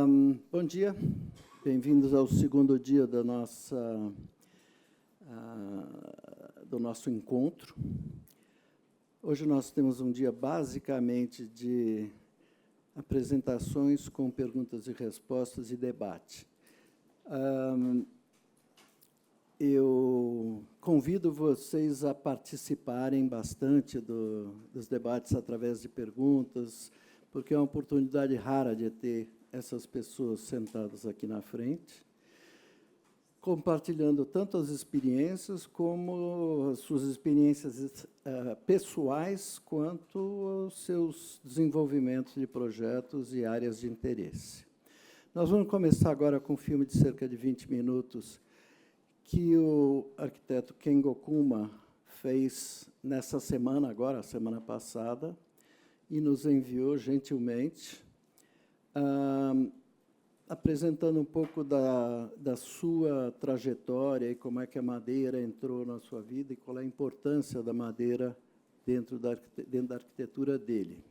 Bom dia, bem-vindos ao segundo dia do nosso encontro. Hoje nós temos um dia basicamente de apresentações com perguntas e respostas e debate. Eu convido vocês a participarem bastante dos debates através de perguntas, porque é uma oportunidade rara de ter essas pessoas sentadas aqui na frente, compartilhando tanto as experiências como as suas experiências pessoais, quanto os seus desenvolvimentos de projetos e áreas de interesse. Nós vamos começar agora com um filme de cerca de 20 minutos que o arquiteto Kengo Kuma fez nessa semana, agora, a semana passada, e nos enviou gentilmente, apresentando um pouco da sua trajetória e como é que a madeira entrou na sua vida e qual é a importância da madeira dentro da arquitetura dele.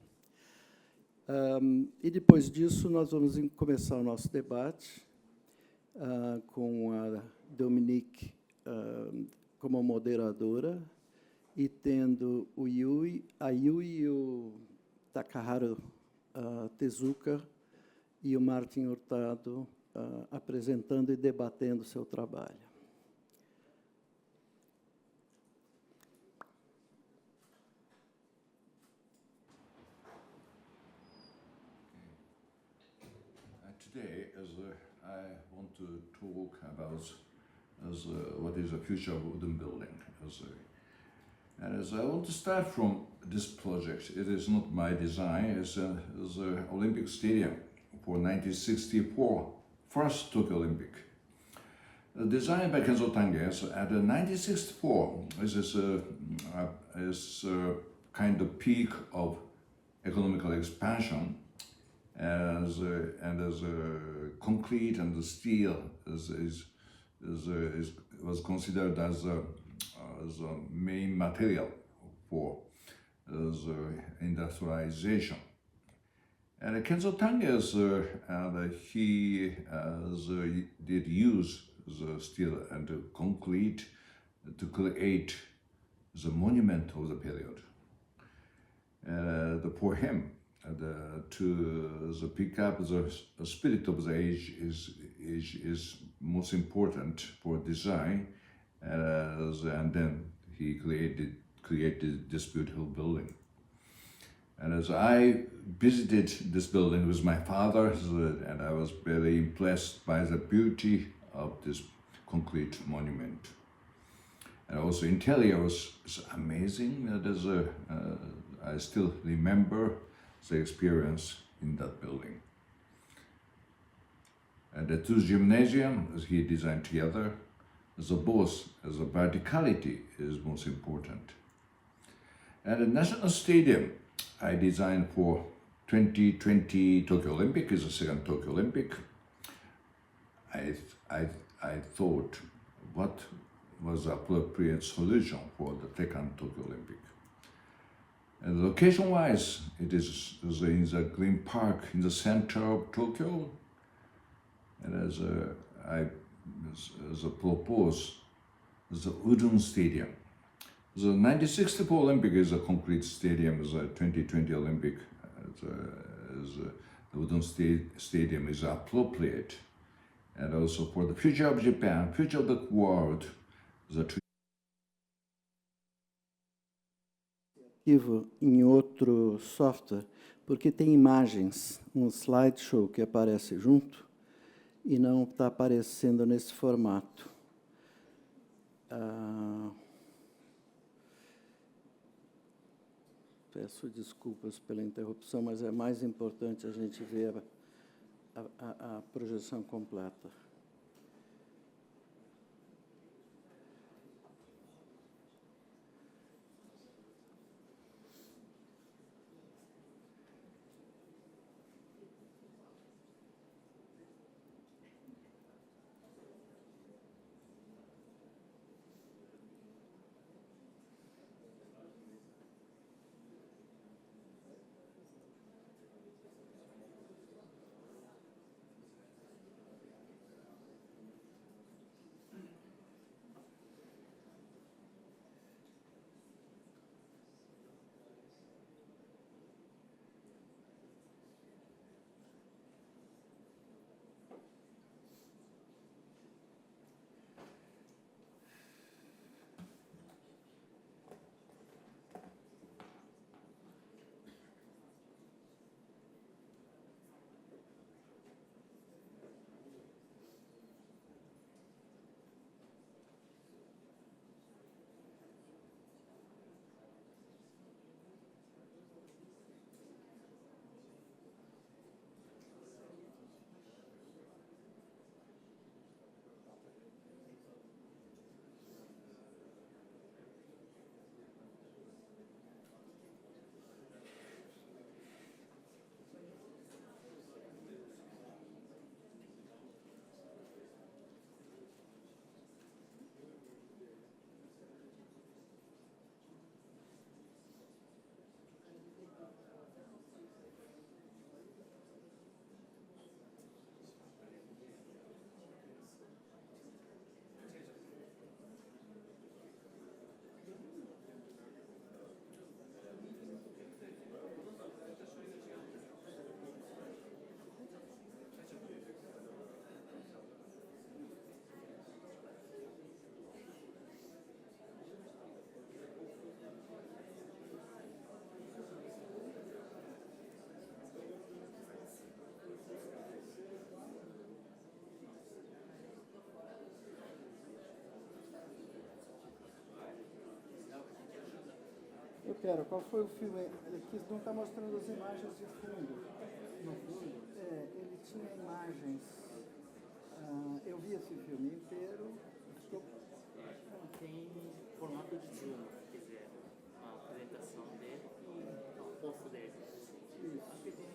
E, depois disso, nós vamos começar o nosso debate com a Dominique como moderadora e tendo a Yui e o Takaharu Tezuka e o Martin Hurtado apresentando e debatendo o seu trabalho. Today, I want to talk about what is the future of wooden building. I want to start from this project. It is not my design. It's the Olympic Stadium for 1964, first Tokyo Olympic. Designed by Kenzo Tange, at 1964, this is kind of peak of economical expansion, as concrete and the steel was considered as a main material for industrialization. And Kenzo Tange, he did use the steel and concrete to create the monument of the period. For him, to pick up the spirit of the age is most important for design, and then he created this beautiful building. And as I visited this building with my father, and I was very impressed by the beauty of this concrete monument. And also interior was amazing. I still remember the experience in that building. And the two gymnasiums he designed together, the verticality is most important. And the National Stadium I designed for 2020 Tokyo Olympic, is the second Tokyo Olympic. I thought what was the appropriate solution for the second Tokyo Olympic. And location-wise, it is in the Green Park in the center of Tokyo. And as I proposed, the wooden stadium. The 1964 Olympic is a concrete stadium. The 2020 Olympic, the wooden stadium is appropriate. And also for the future of Japan, future of the world, em outro software, porque tem imagens, slideshow que aparece junto e não está aparecendo nesse formato. Peço desculpas pela interrupção, mas é mais importante a gente ver a projeção completa. Pera, qual foi o filme? Ele quis não está mostrando as imagens de fundo. No fundo? É, ele tinha imagens. Eu vi esse filme inteiro. Tem formato de Zoom, se quiser, uma apresentação dele e o rosto dele. Isso. Acho que tem.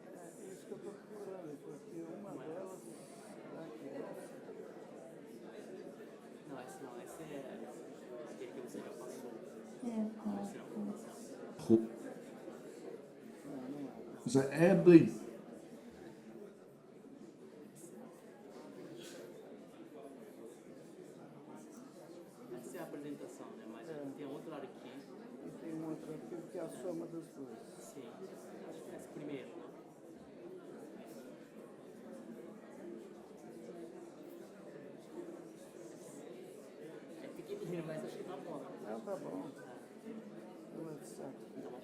É isso que eu estou procurando, porque uma delas. Será que é essa? Não, esse não, esse é aquele que você já passou. É, Não, esse não, esse não. So every Essa é a apresentação, né? Mas tem outro aqui. E tem um outro arquivo que é a soma das duas. Sim, acho que é esse primeiro, né? É pequenininho, mas acho que tá bom. Não, tá bom. Não é certo. Então,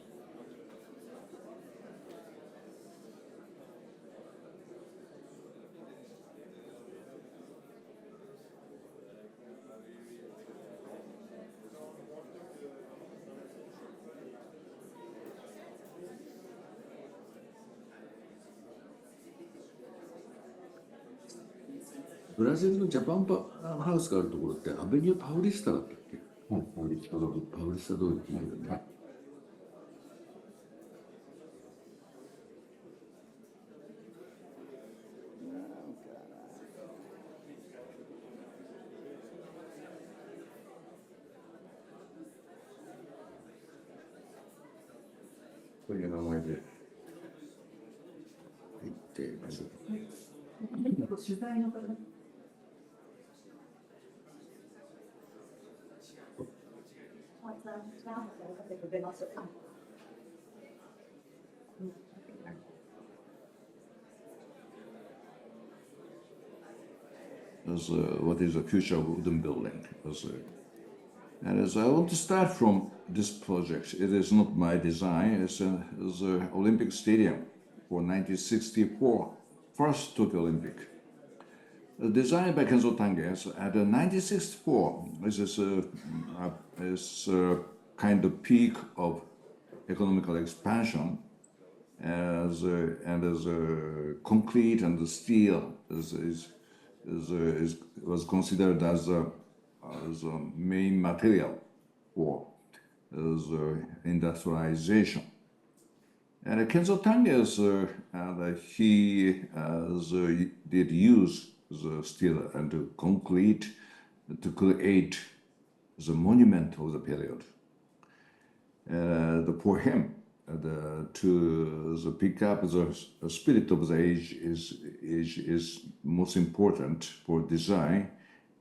ブラジルのジャパンハウスがあるところってアベニューパウリスタだったっけ？パウリスタ通りっていうよね。こういう名前で入っています。取材の方。As what is the future of wooden building? And as I want to start from this project, it is not my design. It's a Olympic Stadium for 1964, first Tokyo Olympic. Designed by Kenzo Tanges at 1964, this is a kind of peak of economical expansion, as concrete and the steel was considered as a main material for industrialization. And Kenzo Tanges, he did use the steel and concrete to create the monument of the period. For him, to pick up the spirit of the age is most important for design,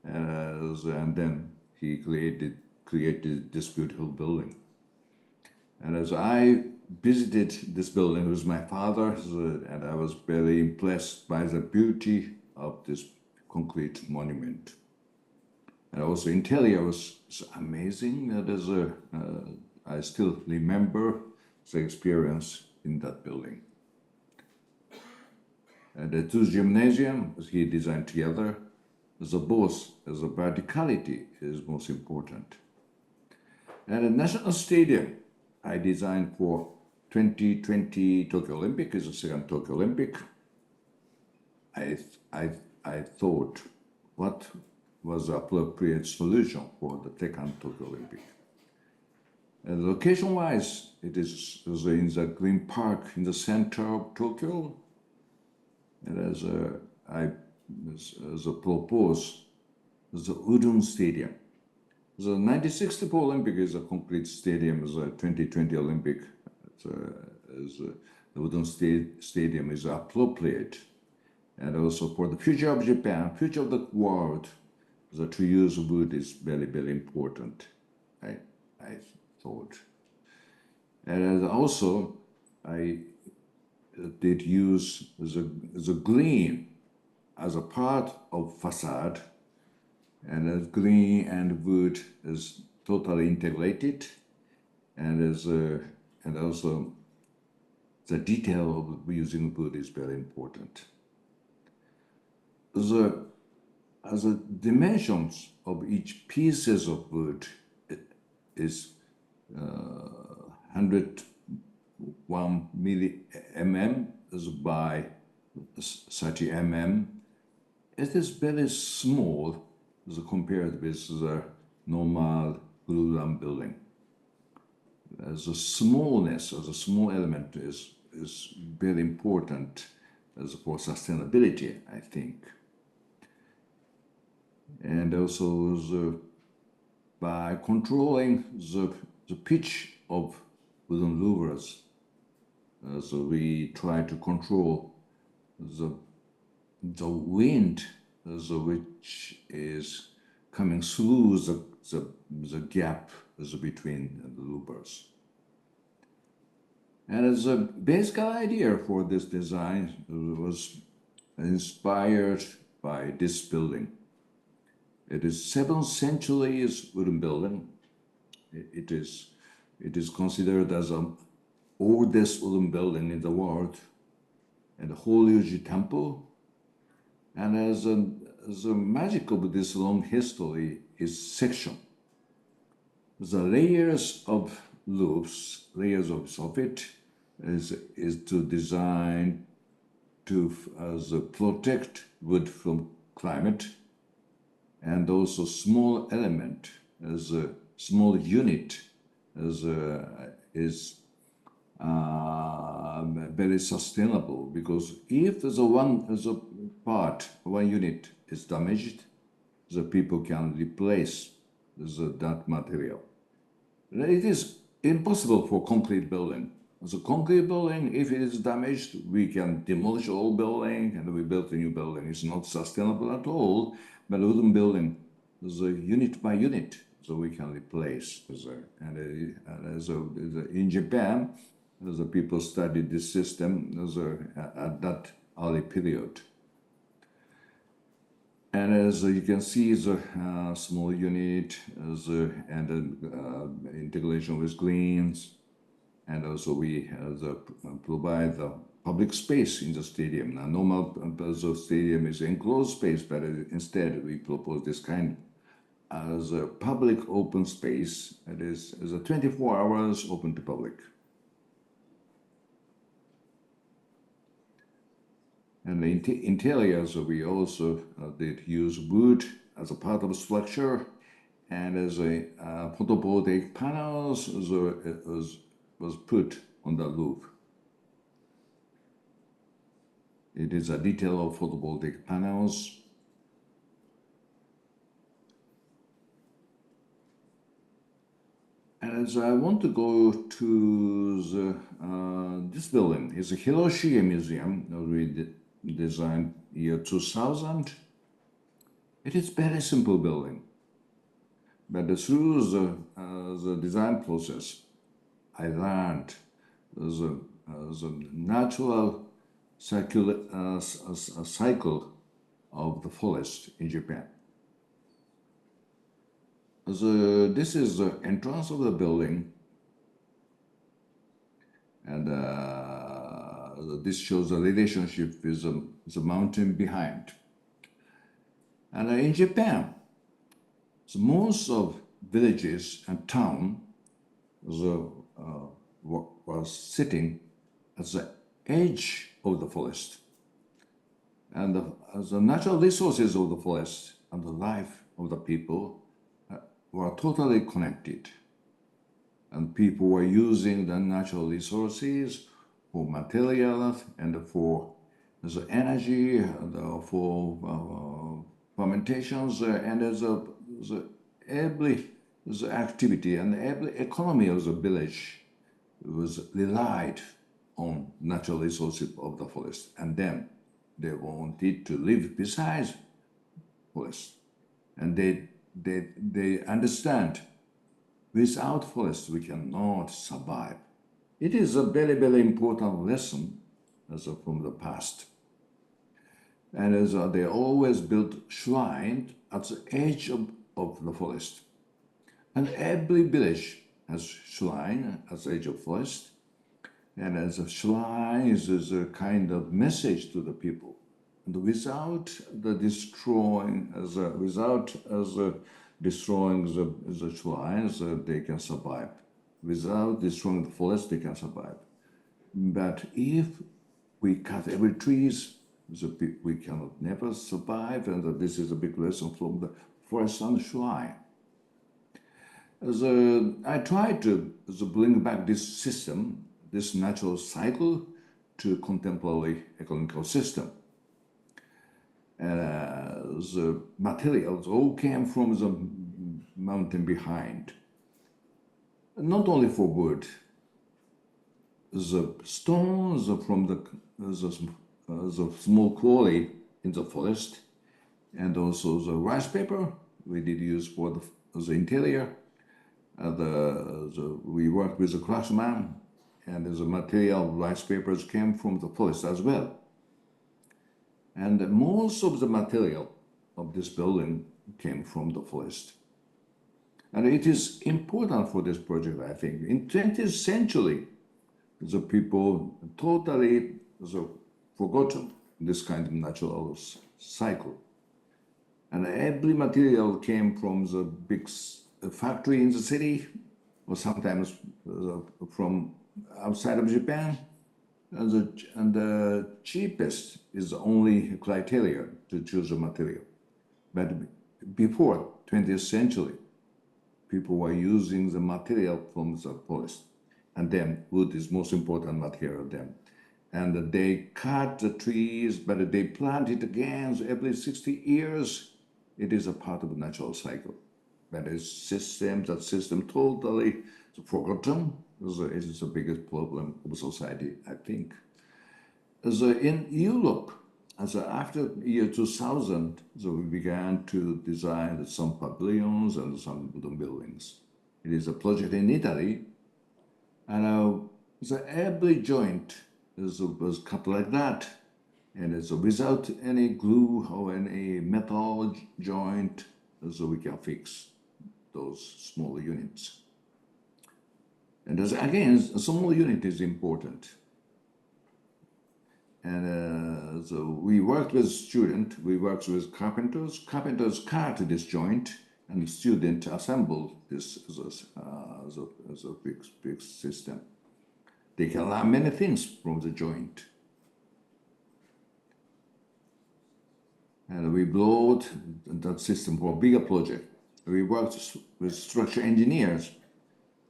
and then he created this beautiful building. And as I visited this building with my father, and I was very impressed by the beauty of this concrete monument. And also interior was amazing. I still remember the experience in that building. And the two gymnasiums he designed together, the verticality is most important. And the National Stadium I designed for 2020 Tokyo Olympic is the second Tokyo Olympic. I thought what was the appropriate solution for the second Tokyo Olympic. And location-wise, it is in the Green Park in the center of Tokyo. And as I proposed, the Udon Stadium. The 1964 Olympic is a complete stadium. The 2020 Olympic, the Udon Stadium is appropriate. And also for the future of Japan, future of the world, the to use wood is very, very important, I thought. And also, I did use the green as a part of facade, and the green and wood is totally integrated, and also the detail of using wood is very important. The dimensions of each pieces of wood is 101 mm by 30 mm. It is very small as compared with the normal glulam building. As a smallness, as a small element is very important as for sustainability, I think. And also by controlling the pitch of wooden louvers, so we try to control the wind, which is coming through the gap between the louvers. And as a basic idea for this design was inspired by this building. It is 7th century wooden building. It is considered as the oldest wooden building in the world, and the Horyuji Temple. And as the magic of this long history is section. The layers of roofs, layers of soffit, is to design to protect wood from climate, and also small element as a small unit is very sustainable, because if one unit is damaged, the people can replace that material. It is impossible for concrete building. The concrete building, if it is damaged, we can demolish all building and we build a new building. It's not sustainable at all. But wooden building, unit by unit, so we can replace. In Japan, the people studied this system at that early period. And as you can see, the small unit and integration with greens, and also we provide the public space in the stadium. Now, normal the stadium is enclosed space, but instead we propose this kind as a public open space. It is a 24 hours open to public. And the interiors, we also did use wood as a part of the structure, and as a photovoltaic panels was put on the roof. It is a detail of photovoltaic panels. And as I want to go to this building, it's a Hiroshige Museum that we designed year 2000. It is very simple building, but through the design process, I learned the natural cycle of the forest in Japan. This is the entrance of the building, and this shows the relationship with the mountain behind. And in Japan, most of villages and town was sitting at the edge of the forest. And the natural resources of the forest and the life of the people were totally connected. And people were using the natural resources for materials and for the energy, for fermentations, and every activity and every economy of the village was relied on natural resources of the forest. And then they wanted to live beside forest. And they understand, without forest we cannot survive. It is a very, very important lesson from the past. And they always built shrine at the edge of the forest. And every village has shrine at the edge of forest. And as a shrine is a kind of message to the people. And without the destroying, without destroying the shrines, they can survive. Without destroying the forest, they can survive. But if we cut every trees, we cannot never survive, and this is a big lesson from the forest and shrine. I try to bring back this system, this natural cycle, to contemporary ecological system. The materials all came from the mountain behind. Not only for wood, the stones from the small quarry in the forest, and also the rice paper we did use for the interior. We worked with the craftsman, and the material rice papers came from the forest as well. And most of the material of this building came from the forest. And it is important for this project, I think. In 20th century, the people totally forgotten this kind of natural cycle. And every material came from the big factory in the city, or sometimes from outside of Japan. And the cheapest is the only criteria to choose a material. But before 20th century, people were using the material from the forest. And then wood is most important material then. And they cut the trees, but they plant it again every 60 years. It is a part of the natural cycle. But that system totally forgotten. It is the biggest problem of society, I think. In Europe, after year 2000, we began to design some pavilions and some wooden buildings. It is a project in Italy, and every joint was cut like that, and without any glue or any metal joint, so we can fix those small units. And again, a small unit is important. And so we worked with students, we worked with carpenters. Carpenters cut this joint, and the student assembled this as a big system. They can learn many things from the joint. And we brought that system for a bigger project. We worked with structural engineers,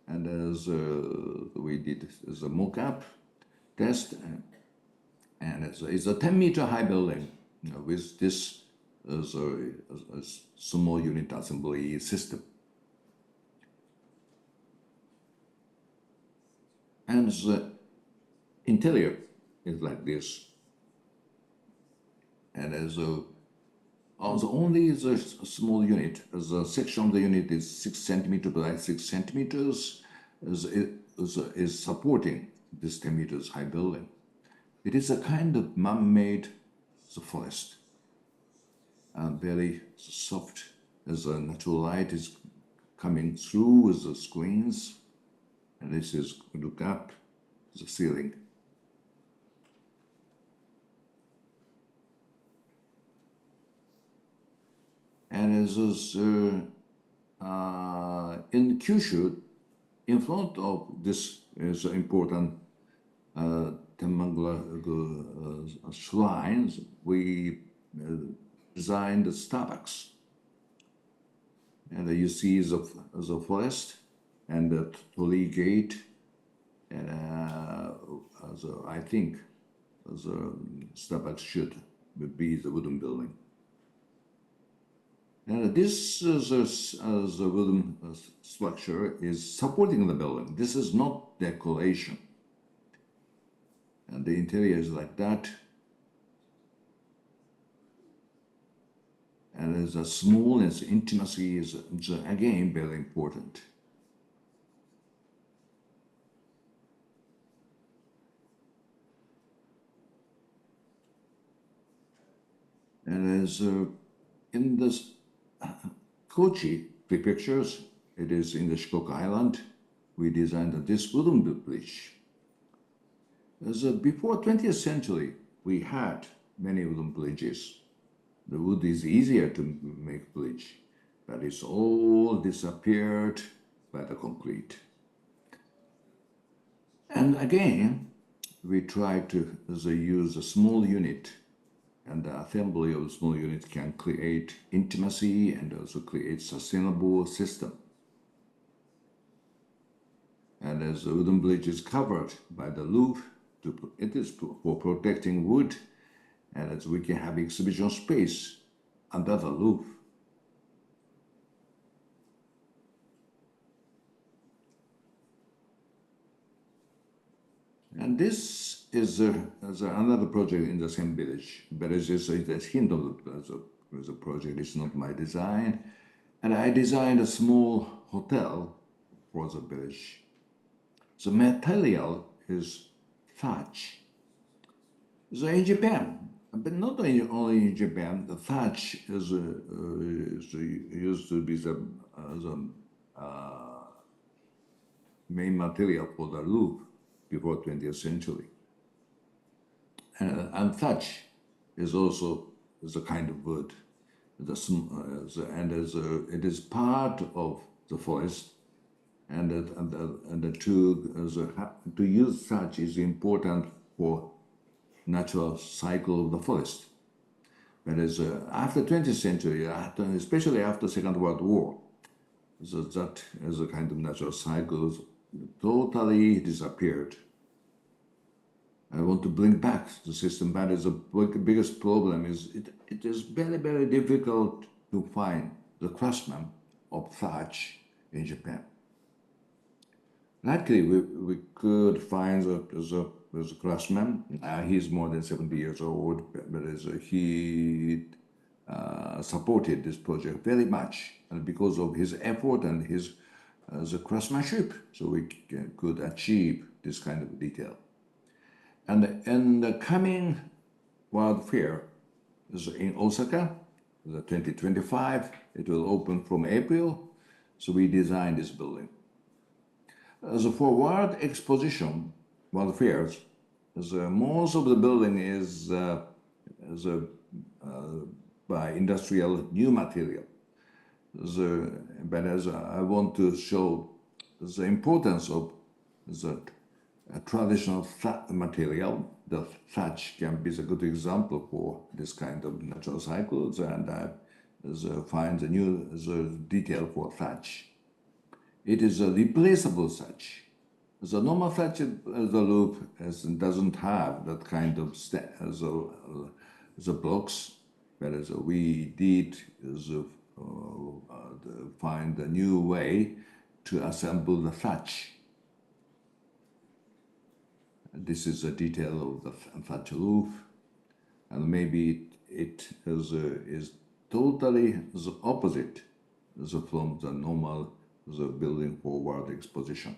and we did a mock-up test, and it's a 10-meter high building, with this as a small unit assembly system. And the interior is like this. And only the small unit, the section of the unit is 6 centimeters by 6 centimeters, is supporting this 10 meters high building. It is a kind of man-made forest, and very soft as the natural light is coming through with the screens, and this is look up the ceiling. And as in Kyushu, in front of this is important Tenmangala shrines, we designed the Starbucks. And you see the forest and the torii gate, and I think the Starbucks should be the wooden building. And this the wooden structure is supporting the building. This is not decoration. And the interior is like that. And the smallness, intimacy is again very important. And as in this Kochi prefectures, it is in the Shikoku Island, we designed this wooden bridge. As before 20th century, we had many wooden bridges. The wood is easier to make bridge. but it's all disappeared by the concrete. And again, we try to use a small unit, and the assembly of a small unit can create intimacy and also create sustainable system. And as the wooden bridge is covered by the roof, it is for protecting wood, and as we can have exhibition space under the roof. And this is another project in the same village, but it's just a hint of the project. It's not my design. And I designed a small hotel for the village. The material is thatch. So in Japan, but not only in Japan, the thatch is used to be the main material for the roof before 20th century. And thatch is also a kind of wood. It is part of the forest, and to use thatch is important for natural cycle of the forest. Whereas after 20th century, especially after Second World War, that as a kind of natural cycle totally disappeared. I want to bring back the system, but the biggest problem is it is very, very difficult to find the craftsman of thatch in Japan. Luckily, we could find the craftsman. He's more than 70 years old, but he supported this project very much, and because of his effort and his the craftsmanship, so we could achieve this kind of detail. And in the coming World Fair is in Osaka, the 2025, it will open from April, so we designed this building. As for World Exposition, World Fairs, most of the building is by industrial new material. But as I want to show the importance of the traditional material, the thatch can be a good example for this kind of natural cycles, and find the new detail for thatch. It is a replaceable thatch. The normal thatch, the roof doesn't have that kind of the blocks, whereas we did find a new way to assemble the thatch. This is a detail of the thatch roof, and maybe it is totally the opposite from the normal building for World Exposition.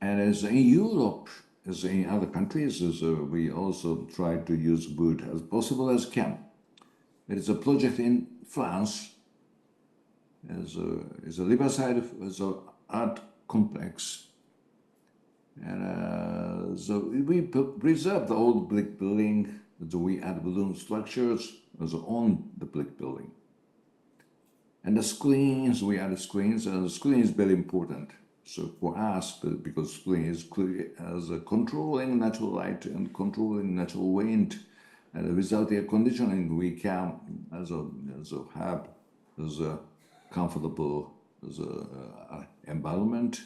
And as in Europe, as in other countries, we also try to use wood as possible as can. There is a project in France, as a riverside art complex, and so we preserve the old brick building. So we add wooden structures on the brick building, and the screens, we add screens, and the screen is very important. So for us, because screen is controlling natural light and controlling natural wind, and without air conditioning, we can have a comfortable environment,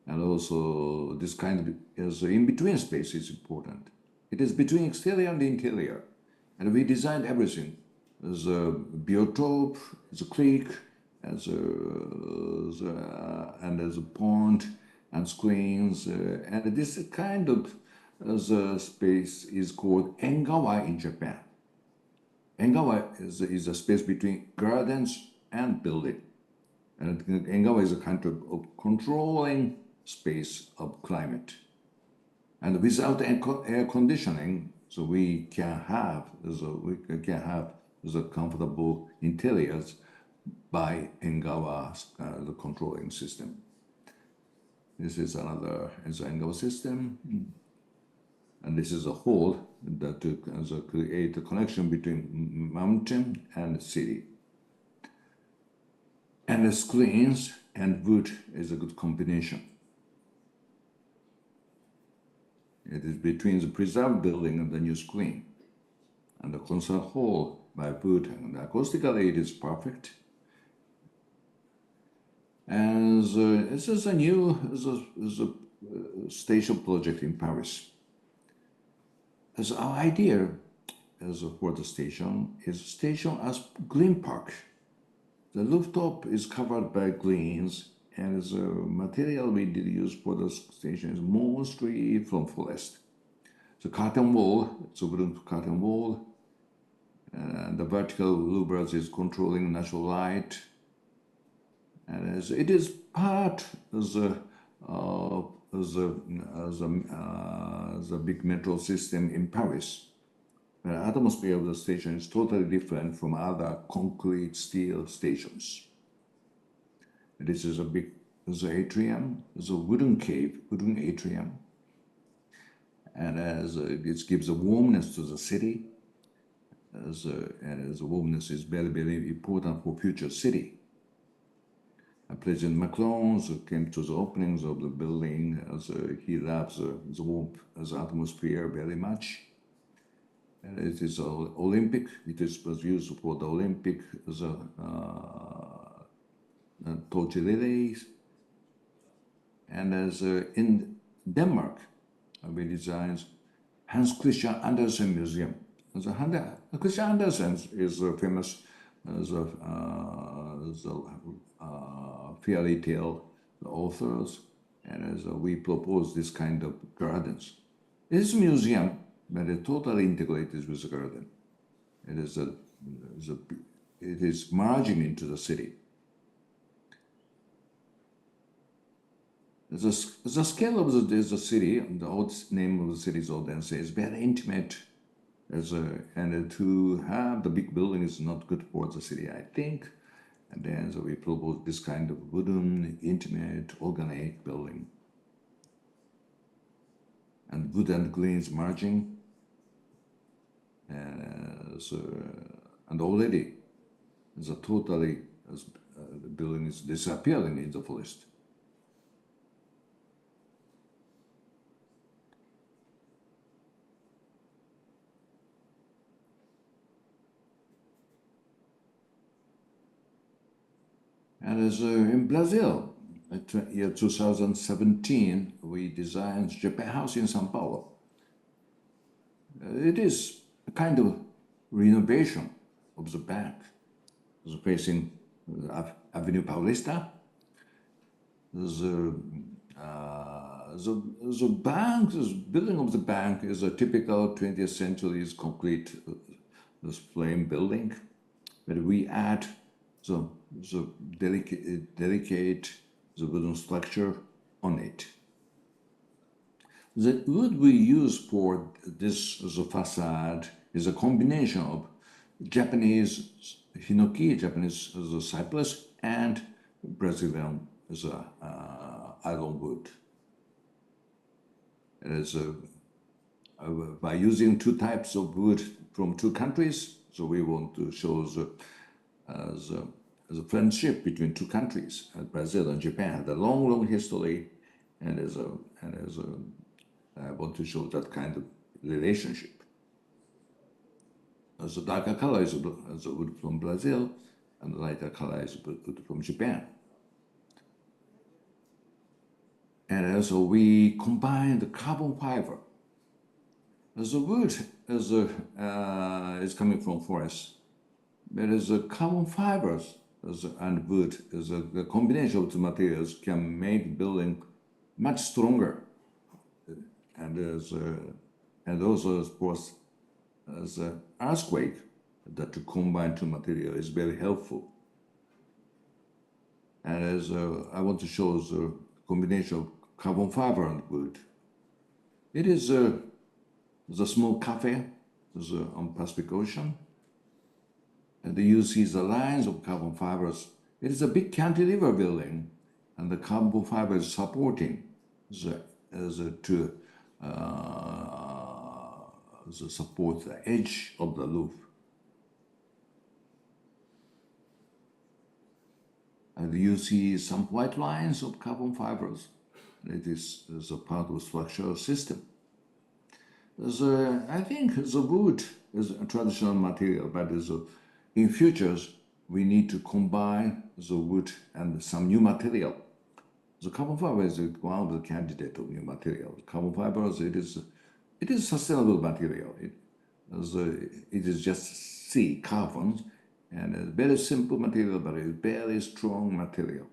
and also this kind of in-between space is important. It is between exterior and interior, and we designed everything. There's a biotope, there's a creek, and there's a pond and screens, and this kind of space is called engawa in Japan. Engawa is a space between gardens and building, and engawa is a kind of controlling space of climate. And without air conditioning, so we can have the comfortable interiors by engawa, the controlling system. This is another engawa system. And this is a hole that create a connection between mountain and city. And the screens and wood is a good combination. It is between the preserved building and the new screen. And the concert hall by wood, and acoustically it is perfect. And this is a new station project in Paris. As our idea for the station is station as green park. The rooftop is covered by greens, and the material we did use for the station is mostly from forest. The curtain wall, it's a wooden curtain wall, and the vertical louvers is controlling natural light. And as it is part of the big metro system in Paris. The atmosphere of the station is totally different from other concrete steel stations. This is a big atrium, it's a wooden cave, wooden atrium. And as it gives a warmness to the city, and as the warmness is very, very important for future city. President Macron came to the openings of the building as he loves the warmth, the atmosphere very much. And it is Olympic. It was used for the Olympic torch relays. And as in Denmark, we designed Hans Christian Andersen Museum. Christian Andersen is famous as a fairy tale authors, and as we propose this kind of gardens. It is a museum, but it totally integrated with the garden. It is merging into the city. The scale of the city, the old name of the city is Odense, is very intimate. And to have the big building is not good for the city, I think. And then so we propose this kind of wooden, intimate, organic building. And wood and greens merging. And already the building is disappearing in the forest. And as in Brazil, year 2017, we designed Japan House in São Paulo. It is a kind of renovation of the bank, facing Avenue Paulista. The building of the bank is a typical 20th century concrete frame building, but we add the delicate wooden structure on it. The wood we use for this facade is a combination of Japanese hinoki, Japanese cypress, and Brazilian iron wood. It is by using two types of wood from two countries, so we want to show the friendship between two countries, Brazil and Japan, had a long history, and I want to show that kind of relationship. The darker color is the wood from Brazil, and the lighter color is wood from Japan. And also we combine the carbon fiber. The wood is coming from forest. But the carbon fibers and wood, the combination of the materials can make building much stronger. And also, of course, as an earthquake, that to combine two materials is very helpful. And as I want to show the combination of carbon fiber and wood. It is the small cafe on Pacific Ocean. And you see the lines of carbon fibers. It is a big cantilever building, and the carbon fiber is supporting to support the edge of the roof. And you see some white lines of carbon fibers. It is a part of the structural system. I think the wood is a traditional material, but in futures we need to combine the wood and some new material. The carbon fiber is one of the candidates of new material. Carbon fibers, it is sustainable material. It is just C, carbon, and a very simple material, but a very strong material.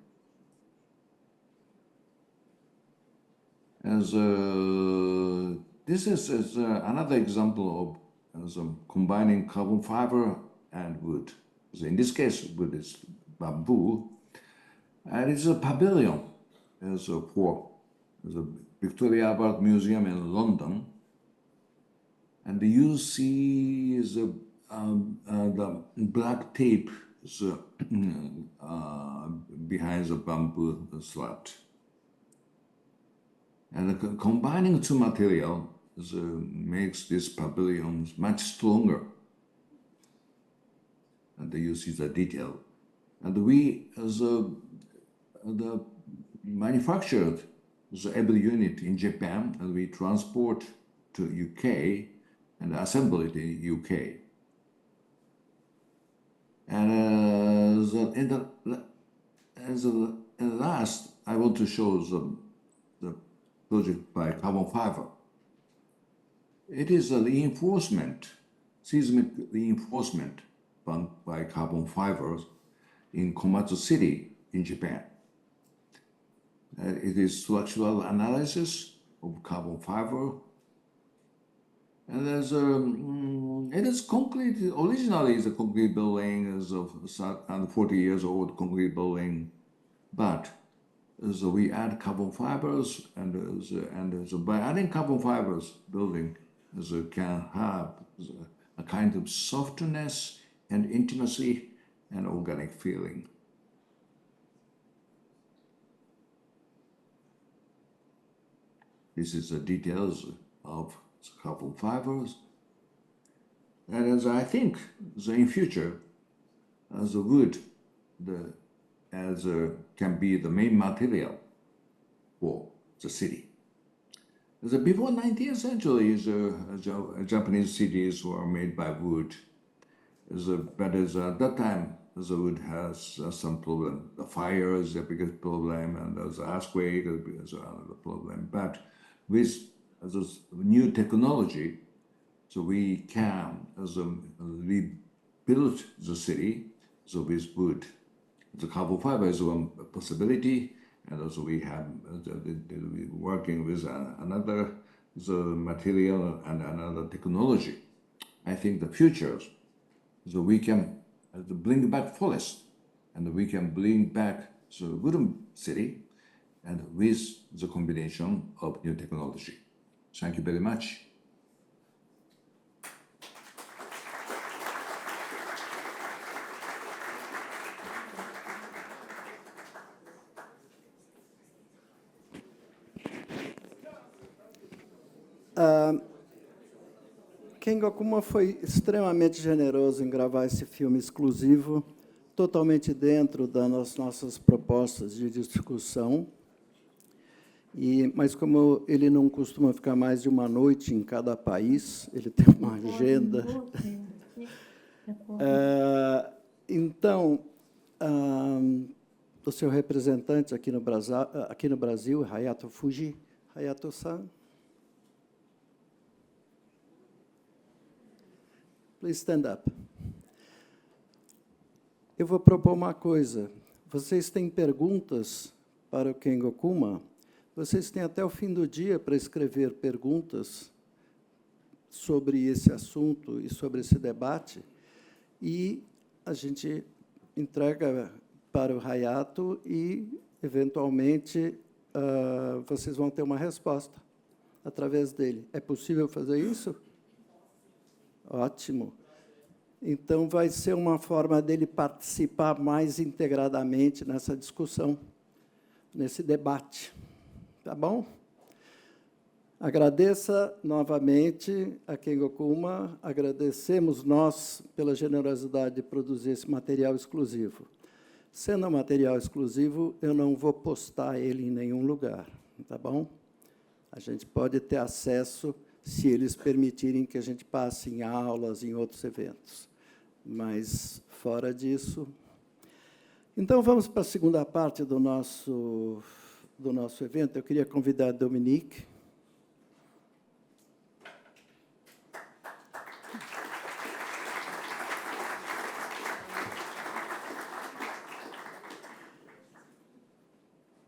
This is another example of combining carbon fiber and wood. So in this case, wood is bamboo, and it's a pavilion for the Victoria Albert Museum in London. And you see the black tape behind the bamboo slat. And combining two materials makes this pavilion much stronger. And you see the detail. And we, manufactured every unit in Japan, and we transport to UK and assemble it in UK. And last, I want to show the project by carbon fiber. It is a reinforcement, seismic reinforcement by carbon fibers in Komatsu City in Japan. It is structural analysis of carbon fiber. And it is concrete. Originally, it's a concrete building, is of 40 years old concrete building, but we add carbon fibers, and by adding carbon fibers, building can have a kind of softness and intimacy and organic feeling. This is the details of carbon fibers. And as I think, in future, as the wood, can be the main material for the city. Before 19th century, Japanese cities were made by wood. But at that time, the wood has some problem. The fire is the biggest problem, and the earthquake is another problem. But with this new technology, so we can rebuild the city with wood. The carbon fiber is one possibility, and also we have working with another material and another technology. I think the future, so we can bring back forest, and we can bring back the wooden city, and with the combination of new technology. Thank you very much. Ken Gokuma foi extremamente generoso em gravar esse filme exclusivo, totalmente dentro das nossas propostas de discussão. Mas como ele não costuma ficar mais de uma noite em cada país, ele tem uma agenda. Então, o seu representante aqui no Brasil, Hayato Fuji, Hayato-san. Please stand up. Eu vou propor uma coisa. Vocês têm perguntas para o Ken Gokuma? Vocês têm até o fim do dia para escrever perguntas sobre esse assunto e sobre esse debate, e a gente entrega para o Hayato e, eventualmente, vocês vão ter uma resposta através dele. É possível fazer isso? Ótimo. Então, vai ser uma forma dele participar mais integradamente nessa discussão, nesse debate. Tá bom? Agradeça novamente a Kengo Kuma, agradecemos nós pela generosidade de produzir esse material exclusivo. Sendo um material exclusivo, eu não vou postar ele em nenhum lugar, tá bom? A gente pode ter acesso se eles permitirem que a gente passe em aulas, em outros eventos. Mas, fora disso... Então, vamos para a segunda parte do nosso evento. Eu queria convidar a Dominique.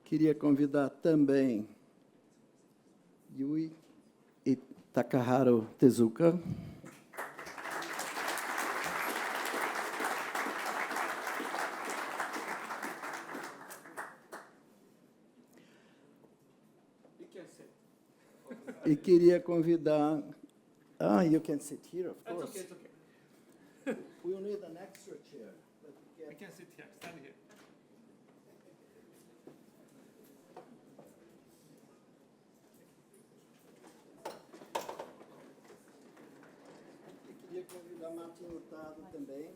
Queria convidar também Yui e Takaharu Tezuka. E queria convidar... you can sit here, of course. It's okay. We'll need an extra chair. I can sit here, stand here. Eu queria convidar Martin Hurtado também.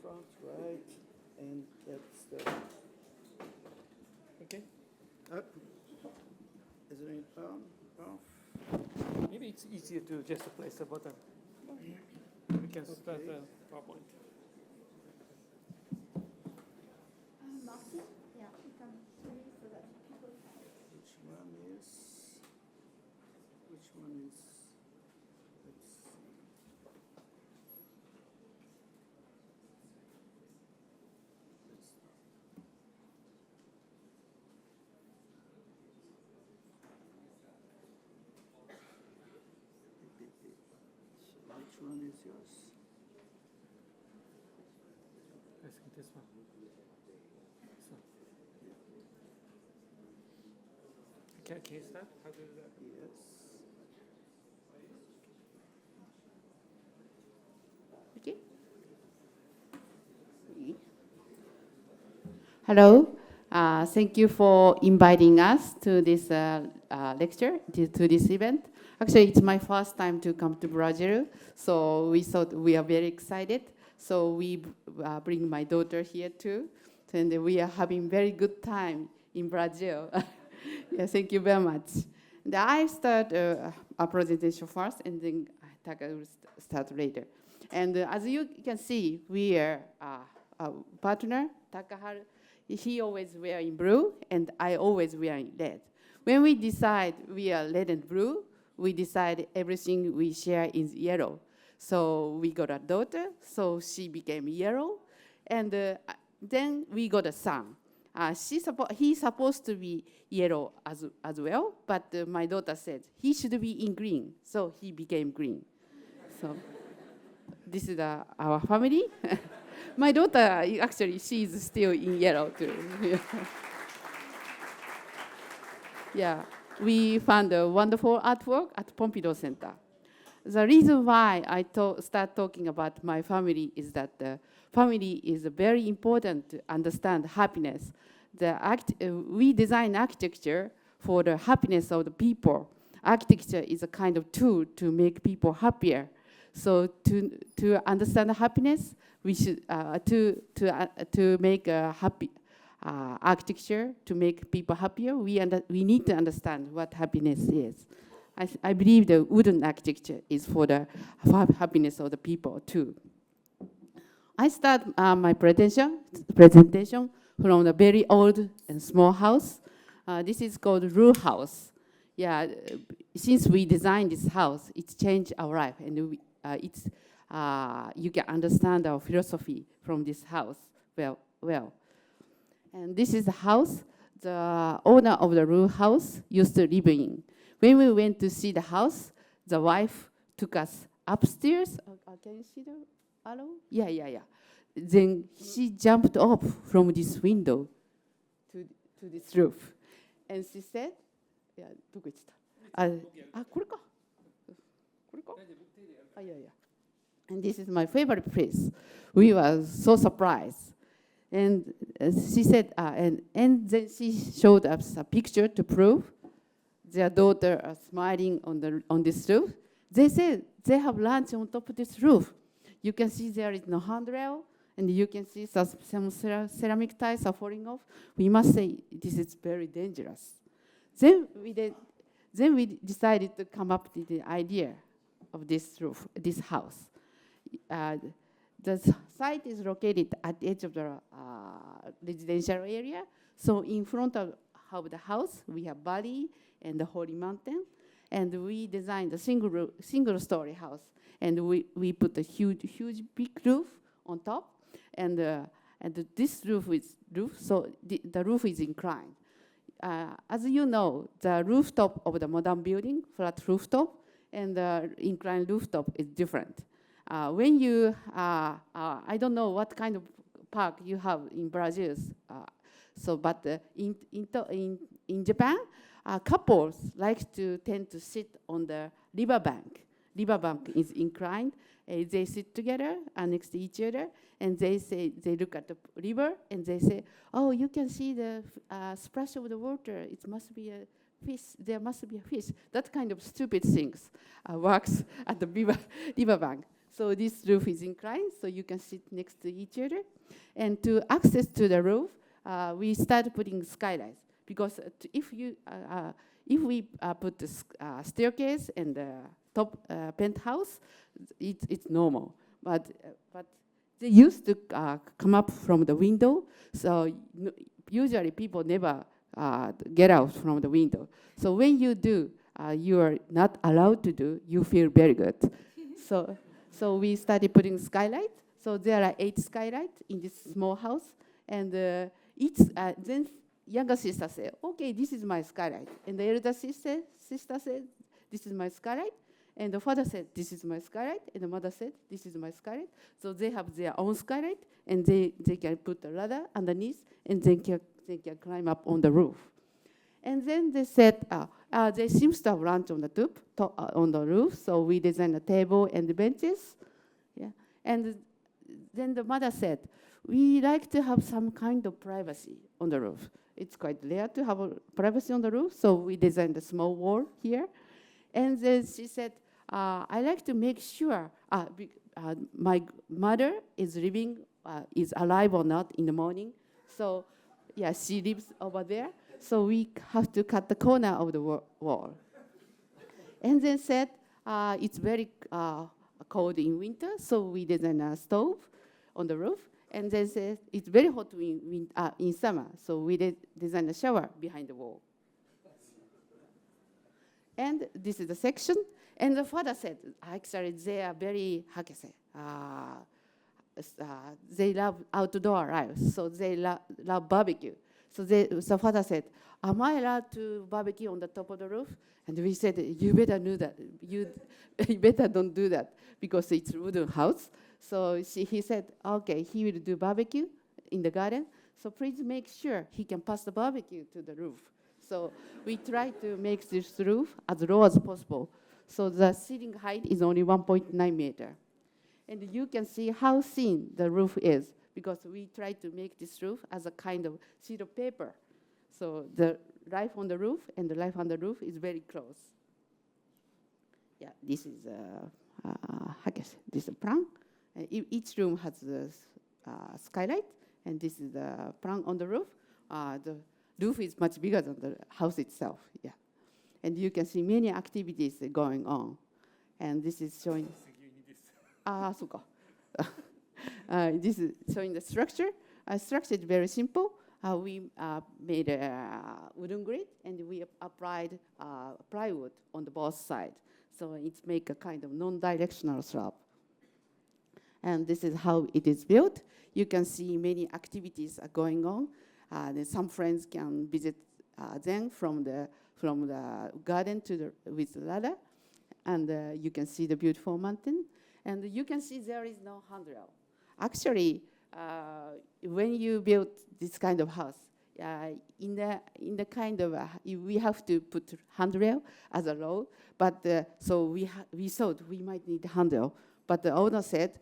Front, right, and that's the... Okay. Up. Is there any on? Off? Maybe it's easier to just place the button. We can start Okay. the PowerPoint. Martin? Yeah, you can swing it so that people can. Which one is... Which one is... Let's see. Which one is yours? I think this one. So. Can you start? How to do that? Yes. Okay. Hello. Thank you for inviting us to this lecture, to this event. Actually, it's my first time to come to Brazil, so we thought we are very excited. So we bring my daughter here too, and we are having very good time in Brazil. Yeah, thank you very much. And I start a presentation first, and then Taka will start later. And as you can see, we are a partner, Takaharu. He always wear in blue, and I always wear in red. When we decide we are red and blue, we decide everything we share is yellow. So we got a daughter, so she became yellow. And then we got a son. He's supposed to be yellow as well, but my daughter said he should be in green, so he became green. So this is our family. My daughter, actually, she's still in yellow too. Yeah, we found a wonderful artwork at Pompidou Center. The reason why I start talking about my family is that the family is very important to understand happiness. We design architecture for the happiness of the people. Architecture is a kind of tool to make people happier. So to understand happiness, we should to make a happy architecture to make people happier. We need to understand what happiness is. I believe the wooden architecture is for the happiness of the people too. I start my presentation from the very old and small house. This is called row house. Yeah, since we designed this house, it's changed our life, and you can understand our philosophy from this house well. And this is the house the owner of the row house used to live in. When we went to see the house, the wife took us upstairs. Can you see the arrow? Yeah. Then she jumped up from this window to this roof. And she said, どこ行ってた? これか。これか。いや。And this is my favorite place. We were so surprised. And she said, and then she showed us a picture to prove their daughter are smiling on this roof. They said they have lunch on top of this roof. You can see there is no handrail, and you can see some ceramic tiles are falling off. We must say this is very dangerous. Then we decided to come up with the idea of this roof, this house. The site is located at the edge of the residential area. So in front of the house, we have valley and the holy mountain. And we designed a single-story house. And we put a huge big roof on top. And this roof, so the roof is inclined. As you know, the rooftop of the modern building, flat rooftop, and the inclined rooftop is different. When you, I don't know what kind of park you have in Brazil, but in Japan, couples tend to sit on the riverbank. Riverbank is inclined. They sit together next to each other, and they look at the river, and they say, "Oh, you can see the splash of the water. It must be a fish. There must be a fish." That kind of stupid things works at the riverbank. So this roof is inclined, so you can sit next to each other. And to access to the roof, we started putting skylights, because if we put the staircase and the top penthouse, it's normal. But they used to come up from the window, so usually people never get out from the window. So when you do, you are not allowed to do, you feel very good. So we started putting skylight. So there are 8 skylights in this small house. And then younger sister said, "Okay, this is my skylight." And the elder sister said, "This is my skylight." And the father said, "This is my skylight." And the mother said, "This is my skylight." So they have their own skylight, and they can put a ladder underneath, and they can climb up on the roof. And then they said, they seems to have lunch on the roof, so we designed a table and the benches. Yeah. And then the mother said, "We like to have some kind of privacy on the roof. It's quite rare to have a privacy on the roof, so we designed a small wall here." And then she said, "I like to make sure my mother is alive or not in the morning. So, yeah, she lives over there. So we have to cut the corner of the wall." And then said, "It's very cold in winter, so we designed a stove on the roof." And then said, "It's very hot in summer, so we designed a shower behind the wall." And this is the section. And the father said, actually, they are very, how can I say, they love outdoor life, so they love barbecue. So the father said, "Am I allowed to barbecue on the top of the roof?" And we said, "You better do that. You better don't do that, because it's a wooden house." So he said, "Okay, he will do barbecue in the garden. So please make sure he can pass the barbecue to the roof." So we try to make this roof as low as possible. So the ceiling height is only 1.9 meter. And you can see how thin the roof is, because we try to make this roof as a kind of sheet of paper. So the life on the roof and the life on the roof is very close. Yeah, this is I guess this is a plan. Each room has a skylight, and this is the plan on the roof. The roof is much bigger than the house itself. Yeah, and you can see many activities going on. And this is showing. So this is showing the structure. Structure is very simple. We made a wooden grid, and we applied plywood on the both sides. So it's make a kind of non-directional slab. And this is how it is built. You can see many activities are going on. Some friends can visit them from the garden with the ladder, and you can see the beautiful mountain. And you can see there is no handrail. Actually, when you build this kind of house, in the kind of we have to put handrail as a law. But so we thought we might need handrail, But the owner said,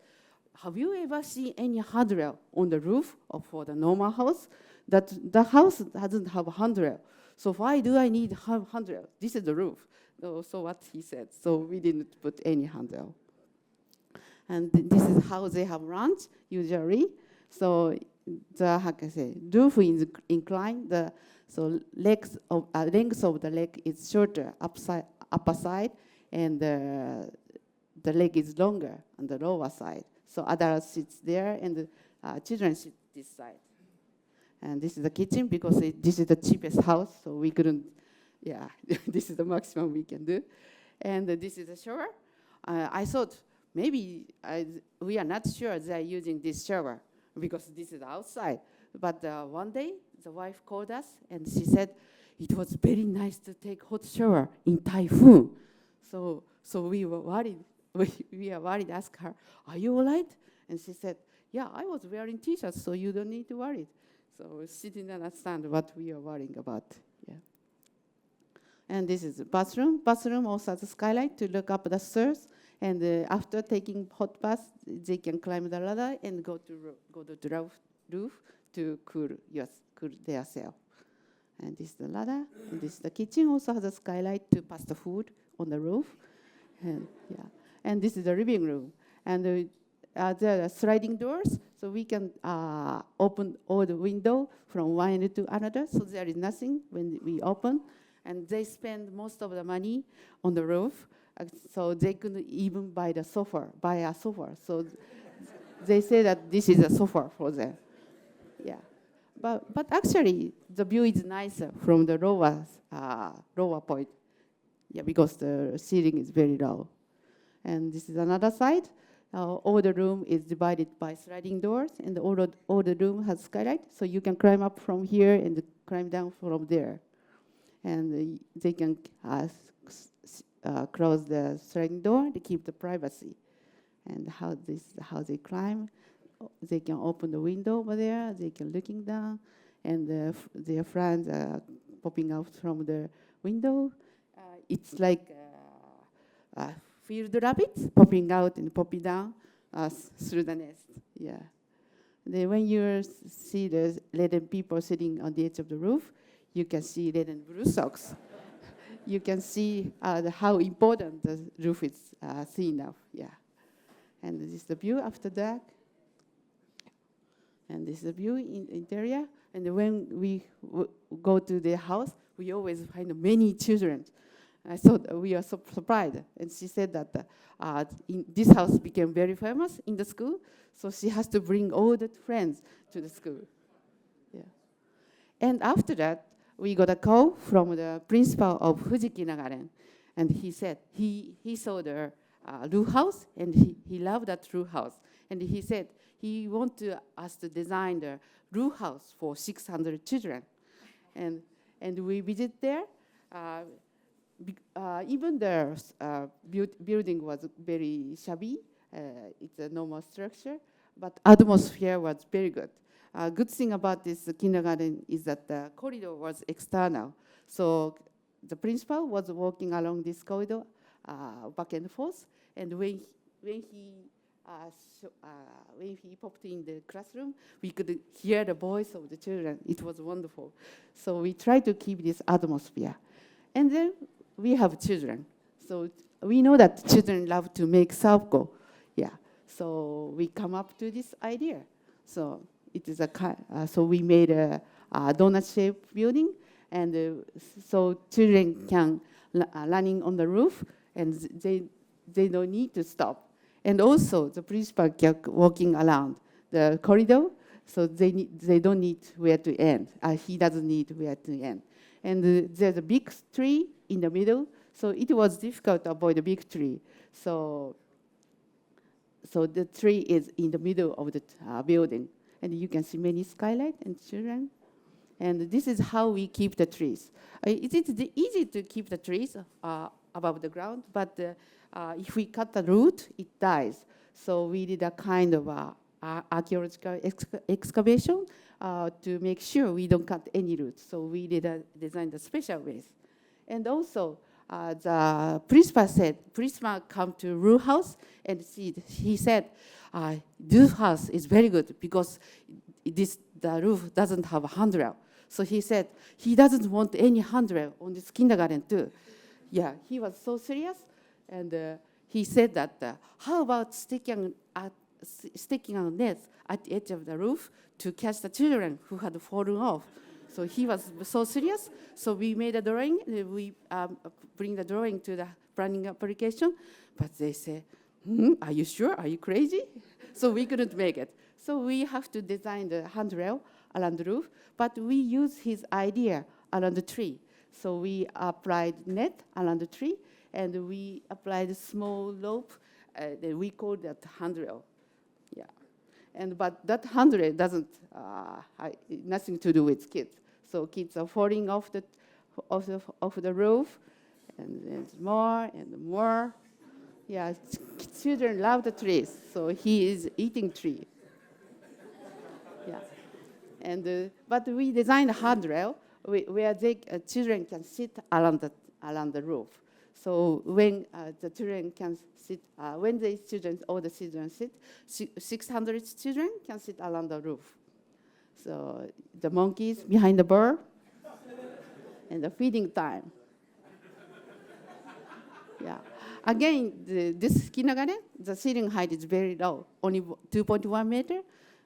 have you ever seen any handrail on the roof of for the normal house? That the house doesn't have a handrail. So why do I need handrail? This is the roof. So what he said. So we didn't put any handrail. And this is how they have lunch usually. So the, how can I say, roof is inclined. So length of the leg is shorter upper side, and the leg is longer on the lower side. So adults sit there, and the children sit this side. And this is the kitchen because this is the cheapest house, so we couldn't. Yeah, this is the maximum we can do. And this is the shower. I thought maybe we are not sure they are using this shower because this is outside. But one day, the wife called us and she said, it was very nice to take hot shower in typhoon. So we were worried. We are worried, asked her, are you all right? And she said, yeah, I was wearing T-shirts, so you don't need to worry. So she didn't understand what we are worrying about. Yeah. And this is the bathroom. Bathroom also has a skylight to look up the stairs. And after taking hot bath, they can climb the ladder and go to the roof to cool themselves. And this is the ladder. And this is the kitchen. Also has a skylight to pass the food on the roof. And yeah. And this is the living room. And there are sliding doors, so we can open all the window from one end to another. So there is nothing when we open. And they spend most of the money on the roof. So they couldn't even buy a sofa. So they say that this is a sofa for them. Yeah, but actually the view is nicer from the lower point. Yeah, because the ceiling is very low. And this is another side. All the room is divided by sliding doors, and all the room has skylight, so you can climb up from here and climb down from there. And they can close the sliding door to keep the privacy. And how they climb, they can open the window over there, they can looking down, and their friends are popping out from the window. It's like field rabbits popping out and popping down through the nest. Yeah. Then when you see the red and people sitting on the edge of the roof, you can see red and blue socks. You can see how important the roof is seen now. Yeah. And this is the view after that. And this is the view in interior. And when we go to their house, we always find many children. I thought we are so surprised. And she said that this house became very famous in the school, so she has to bring all the friends to the school. Yeah. And after that, we got a call from the principal of Fuji Kindergarten, and he said he saw the roof house, and he loved that roof house. And he said he wanted us to design the roof house for 600 children. And we visit there. Even the building was very shabby. It's a normal structure, but atmosphere was very good. Good thing about this kindergarten is that the corridor was external. So the principal was walking along this corridor back and forth, and when he popped in the classroom, we could hear the voice of the children. It was wonderful. So we try to keep this atmosphere. And then we have children. So we know that children love to make circle. Yeah. So we come up to this idea. So it is so we made a donut-shaped building, and so children can running on the roof, and they don't need to stop. And also the principal kept walking around the corridor, so they don't need where to end. He doesn't need where to end. And there's a big tree in the middle, so it was difficult to avoid the big tree. So the tree is in the middle of the building, and you can see many skylight and children. And this is how we keep the trees. It is easy to keep the trees above the ground, but if we cut the root, it dies. So we did a kind of archaeological excavation to make sure we don't cut any roots. So we designed a special ways. And also, the principal come to Ru house, and he said, this house is very good because the roof doesn't have a handrail. So he said he doesn't want any handrail on this kindergarten too. Yeah, he was so serious, and he said that, how about sticking a net at the edge of the roof to catch the children who had fallen off. So he was so serious. So we made a drawing. We bring the drawing to the planning application, but they say, are you sure? Are you crazy? So we couldn't make it. So we have to design the handrail around the roof, but we use his idea around the tree. So we applied net around the tree, and we applied a small rope. We call that handrail. Yeah, but that handrail doesn't nothing to do with kids. So kids are falling off the roof, and there's more and more. Yeah, children love the trees, so he is eating tree. Yeah, and but we designed a handrail where children can sit around the roof. So when the children can sit, when all the children sit, 600 children can sit around the roof. So the monkeys behind the bird, and the feeding time. Yeah. Again, this kindergarten, the ceiling height is very low, only 2.1 meter.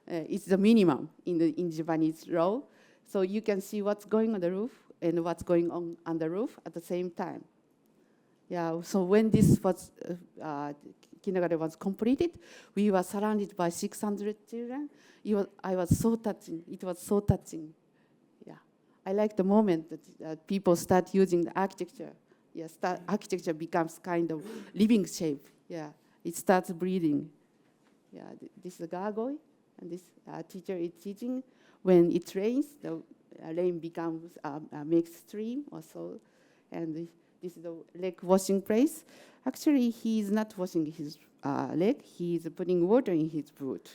It's the minimum in Japanese row. So you can see what's going on the roof and what's going on the roof at the same time. Yeah, so when this kindergarten was completed, we were surrounded by 600 children. I was so touching. It was so touching. Yeah, I like the moment that people start using the architecture. Yeah, architecture becomes kind of living shape. Yeah, it starts breathing. Yeah, this is a gargoyle, and this teacher is teaching. When it rains, the rain becomes makes stream or so, and this is the leg washing place. Actually, he is not washing his leg. He is putting water in his boot.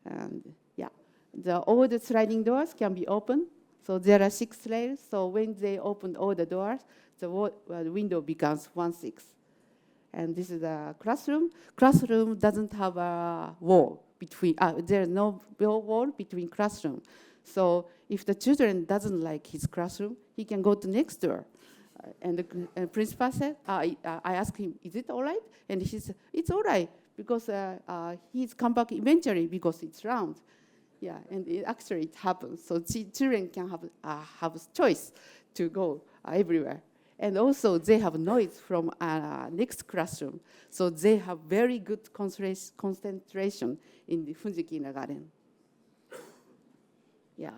And yeah, all the sliding doors can be opened. So there are 6 layers. So when they open all the doors, the window becomes 1/6. And this is the classroom. Classroom doesn't have a wall between. There's no wall between classroom. So if the children doesn't like his classroom, he can go to next door. And the principal said, I asked him, is it all right? And he said, it's all right, because he's come back eventually because it's round. Yeah, and actually it happens. So children can have a choice to go everywhere. And also they have noise from next classroom. So they have very good concentration in the Fuji kindergarten. Yeah,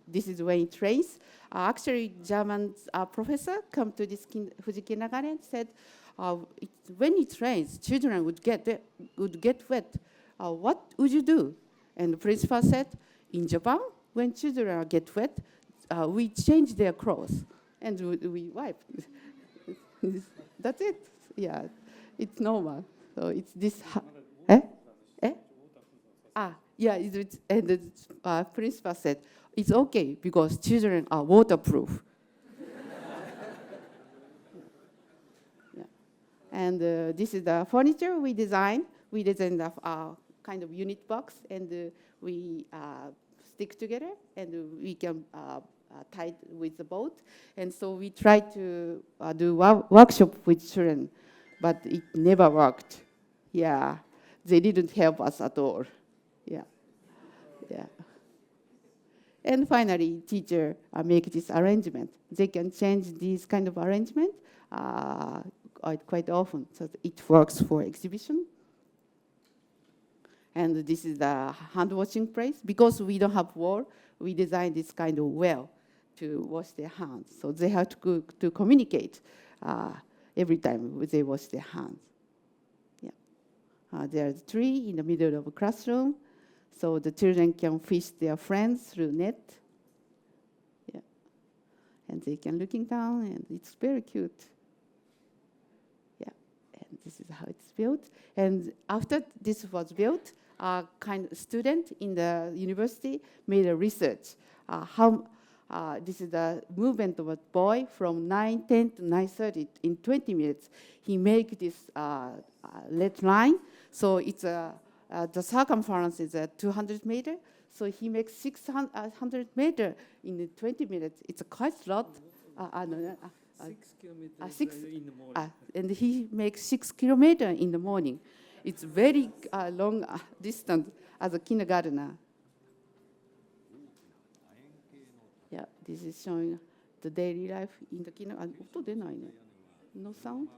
this is when it rains. Actually, German professor come to this Fuji kindergarten said, when it rains, children would get wet. What would you do? And the principal said, in Japan, when children get wet, we change their clothes and we wipe. That's it. Yeah, it's normal. So it's this. Yeah, and the principal said, it's okay because children are waterproof. Yeah. And this is the furniture we designed. We designed a kind of unit box, and we stick together, and we can tie it with the boat. And so we tried to do workshop with children, but it never worked. Yeah, they didn't help us at all. Yeah, yeah. And finally, teacher make this arrangement. They can change this kind of arrangement quite often, so it works for exhibition. And this is the hand washing place. Because we don't have wall, we designed this kind of well to wash their hands. So they have to communicate every time they wash their hands. Yeah. There's a tree in the middle of a classroom, so the children can fish their friends through net. Yeah. And they can looking down, and it's very cute. Yeah. And this is how it's built. And after this was built, a kind of student in the university made a research. this is the movement of a boy from 9:10 to 9:30 in 20 minutes. He make this red line, so it's the circumference is 200 meter. So he makes 600 meter in 20 minutes. It's quite a lot. 6 kilometers six- in the morning. And he makes 6 kilometers in the morning. It's very long distance as a kindergartner. Yeah, this is showing the daily life in the kindergarten. 音出ないね. No sound?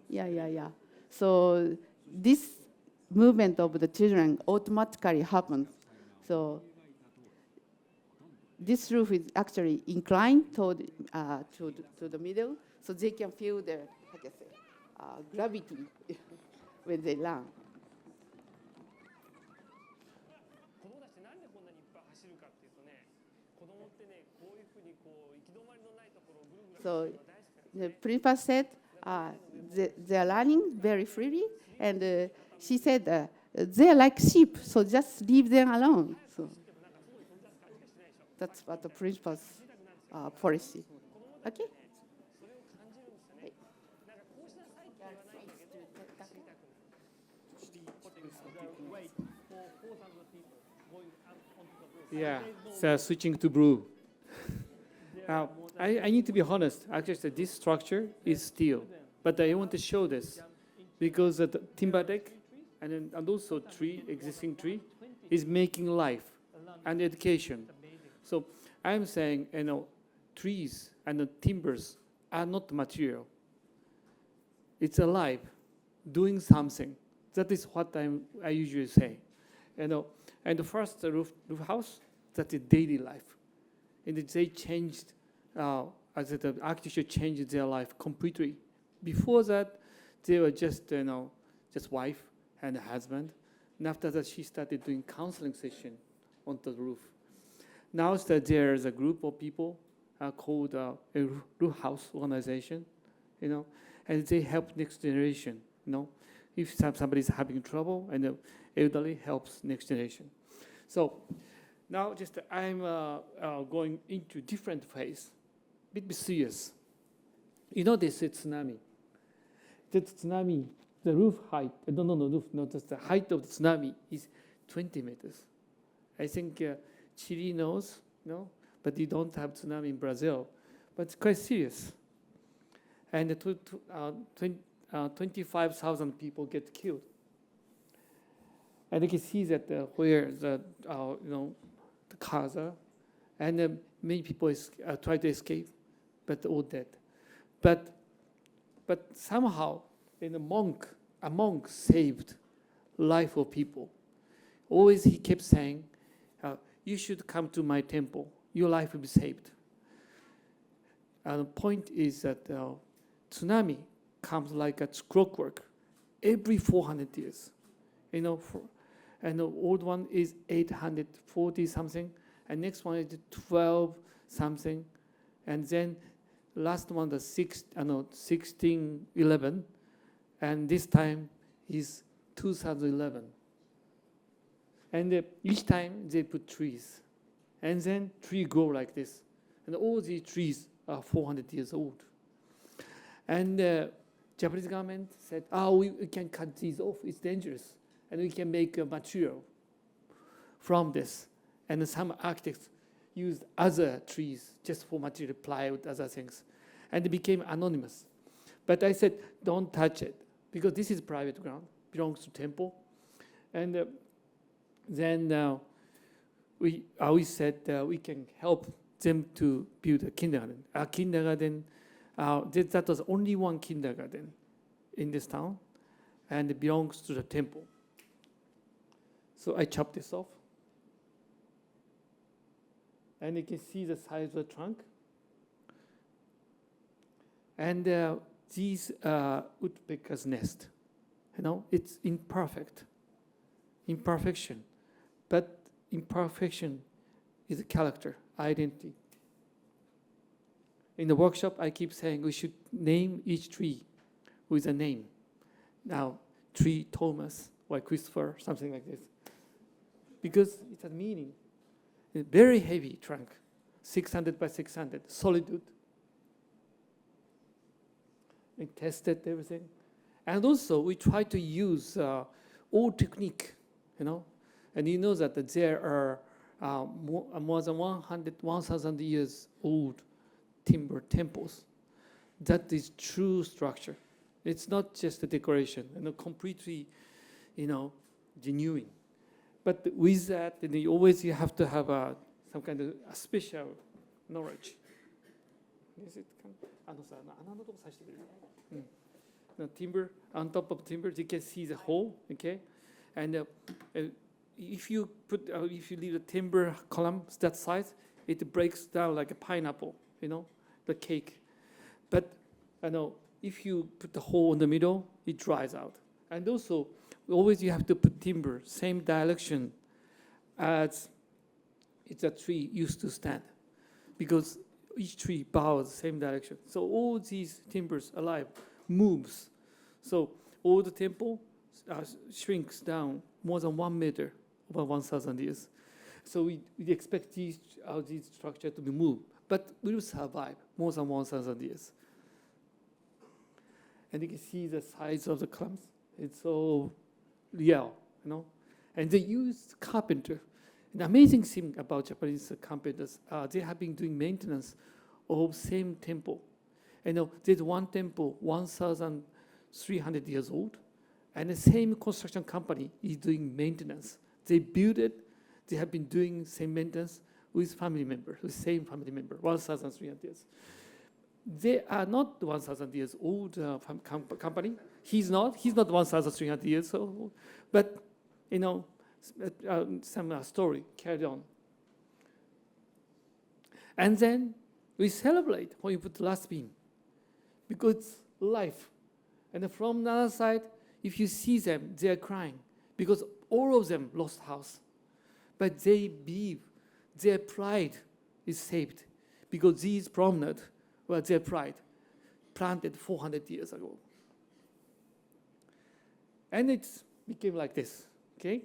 Yeah. So this movement of the children automatically happens. So this roof is actually inclined to the middle, so they can feel the gravity when they run. 子供たちなんでこんなにいっぱい走るかっていうとね、子供ってね、こういうふうにこう行き止まりのないところをぐるぐる So 走るのが大好きなんです the principal said they're running very freely, and she said they're like sheep, so just leave them alone. So that's what the principal's policy. Okay. Yeah, so switching to blue. Now, I need to be honest. Actually, this structure is steel, but I want to show this because the timber deck and also existing tree, is making life and education. So I'm saying, trees and the timbers are not material. It's alive, doing something. That is what I usually say. And the first roof house, that is daily life. And they changed, as the architecture changed their life completely. Before that, they were just wife and husband. And after that, she started doing counseling session on the roof. Now that there's a group of people called a roof house organization, and they help next generation. If somebody's having trouble, and the elderly helps next generation. So now I'm going into different phase, a bit serious. This is tsunami. The tsunami, the roof height, just the height of the tsunami is 20 meters. I think Chile knows, but you don't have tsunami in Brazil. But it's quite serious. And 25,000 people get killed. And you can see that where the cars are, and many people try to escape, but all dead. But somehow, a monk saved life of people. Always he kept saying, you should come to my temple. Your life will be saved. And the point is that tsunami comes like a clockwork every 400 years. And the old one is 840 something, and next one is 12 something, and then last one the 1611, and this time is 2011. And each time they put trees, and then tree grow like this, and all these trees are 400 years old. And Japanese government said, we can cut these off, it's dangerous. And we can make a material from this. And some architects used other trees just for material, plywood, other things. And it became anonymous. But I said, don't touch it, because this is private ground, belongs to temple. And then we said we can help them to build a kindergarten. A kindergarten, that was only one kindergarten in this town, and it belongs to the temple. So I chopped this off. And you can see the size of the trunk. And these woodpecker's nest. It's imperfection. But imperfection is a character, identity. In the workshop, I keep saying we should name each tree with a name. Now, tree Thomas or Christopher, something like this. Because it has meaning. A very heavy trunk, 600 by 600, solid wood. We tested everything. And also, we try to use old technique, you know. And you know that there are more than 1,000 years old timber temples. That is true structure. It's not just a decoration, you know, completely, you know, genuine. But with that, you have to have some kind of a special knowledge. Is it? The timber, on top of timber, you can see the hole, okay? And if you leave the timber column that size, it breaks down like a pineapple, you know, the cake. But if you put the hole in the middle, it dries out. And also, always you have to put timber same direction as it's a tree used to stand, because each tree bows the same direction. So all these timbers alive moves. So all the temple shrinks down more than 1 meter over 1,000 years. So we expect these structure to be moved, but we will survive more than 1,000 years. And you can see the size of the clumps. It's all real, you know. And they use carpenter. An amazing thing about Japanese carpenters, they have been doing maintenance of same temple. There's one temple, 1,300 years old, and the same construction company is doing maintenance. They build it. They have been doing same maintenance with family member, with same family member, 1,300 years. They are not 1,000 years old company. He's not 1,300 years old. But, some story carried on. And then we celebrate when you put the last beam, because it's life. And from the other side, if you see them, they are crying, because all of them lost house. But they believe their pride is saved, because these promenade were their pride, planted 400 years ago. And it became like this, okay?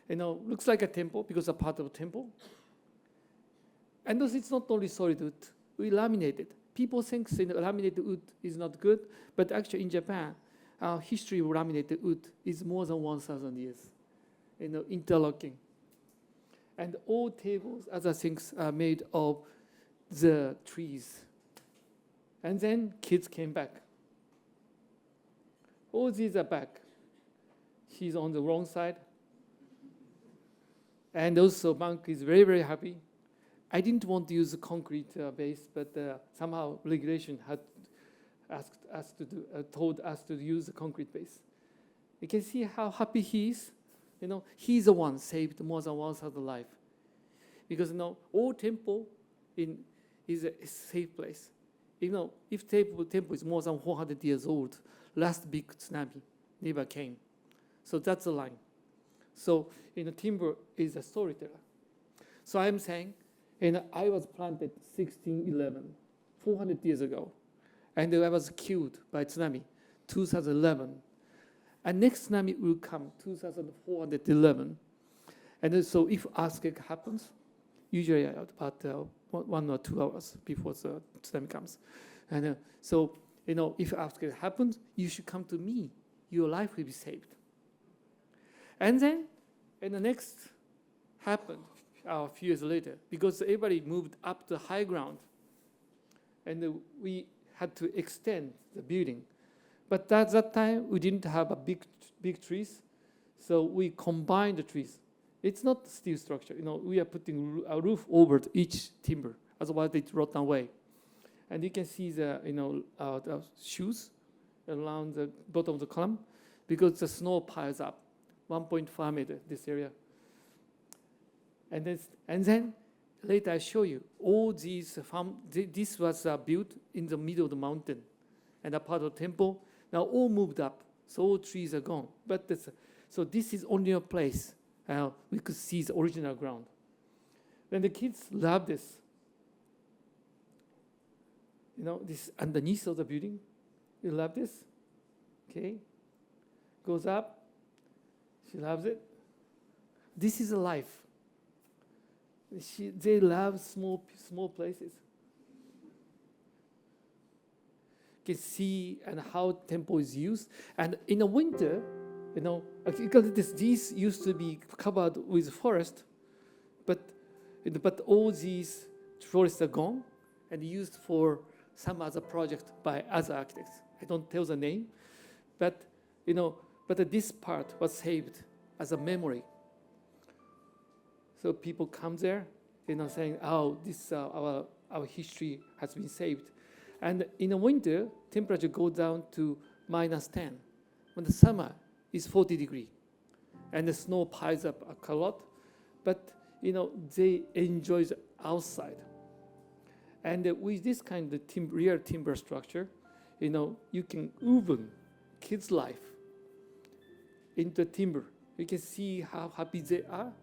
Looks like a temple, because a part of a temple. And also it's not only solid wood, we laminated. People think laminated wood is not good, but actually in Japan, our history of laminated wood is more than 1,000 years, interlocking. And all tables, other things are made of the trees. And then kids came back. All these are back. She's on the wrong side. And also monk is very, very happy. I didn't want to use a concrete base, but somehow regulation had told us to use a concrete base. You can see how happy he is. He's the one saved more than 1,000 life. Because all temple is a safe place. If temple is more than 400 years old, last big tsunami never came. So that's the line. So timber is a storyteller. So I'm saying, I was planted 1611, 400 years ago, and I was killed by tsunami, 2011. And next tsunami will come, 2411. And so if earthquake happens, usually about 1 or 2 hours before the tsunami comes. And so, if earthquake happens, you should come to me. Your life will be saved. And then, the next happened a few years later, because everybody moved up to high ground, and we had to extend the building. But at that time, we didn't have a big trees, so we combined the trees. It's not steel structure. We are putting a roof over each timber, otherwise it rot away. And you can see the the shoes around the bottom of the column, because the snow piles up, 1.5 meter this area. And then later I show you all these this was built in the middle of the mountain, and a part of the temple. Now all moved up, so all trees are gone. But so this is only a place we could see the original ground. Then the kids love this. This underneath of the building. You love this? Okay. Goes up. She loves it. This is a life. They love small places. You can see and how temple is used. And in the winter, because these used to be covered with forest, but all these forests are gone and used for some other project by other architects. I don't tell the name, but this part was saved as a memory. So people come there, saying, "Oh, this our history has been saved." And in the winter, temperature goes down to -10. When the summer is 40 degrees, and the snow piles up a lot, but they enjoy the outside. And with this kind of real timber structure, you can woven kids' life into timber. You can see how happy they are.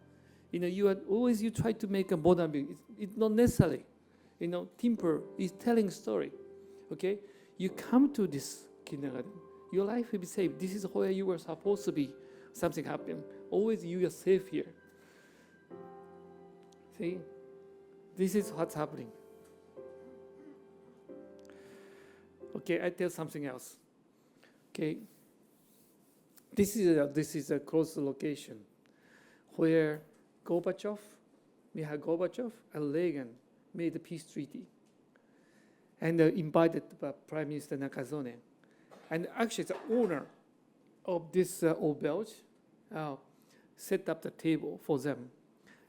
You try to make a modern building. It's not necessary. Timber is telling a story. Okay, you come to this kindergarten, your life will be safe. This is where you were supposed to be. Something happened. Always you are safe here. See, this is what's happening. Okay, I tell something else. Okay, this is a close location where Mikhail Gorbachev and Reagan made the peace treaty and invited Prime Minister Nakazone. And actually, the owner of this old Belge set up the table for them.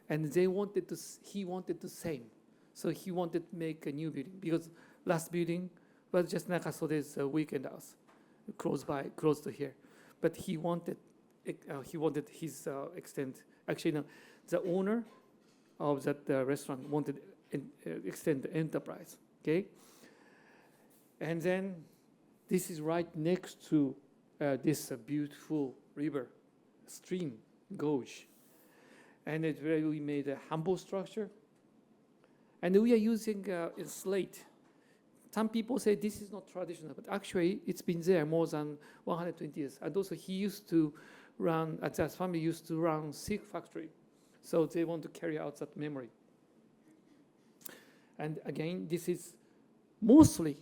And he wanted the same. So he wanted to make a new building, because last building was just Nakasone's weekend house, close to here. But he wanted his extent. Actually, the owner of that restaurant wanted extend the enterprise. Okay. And then this is right next to this beautiful river, stream, Gauge. And we made a humble structure. And we are using a slate. Some people say this is not traditional, but actually it's been there more than 120 years. And also his family used to run silk factory. So they want to carry out that memory. And again, this is mostly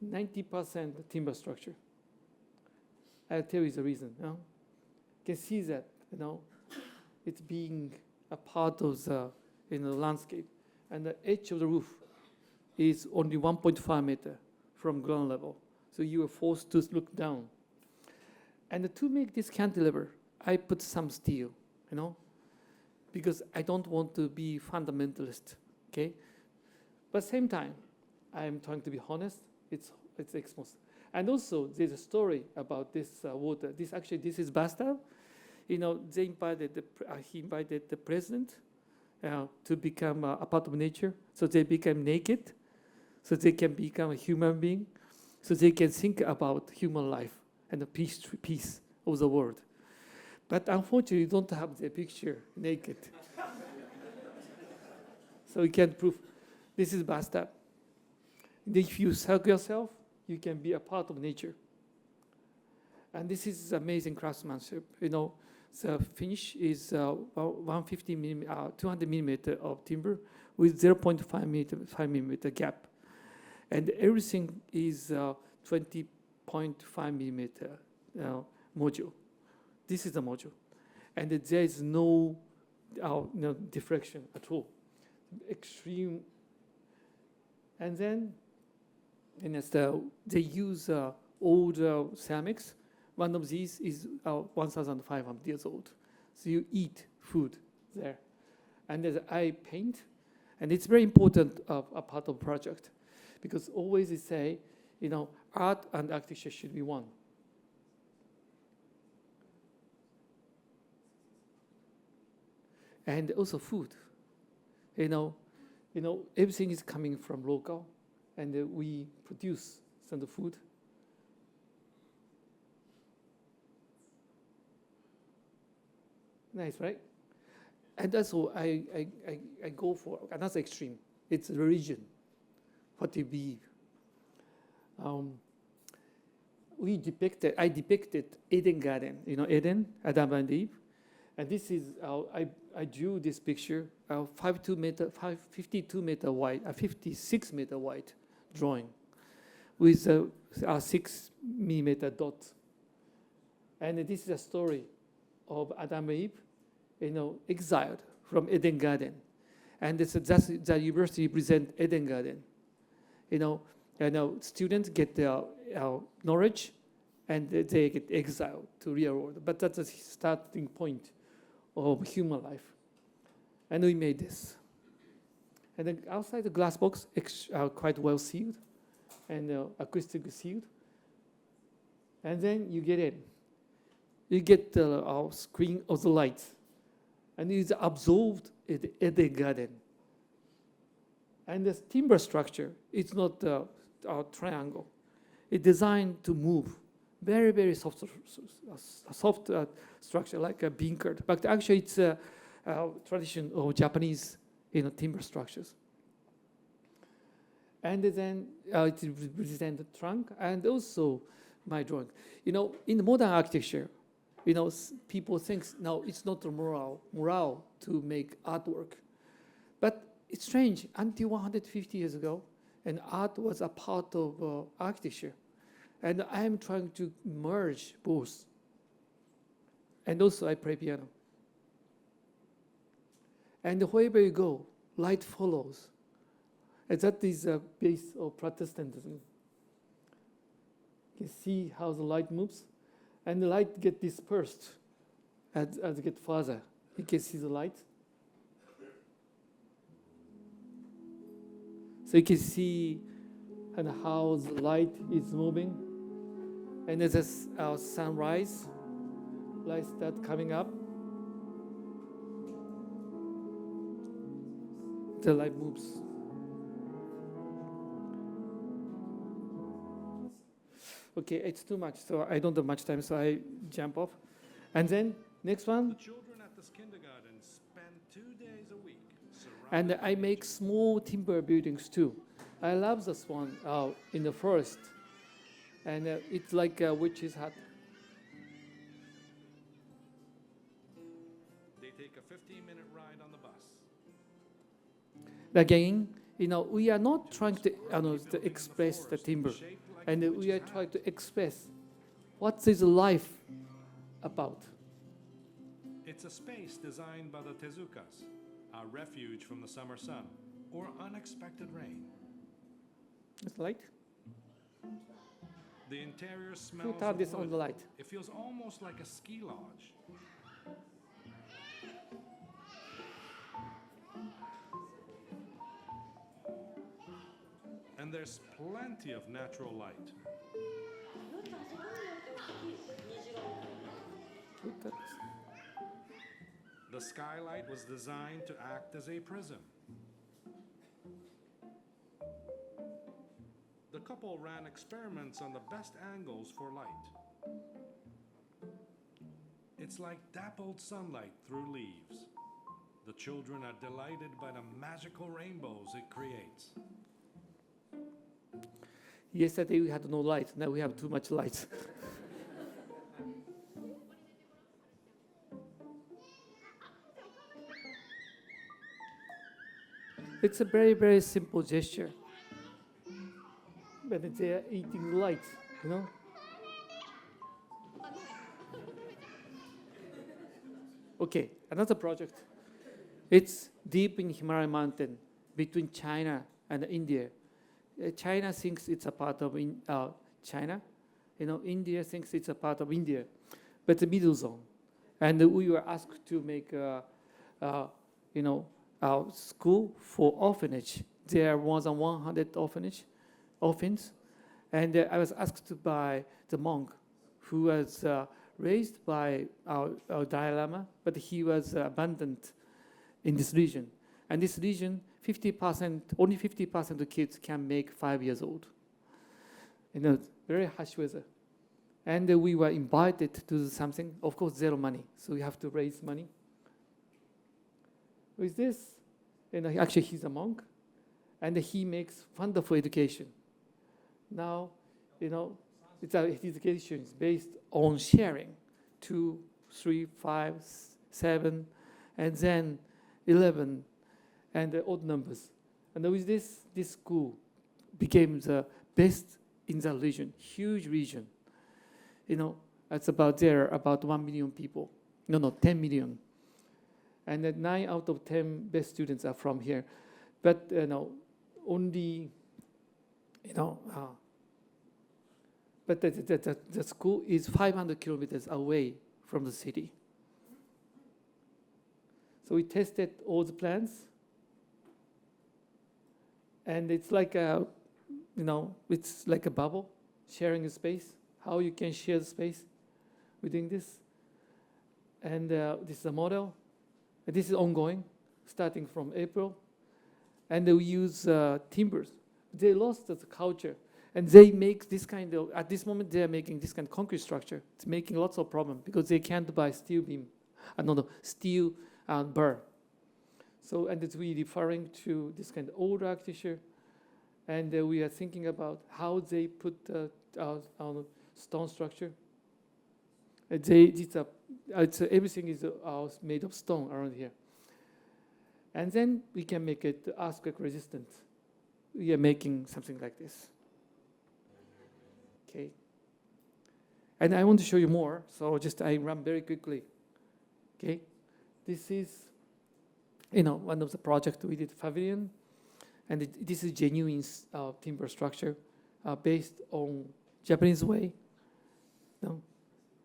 90% timber structure. I'll tell you the reason. You can see that, it's being a part of the landscape. And the edge of the roof is only 1.5 meter from ground level. So you are forced to look down. And to make this cantilever, I put some steel, because I don't want to be fundamentalist, okay? But at the same time, I'm trying to be honest. It's exposed. And also, there's a story about this water. This is bathtub. He invited the president to become a part of nature. So they became naked. So they can become a human being. So they can think about human life and the peace of the world. But unfortunately, you don't have the picture naked. So you can't prove. This is bathtub. If you circle yourself, you can be a part of nature. And this is amazing craftsmanship. The finish is 200 millimeter of timber with 0.5 millimeter gap. And everything is 20.5 millimeter module. This is the module. And there is no diffraction at all. Extreme. And then they use old ceramics. One of these is 1,500 years old. So you eat food there. And there's I paint. And it's very important a part of the project, because always they say, art and architecture should be one. And also food. Everything is coming from local, and we produce some of the food. Nice, right? And that's what I go for another extreme. It's religion, what you believe. I depicted Eden Garden, Eden, Adam and Eve. And this is, I drew this picture, 52 meter wide, 56 meter wide drawing with a 6 millimeter dot. And this is a story of Adam and Eve, exiled from Eden Garden. And that's the university represent Eden Garden. Students get their knowledge, and they get exiled to real world. But that's the starting point of human life. And we made this. And then outside the glass box, quite well sealed and acoustic sealed. And then you get in. You get the screen of the light. And it's absorbed in the garden. And this timber structure, it's not a triangle. It's designed to move. Very, very soft structure, like a bean curd. But actually, it's a tradition of Japanese timber structures. And then it represents the trunk and also my drawing. In the modern architecture, people think, no, it's not moral to make artwork. But it's strange, until 150 years ago, and art was a part of architecture. And I am trying to merge both. And also I play piano. And wherever you go, light follows. And that is the base of Protestantism. You can see how the light moves. And the light gets dispersed as it gets further. You can see the light. So you can see and how the light is moving. And as our sunrise, light start coming up. The light moves. Okay, it's too much, so I don't have much time, so I jump off. And then, next one. The children at this kindergarten spend 2 days a week And I make small timber buildings too. I love this one in the forest. And it's like a witch's hut. They take a 15-minute ride on the bus. Again, we are not trying to express the timber. And we are trying to express what is life about. It's a space designed by the tezukas, a refuge from the summer sun or unexpected rain. It's light. The interior Who smells turned of this on wood. the light? It feels almost like a ski lodge. And there's plenty of natural light. Who turned this? The skylight was designed to act as a prism. The couple ran experiments on the best angles for light. It's like dappled sunlight through leaves. The children are delighted by the magical rainbows it creates. Yesterday we had no light. Now we have too much light. It's a very, very simple gesture. But they are eating light, Okay, another project. It's deep in Himalaya mountain between China and India. China thinks it's a part of China. India thinks it's a part of India. But the middle zone. And we were asked to make our school for orphanage. There are more than 100 orphans. And I was asked by the monk who was raised by our Dalai Lama, but he was abandoned in this region. And this region, only 50% of kids can make 5 years old. Very harsh weather. And we were invited to do something, of course, zero money. So we have to raise money. With this, actually he's a monk, and he makes wonderful education. Now, his education is based on sharing 2, 3, 5, 7, and then 11, and the odd numbers. And with this school became the best in the region, huge region. It's about 1 million people. No, 10 million. And 9 out of 10 best students are from here. But only, but the school is 500 kilometers away from the city. So we tested all the plans, and it's like it's like a bubble, sharing a space. How you can share the space within this, and this is a model. And this is ongoing, starting from April, and we use timbers. They lost the culture, and they make this kind of. At this moment, they are making this kind of concrete structure. It's making lots of problems because they can't buy steel beam, steel bar. So, and it's really referring to this kind of old architecture, and we are thinking about how they put stone structure. Everything is made of stone around here, and then we can make it earthquake resistant. We are making something like this. Okay, and I want to show you more, so I run very quickly. Okay, this is one of the projects we did, pavilion, and this is genuine timber structure based on Japanese way.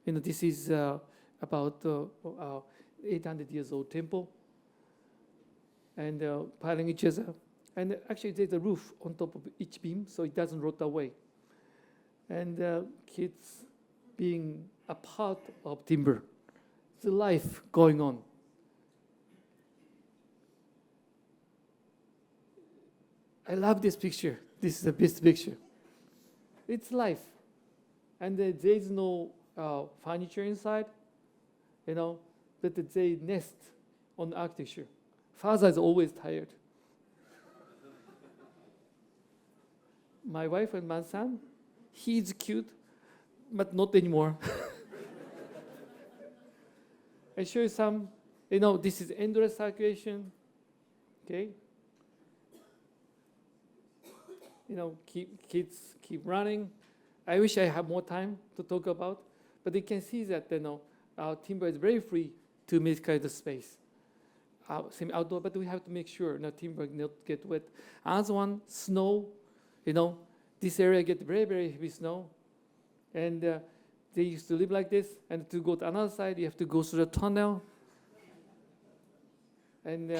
This is about 800 years old temple, and piling each other. And actually, there's a roof on top of each beam, so it doesn't rot away. And kids being a part of timber, the life going on. I love this picture. This is the best picture. It's life, and there is no furniture inside, but they nest on architecture. Father is always tired. My wife and my son, he's cute, but not anymore. I show you some, this is endless circulation, okay? Kids keep running. I wish I had more time to talk about, but you can see that our timber is very free to make kind of space. Same outdoor, but we have to make sure timber not get wet. As one, snow, this area get very, very heavy snow, and they used to live like this. And to go to another side, you have to go through the tunnel. And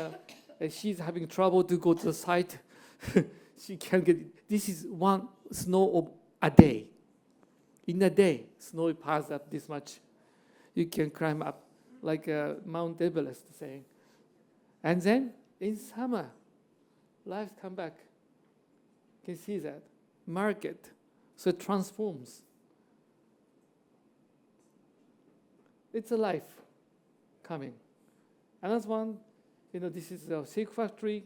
she's having trouble to go to the site. She can't get. This is one snow of a day. In a day, snow piles up this much. You can climb up like Mount Everest, saying. And then in summer, life come back. You can see that market, so it transforms. It's a life coming. Another one, this is a silk factory.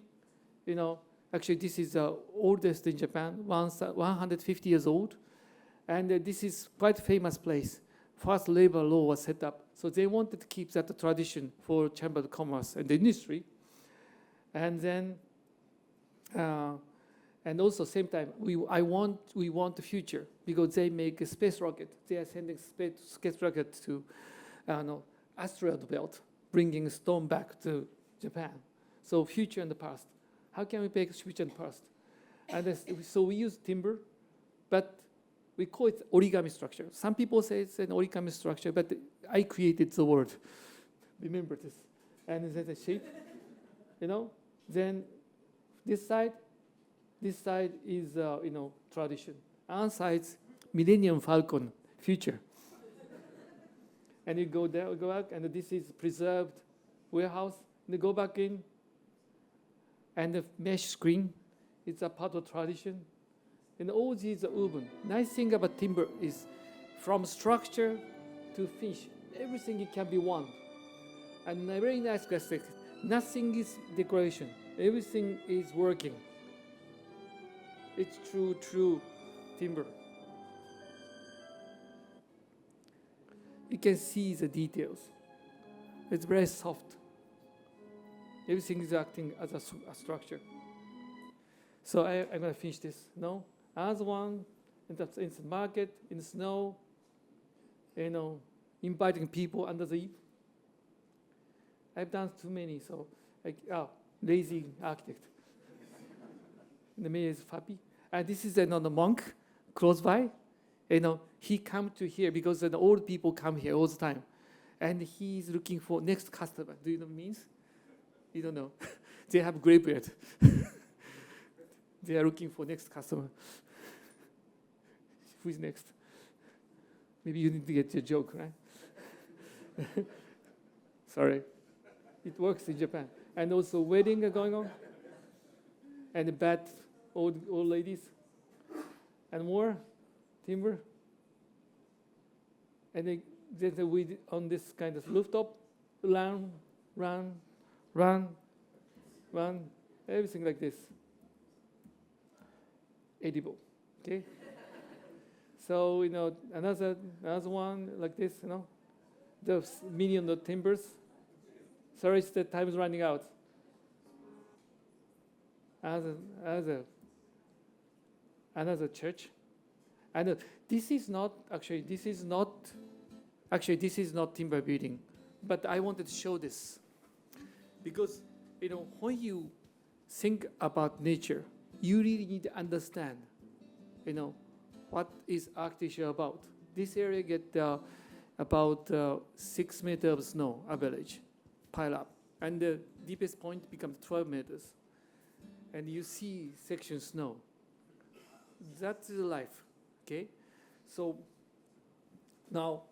Actually, this is the oldest in Japan, 150 years old. And this is quite a famous place. First labor law was set up. So they wanted to keep that tradition for Chamber of Commerce and the industry. And then, and also same time, we want the future because they make a space rocket. They are sending space rocket to asteroid belt, bringing stone back to Japan. So future and the past. How can we make future and past? And so we use timber, but we call it origami structure. Some people say it's an origami structure, but I created the word. Remember this. And there's a shape, Then this side is, tradition. Our side's Millennium Falcon, future. And you go there, go back, and this is preserved warehouse. And you go back in, and the mesh screen, it's a part of tradition. And all these are urban. Nice thing about timber is from structure to finish, everything it can be one. And a very nice classic, nothing is decoration. Everything is working. It's true timber. You can see the details. It's very soft. Everything is acting as a structure. So I'm going to finish this. No, as one in the market, in the snow, inviting people under the eave. I've done too many, so lazy architect. The name is FAAP. And this is another monk close by. He come to here because the old people come here all the time. And he's looking for next customer. Do you know what it means? You don't know. They have graveyard. They are looking for next customer. Who is next? Maybe you need to get your joke, right? Sorry. It works in Japan. And also wedding are going on. And bad old ladies. And more timber. And then we on this kind of rooftop, run, everything like this. Edible, okay? So, another one like this, the million of timbers. Sorry, the time is running out. Another church. And this is not timber building, but I wanted to show this. Because, when you think about nature, you really need to understand, what is architecture about. This area get about 6 meters of snow average, pile up. And the deepest point becomes 12 meters. And you see section snow. That's the life, okay? So now,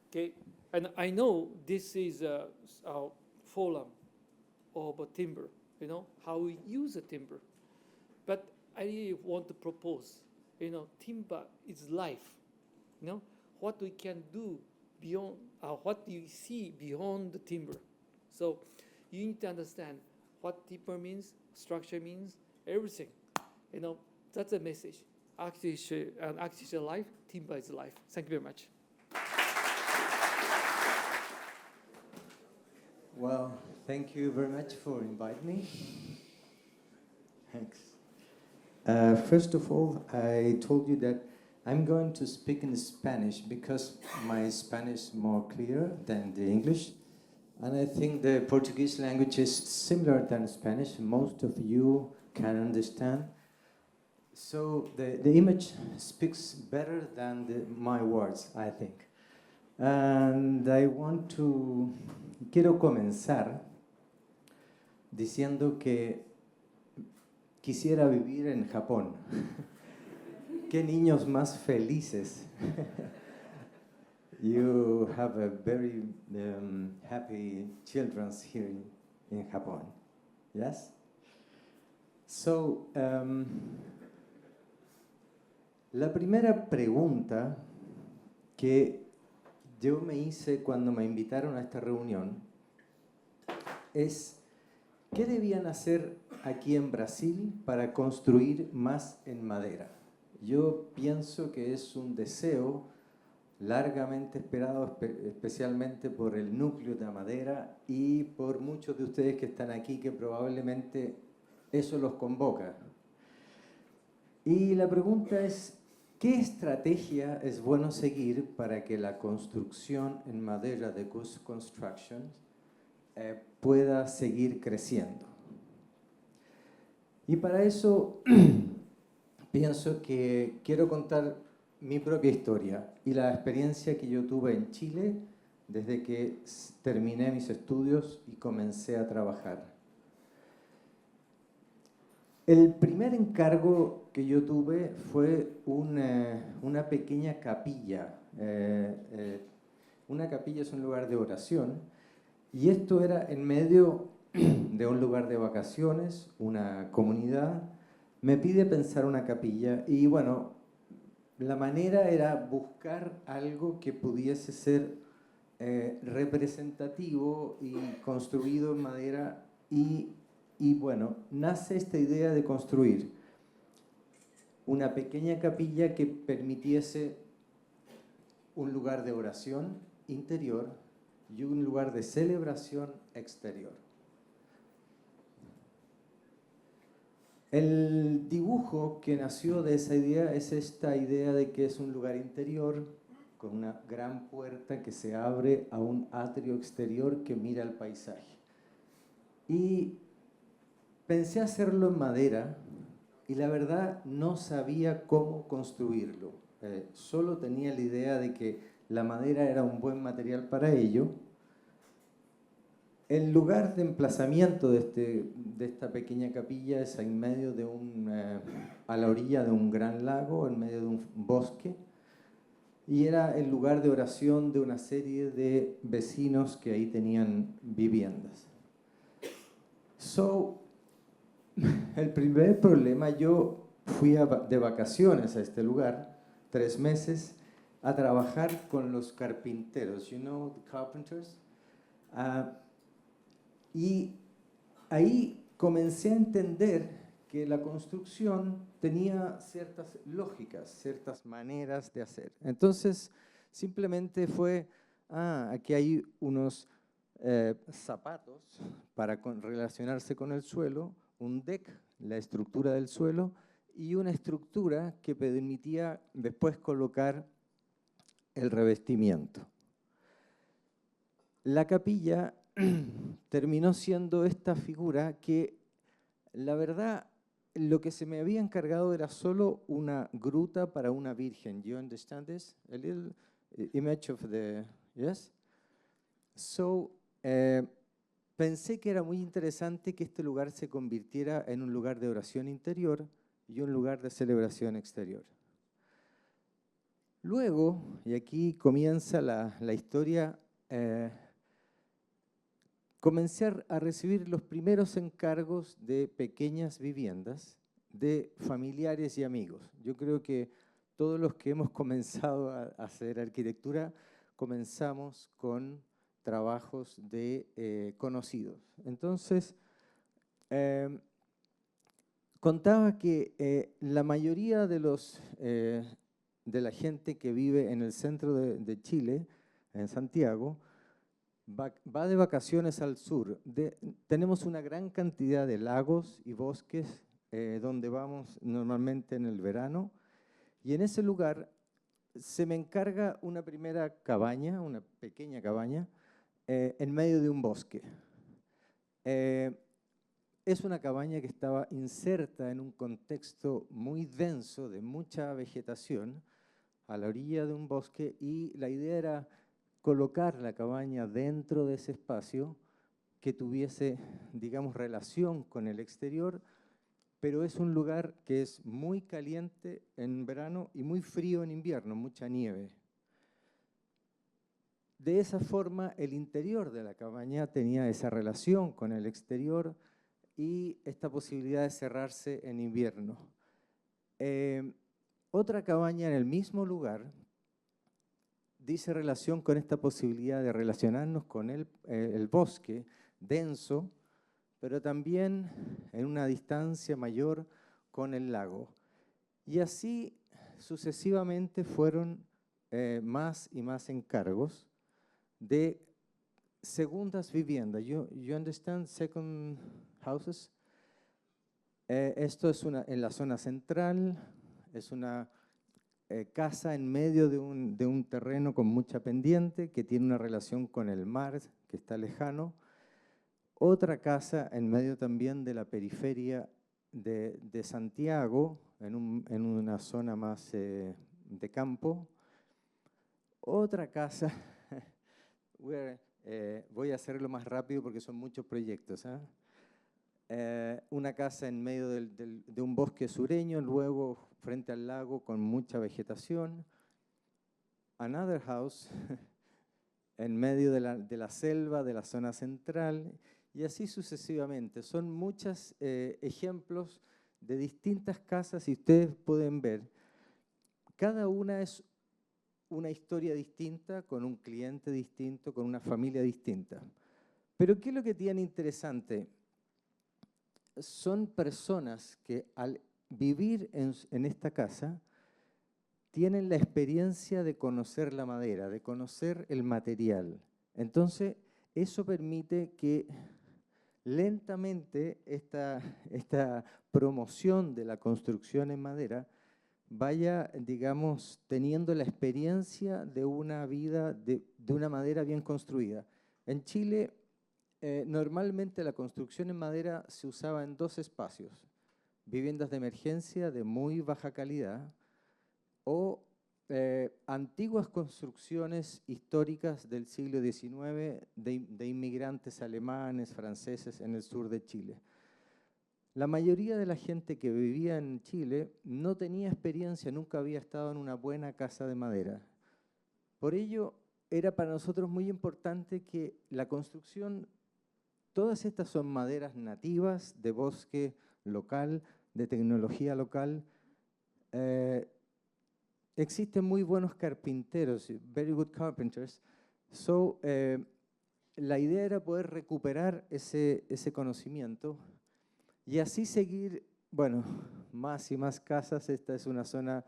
okay, and I know this is a forum of timber, how we use the timber. But I really want to propose, timber is life. What we can do beyond, what you see beyond the timber. So you need to understand what timber means, structure means, everything. That's a message. Architecture life, timber is life. Thank you very much. Well, thank you very much for inviting me. Thanks. First of all, I told you that I'm going to speak in Spanish because my Spanish is more clear than the English. And I think the Portuguese language is similar than Spanish. Most of you can understand. So the image speaks better than my words, I think. And quiero comenzar diciendo que quisiera vivir en Japón. Qué niños más felices. You have a very happy children here in Japan. Yes? So, la primera pregunta que yo me hice cuando me invitaron a esta reunión es ¿qué debían hacer aquí en Brasil para construir más en madera? Yo pienso que es un deseo largamente esperado, especialmente por el núcleo de madera y por muchos de ustedes que están aquí, que probablemente eso los convoca. Y la pregunta es, ¿qué estrategia es bueno seguir para que la construcción en madera de Goose Construction pueda seguir creciendo? Y para eso pienso que quiero contar mi propia historia y la experiencia que yo tuve en Chile desde que terminé mis estudios y comencé a trabajar. El primer encargo que yo tuve fue una pequeña capilla. Una capilla es un lugar de oración y esto era en medio de un lugar de vacaciones, una comunidad. Me pide pensar una capilla y bueno, la manera era buscar algo que pudiese ser representativo y construido en madera y bueno, nace esta idea de construir una pequeña capilla que permitiese un lugar de oración interior y un lugar de celebración exterior. El dibujo que nació de esa idea es esta idea de que es un lugar interior con una gran puerta que se abre a un atrio exterior que mira el paisaje. Y pensé hacerlo en madera y la verdad no sabía cómo construirlo. Solo tenía la idea de que la madera era un buen material para ello. El lugar de emplazamiento de esta pequeña capilla es en medio de a la orilla de un gran lago, en medio de un bosque, y era el lugar de oración de una serie de vecinos que ahí tenían viviendas. El primer problema, yo fui de vacaciones a este lugar, 3 meses, a trabajar con los carpinteros, you know, the carpenters. Y ahí comencé a entender que la construcción tenía ciertas lógicas, ciertas maneras de hacer. Entonces, simplemente fue, aquí hay unos zapatos para relacionarse con el suelo, un deck, la estructura del suelo, y una estructura que permitía después colocar el revestimiento. La capilla terminó siendo esta figura que, la verdad, lo que se me había encargado era solo una gruta para una virgen. You understand this? A little image of the, yes? So, pensé que era muy interesante que este lugar se convirtiera en un lugar de oración interior y un lugar de celebración exterior. Luego, y aquí comienza la historia, comencé a recibir los primeros encargos de pequeñas viviendas de familiares y amigos. Yo creo que todos los que hemos comenzado a hacer arquitectura comenzamos con trabajos de conocidos. Entonces, contaba que la mayoría de la gente que vive en el centro de Chile, en Santiago, va de vacaciones al sur. Tenemos una gran cantidad de lagos y bosques donde vamos normalmente en el verano, y en ese lugar se me encarga una primera cabaña, una pequeña cabaña, en medio de un bosque. Es una cabaña que estaba inserta en un contexto muy denso de mucha vegetación a la orilla de un bosque, y la idea era colocar la cabaña dentro de ese espacio que tuviese, digamos, relación con el exterior, pero es un lugar que es muy caliente en verano y muy frío en invierno, mucha nieve. De esa forma, el interior de la cabaña tenía esa relación con el exterior y esta posibilidad de cerrarse en invierno. Otra cabaña en el mismo lugar dice relación con esta posibilidad de relacionarnos con el bosque denso, pero también en una distancia mayor con el lago. Y así sucesivamente fueron más y más encargos de segundas viviendas. You understand second houses? Esto es en la zona central, es una casa en medio de un terreno con mucha pendiente que tiene una relación con el mar que está lejano. Otra casa en medio también de la periferia de Santiago, en una zona más de campo. Otra casa, voy a hacerlo más rápido porque son muchos proyectos. Una casa en medio de un bosque sureño, luego frente al lago con mucha vegetación. Another house en medio de la selva, de la zona central, y así sucesivamente. Son muchos ejemplos de distintas casas, y ustedes pueden ver, cada una es una historia distinta, con un cliente distinto, con una familia distinta. Pero ¿qué es lo que tiene interesante? Son personas que al vivir en esta casa tienen la experiencia de conocer la madera, de conocer el material. Entonces, eso permite que lentamente esta promoción de la construcción en madera vaya, digamos, teniendo la experiencia de una vida de una madera bien construida. En Chile, normalmente la construcción en madera se usaba en dos espacios: viviendas de emergencia de muy baja calidad o antiguas construcciones históricas del siglo XIX de inmigrantes alemanes, franceses en el sur de Chile. La mayoría de la gente que vivía en Chile no tenía experiencia, nunca había estado en una buena casa de madera. Por ello, era para nosotros muy importante que la construcción, todas estas son maderas nativas de bosque local, de tecnología local. Existen muy buenos carpinteros, very good carpenters. So, la idea era poder recuperar ese conocimiento y así seguir, bueno, más y más casas. Esta es una zona,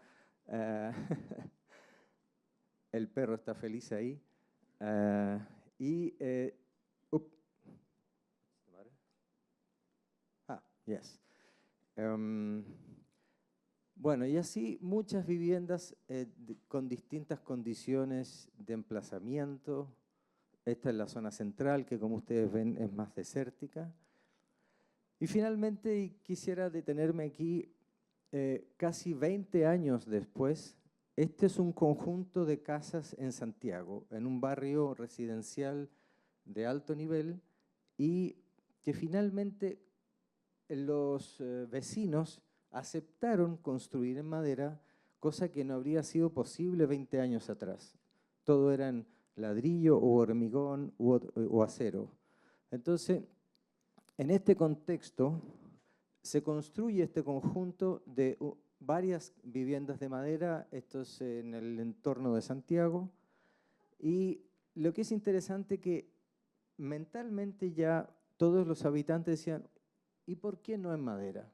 el perro está feliz ahí. Yes. Bueno, y así muchas viviendas con distintas condiciones de emplazamiento. Esta es la zona central, que como ustedes ven es más desértica. Y finalmente quisiera detenerme aquí, casi 20 años después. Este es un conjunto de casas en Santiago, en un barrio residencial de alto nivel, y que finalmente los vecinos aceptaron construir en madera, cosa que no habría sido posible 20 años atrás. Todo era en ladrillo o hormigón o acero. Entonces, en este contexto, se construye este conjunto de varias viviendas de madera, esto es en el entorno de Santiago, y lo que es interesante que mentalmente ya todos los habitantes decían, ¿y por qué no en madera?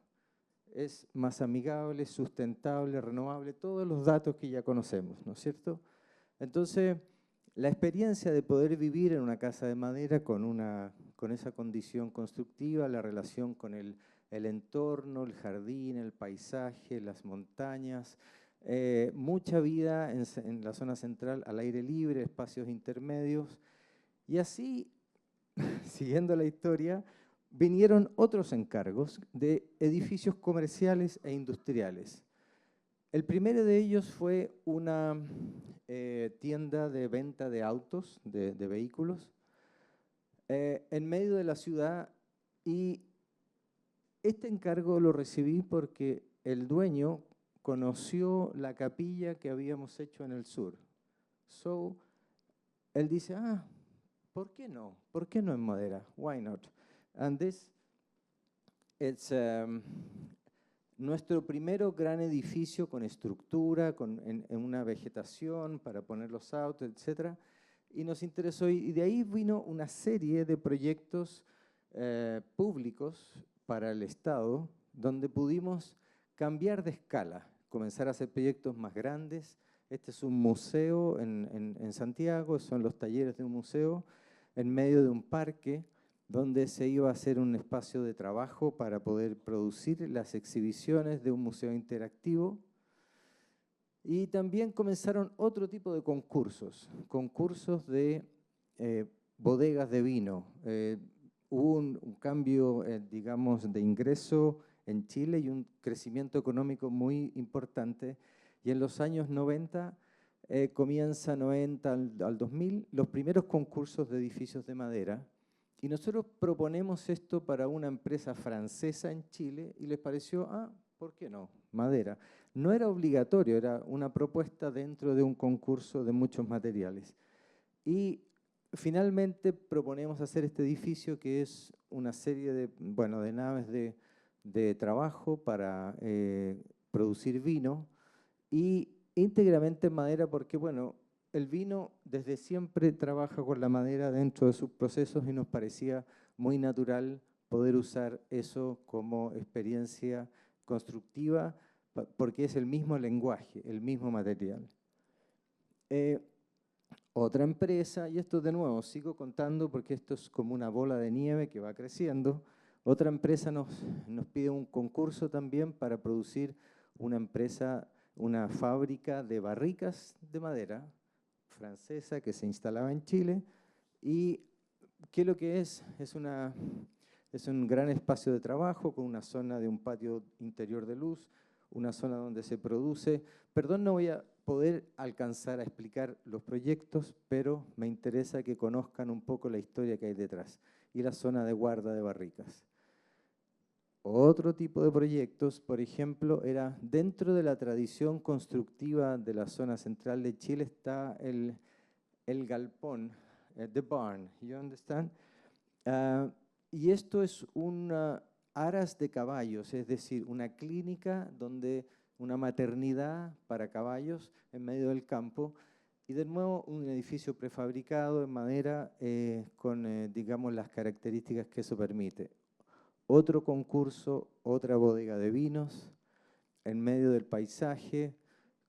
Es más amigable, sustentable, renovable, todos los datos que ya conocemos, ¿no es cierto? Entonces, la experiencia de poder vivir en una casa de madera con esa condición constructiva, la relación con el entorno, el jardín, el paisaje, las montañas, mucha vida en la zona central al aire libre, espacios intermedios, y así, siguiendo la historia, vinieron otros encargos de edificios comerciales e industriales. El primero de ellos fue una tienda de venta de autos, de vehículos, en medio de la ciudad, y este encargo lo recibí porque el dueño conoció la capilla que habíamos hecho en el sur. So, él dice, ¿por qué no? ¿Por qué no en madera? Why not? And this, it's nuestro primero gran edificio con estructura, en una vegetación para poner los autos, etc. Y nos interesó, y de ahí vino una serie de proyectos públicos para el Estado, donde pudimos cambiar de escala, comenzar a hacer proyectos más grandes. Este es un museo en Santiago, son los talleres de un museo, en medio de un parque, donde se iba a hacer un espacio de trabajo para poder producir las exhibiciones de un museo interactivo. Y también comenzaron otro tipo de concursos de bodegas de vino. Hubo un cambio, digamos, de ingreso en Chile y un crecimiento económico muy importante. Y en los años 90, comienza 90 al 2000, los primeros concursos de edificios de madera. Y nosotros proponemos esto para una empresa francesa en Chile y les pareció, ¿por qué no? Madera. No era obligatorio, era una propuesta dentro de un concurso de muchos materiales. Y finalmente proponemos hacer este edificio, que es una serie de naves de trabajo para producir vino, y íntegramente en madera porque, bueno, el vino desde siempre trabaja con la madera dentro de sus procesos y nos parecía muy natural poder usar eso como experiencia constructiva porque es el mismo lenguaje, el mismo material. Otra empresa, y esto de nuevo, sigo contando porque esto es como una bola de nieve que va creciendo. Otra empresa nos pide un concurso también para producir una fábrica de barricas de madera francesa que se instalaba en Chile. ¿Y qué lo que es? Es un gran espacio de trabajo con una zona de un patio interior de luz, una zona donde se produce. Perdón, no voy a poder alcanzar a explicar los proyectos, pero me interesa que conozcan un poco la historia que hay detrás y la zona de guarda de barricas. Otro tipo de proyectos, por ejemplo, era dentro de la tradición constructiva de la zona central de Chile está el galpón, the barn, you understand? Y esto es una aras de caballos, es decir, una clínica donde una maternidad para caballos en medio del campo y de nuevo un edificio prefabricado en madera con, digamos, las características que eso permite. Otro concurso, otra bodega de vinos en medio del paisaje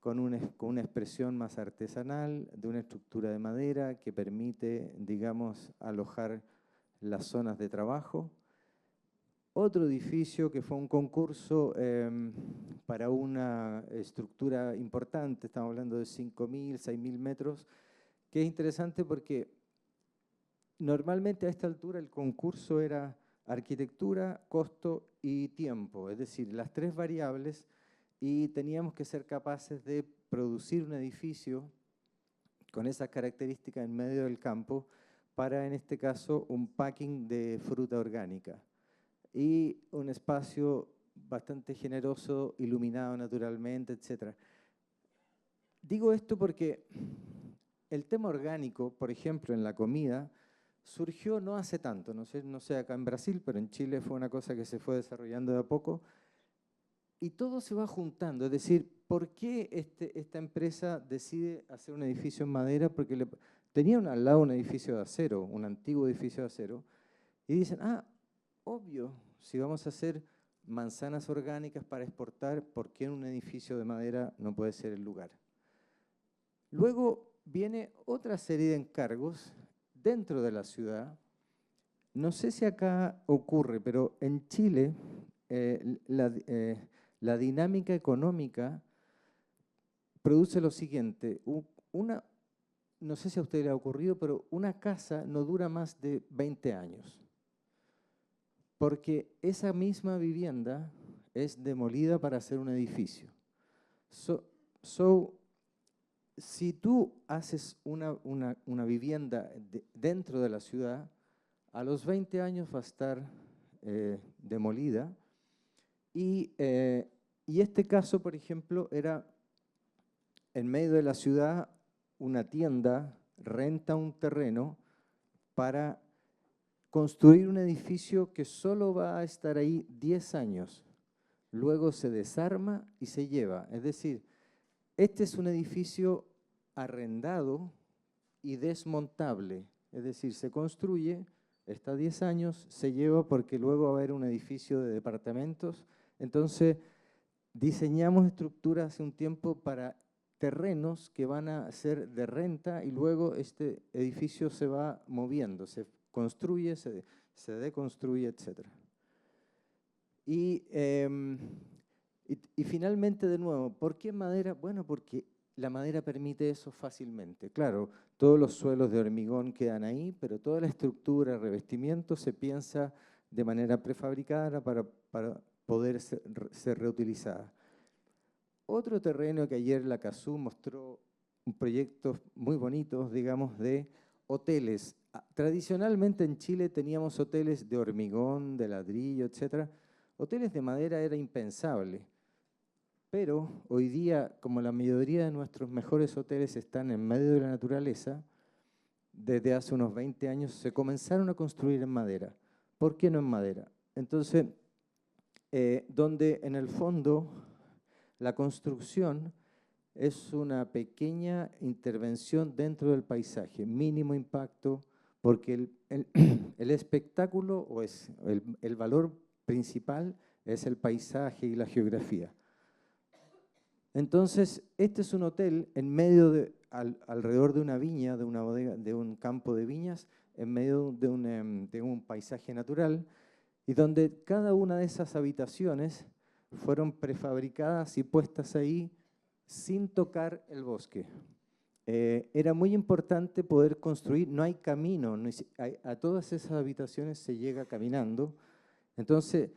con una expresión más artesanal, de una estructura de madera que permite, digamos, alojar las zonas de trabajo. Otro edificio que fue un concurso para una estructura importante, estamos hablando de 5.000, 6.000 metros, que es interesante porque normalmente a esta altura el concurso era arquitectura, costo y tiempo, es decir, las tres variables, y teníamos que ser capaces de producir un edificio con esas características en medio del campo para, en este caso, un packing de fruta orgánica y un espacio bastante generoso, iluminado naturalmente, etc. Digo esto porque el tema orgánico, por ejemplo, en la comida, surgió no hace tanto, no sé acá en Brasil, pero en Chile fue una cosa que se fue desarrollando de a poco, y todo se va juntando, es decir, ¿por qué esta empresa decide hacer un edificio en madera? Porque tenían al lado un edificio de acero, un antiguo edificio de acero, y dicen, obvio, si vamos a hacer manzanas orgánicas para exportar, ¿por qué en un edificio de madera no puede ser el lugar? Luego viene otra serie de encargos dentro de la ciudad. No sé si acá ocurre, pero en Chile la dinámica económica produce lo siguiente. No sé si a usted le ha ocurrido, pero una casa no dura más de 20 años. Porque esa misma vivienda es demolida para hacer un edificio. Si tú haces una vivienda dentro de la ciudad, a los 20 años va a estar demolida. Y este caso, por ejemplo, era en medio de la ciudad, una tienda renta un terreno para construir un edificio que solo va a estar ahí 10 años. Luego se desarma y se lleva. Es decir, este es un edificio arrendado y desmontable. Es decir, se construye, está 10 años, se lleva porque luego va a haber un edificio de departamentos. Entonces, diseñamos estructuras hace un tiempo para terrenos que van a ser de renta y luego este edificio se va moviendo, se construye, se deconstruye, etc. Y finalmente, de nuevo, ¿por qué madera? Bueno, porque la madera permite eso fácilmente. Claro, todos los suelos de hormigón quedan ahí, pero toda la estructura, revestimiento, se piensa de manera prefabricada para poder ser reutilizada. Otro terreno que ayer la CASU mostró un proyecto muy bonito, digamos, de hoteles. Tradicionalmente en Chile teníamos hoteles de hormigón, de ladrillo, etc. Hoteles de madera era impensable. Pero hoy día, como la mayoría de nuestros mejores hoteles están en medio de la naturaleza, desde hace unos 20 años se comenzaron a construir en madera. ¿Por qué no en madera? Entonces, donde en el fondo la construcción es una pequeña intervención dentro del paisaje, mínimo impacto, porque el espectáculo o el valor principal es el paisaje y la geografía. Entonces, este es un hotel en medio alrededor de una viña, de una bodega, de un campo de viñas, en medio de un paisaje natural, y donde cada una de esas habitaciones fueron prefabricadas y puestas ahí sin tocar el bosque. Era muy importante poder construir, no hay camino, a todas esas habitaciones se llega caminando, entonces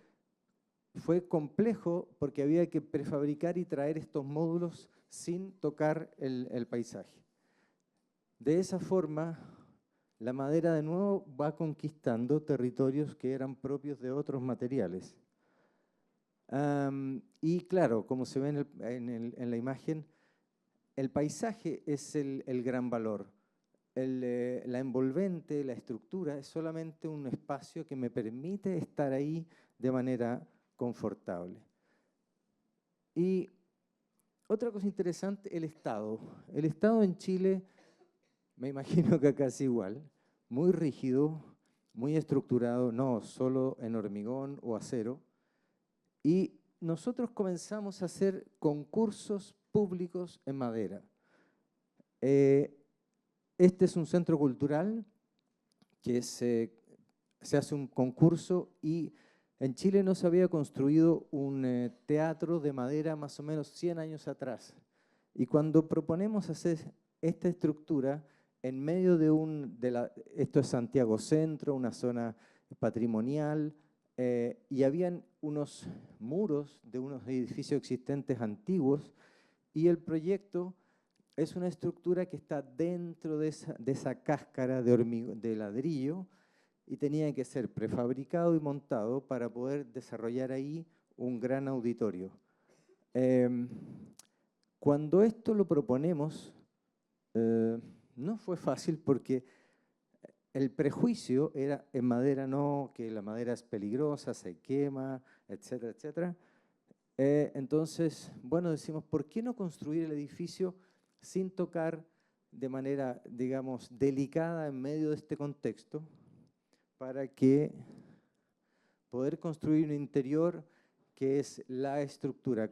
fue complejo porque había que prefabricar y traer estos módulos sin tocar el paisaje. De esa forma, la madera de nuevo va conquistando territorios que eran propios de otros materiales. Y claro, como se ve en la imagen, el paisaje es el gran valor. La envolvente, la estructura, es solamente un espacio que me permite estar ahí de manera confortable. Y otra cosa interesante, el Estado. El Estado en Chile, me imagino que acá es igual, muy rígido, muy estructurado, no solo en hormigón o acero. Y nosotros comenzamos a hacer concursos públicos en madera. Este es un centro cultural que se hace un concurso y en Chile no se había construido un teatro de madera más o menos 100 años atrás. Y cuando proponemos hacer esta estructura en medio esto es Santiago Centro, una zona patrimonial, y habían unos muros de unos edificios existentes antiguos, y el proyecto es una estructura que está dentro de esa cáscara de ladrillo, y tenía que ser prefabricado y montado para poder desarrollar ahí un gran auditorio. Cuando esto lo proponemos, no fue fácil porque el prejuicio era en madera no, que la madera es peligrosa, se quema, etcétera, etcétera. Entonces, bueno, decimos, ¿por qué no construir el edificio sin tocar de manera, digamos, delicada en medio de este contexto, para que poder construir un interior que es la estructura?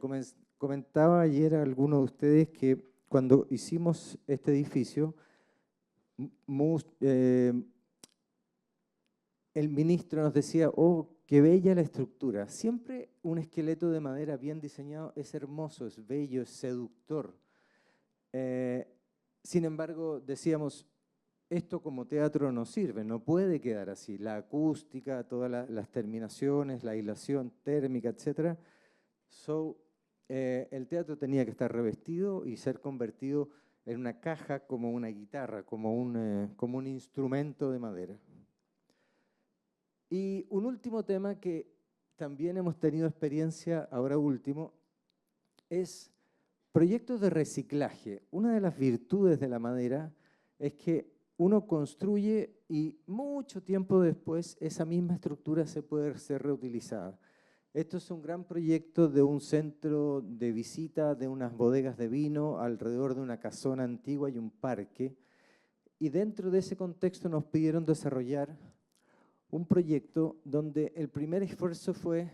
Comentaba ayer a alguno de ustedes que cuando hicimos este edificio, el ministro nos decía, oh, qué bella la estructura. Siempre un esqueleto de madera bien diseñado es hermoso, es bello, es seductor. Sin embargo, decíamos, esto como teatro no sirve, no puede quedar así. La acústica, todas las terminaciones, la aislación térmica, etc. El teatro tenía que estar revestido y ser convertido en una caja como una guitarra, como un instrumento de madera. Y un último tema que también hemos tenido experiencia, ahora último, es proyectos de reciclaje. Una de las virtudes de la madera es que uno construye y mucho tiempo después esa misma estructura se puede ser reutilizada. Esto es un gran proyecto de un centro de visita, de unas bodegas de vino, alrededor de una casona antigua y un parque. Y dentro de ese contexto nos pidieron desarrollar un proyecto donde el primer esfuerzo fue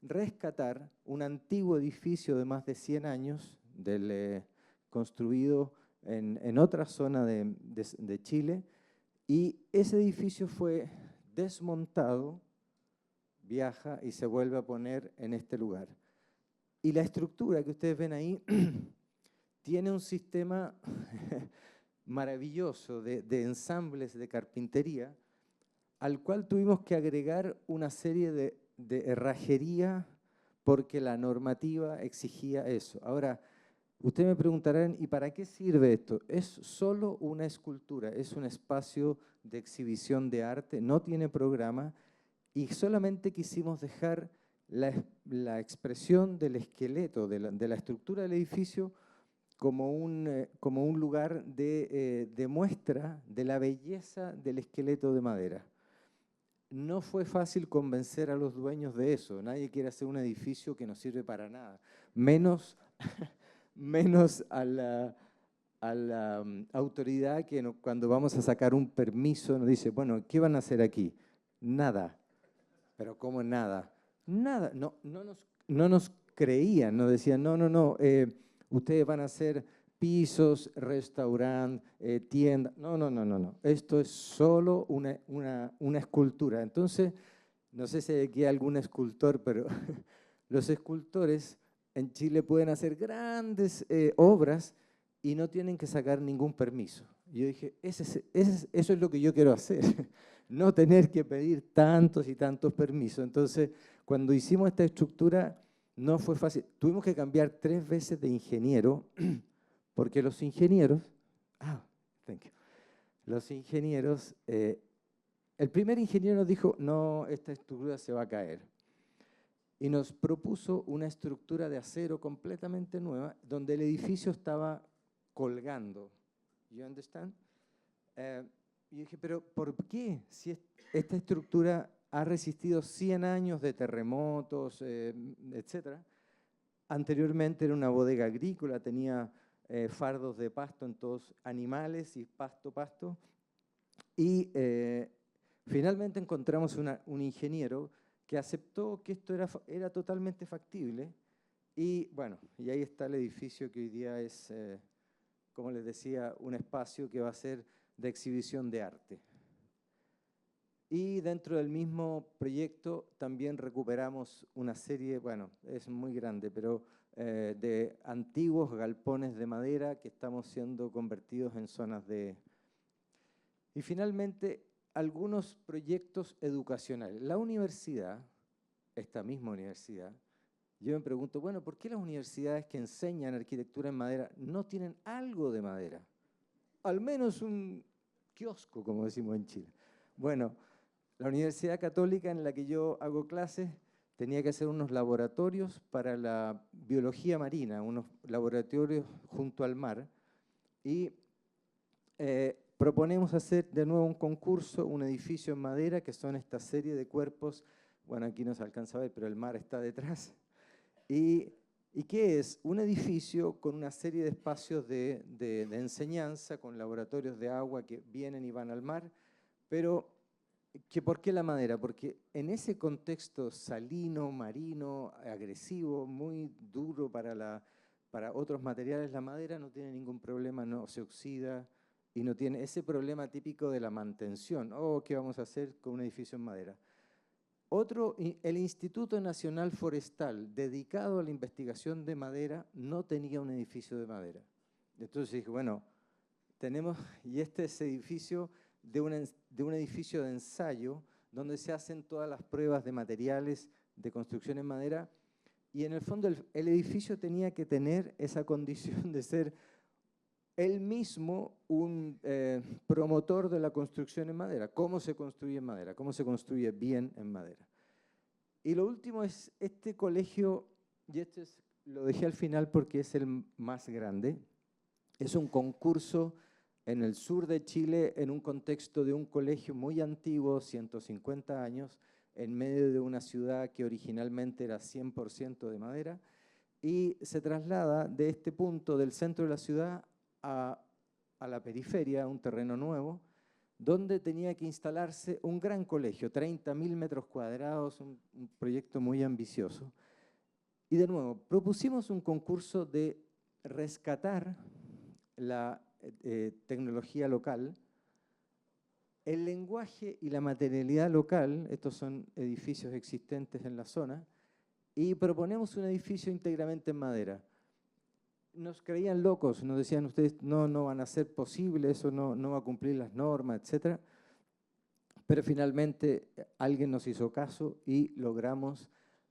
rescatar un antiguo edificio de más de 100 años, construido en otra zona de Chile, y ese edificio fue desmontado, viaja y se vuelve a poner en este lugar. Y la estructura que ustedes ven ahí tiene un sistema maravilloso de ensambles de carpintería, al cual tuvimos que agregar una serie de herrajería porque la normativa exigía eso. Ahora, ustedes me preguntarán, ¿y para qué sirve esto? Es solo una escultura, es un espacio de exhibición de arte, no tiene programa, y solamente quisimos dejar la expresión del esqueleto, de la estructura del edificio, como un lugar de muestra de la belleza del esqueleto de madera. No fue fácil convencer a los dueños de eso. Nadie quiere hacer un edificio que no sirve para nada. Menos a la autoridad que cuando vamos a sacar un permiso nos dice, bueno, ¿qué van a hacer aquí? Nada. Pero ¿cómo nada? Nada. No nos creían, nos decían, no, ustedes van a hacer pisos, restaurante, tienda. No. Esto es solo una escultura. Entonces, no sé si aquí hay algún escultor, pero los escultores en Chile pueden hacer grandes obras y no tienen que sacar ningún permiso. Y yo dije, eso es lo que yo quiero hacer, no tener que pedir tantos y tantos permisos. Entonces, cuando hicimos esta estructura, no fue fácil. Tuvimos que cambiar 3 veces de ingeniero, porque los ingenieros, los ingenieros, el primer ingeniero nos dijo, no, esta estructura se va a caer. Y nos propuso una estructura de acero completamente nueva, donde el edificio estaba colgando. You understand? Y dije, pero ¿por qué? Si esta estructura ha resistido 100 años de terremotos, etc. Anteriormente era una bodega agrícola, tenía fardos de pasto en todos, animales y pasto. Y finalmente encontramos un ingeniero que aceptó que esto era totalmente factible. Y bueno, y ahí está el edificio que hoy día es, como les decía, un espacio que va a ser de exhibición de arte. Y dentro del mismo proyecto también recuperamos una serie, bueno, es muy grande, pero de antiguos galpones de madera que estamos siendo convertidos en zonas de... Y finalmente, algunos proyectos educacionales. La universidad, esta misma universidad, yo me pregunto, bueno, ¿por qué las universidades que enseñan arquitectura en madera no tienen algo de madera? Al menos un kiosco, como decimos en Chile. Bueno, la Universidad Católica en la que yo hago clases tenía que hacer unos laboratorios para la biología marina, unos laboratorios junto al mar, y proponemos hacer de nuevo un concurso, un edificio en madera, que son esta serie de cuerpos, bueno, aquí no se alcanza a ver, pero el mar está detrás. ¿Y qué es? Un edificio con una serie de espacios de enseñanza, con laboratorios de agua que vienen y van al mar, pero ¿por qué la madera? Porque en ese contexto salino, marino, agresivo, muy duro para otros materiales, la madera no tiene ningún problema, no se oxida y no tiene ese problema típico de la mantención. ¿Qué vamos a hacer con un edificio en madera? Otro, el Instituto Nacional Forestal, dedicado a la investigación de madera, no tenía un edificio de madera. Entonces dije, bueno, y este es edificio de un edificio de ensayo donde se hacen todas las pruebas de materiales de construcción en madera, y en el fondo el edificio tenía que tener esa condición de ser él mismo un promotor de la construcción en madera. ¿Cómo se construye en madera? ¿Cómo se construye bien en madera? Y lo último es este colegio, y lo dejé al final porque es el más grande. Es un concurso en el sur de Chile, en un contexto de un colegio muy antiguo, 150 años, en medio de una ciudad que originalmente era 100% de madera, y se traslada de este punto del centro de la ciudad a la periferia, a un terreno nuevo, donde tenía que instalarse un gran colegio, 30.000 metros cuadrados, un proyecto muy ambicioso. Y de nuevo, propusimos un concurso de rescatar la tecnología local, el lenguaje y la materialidad local, estos son edificios existentes en la zona, y proponemos un edificio íntegramente en madera. Nos creían locos, nos decían ustedes, no van a ser posible, eso no va a cumplir las normas, etc. Pero finalmente alguien nos hizo caso y logramos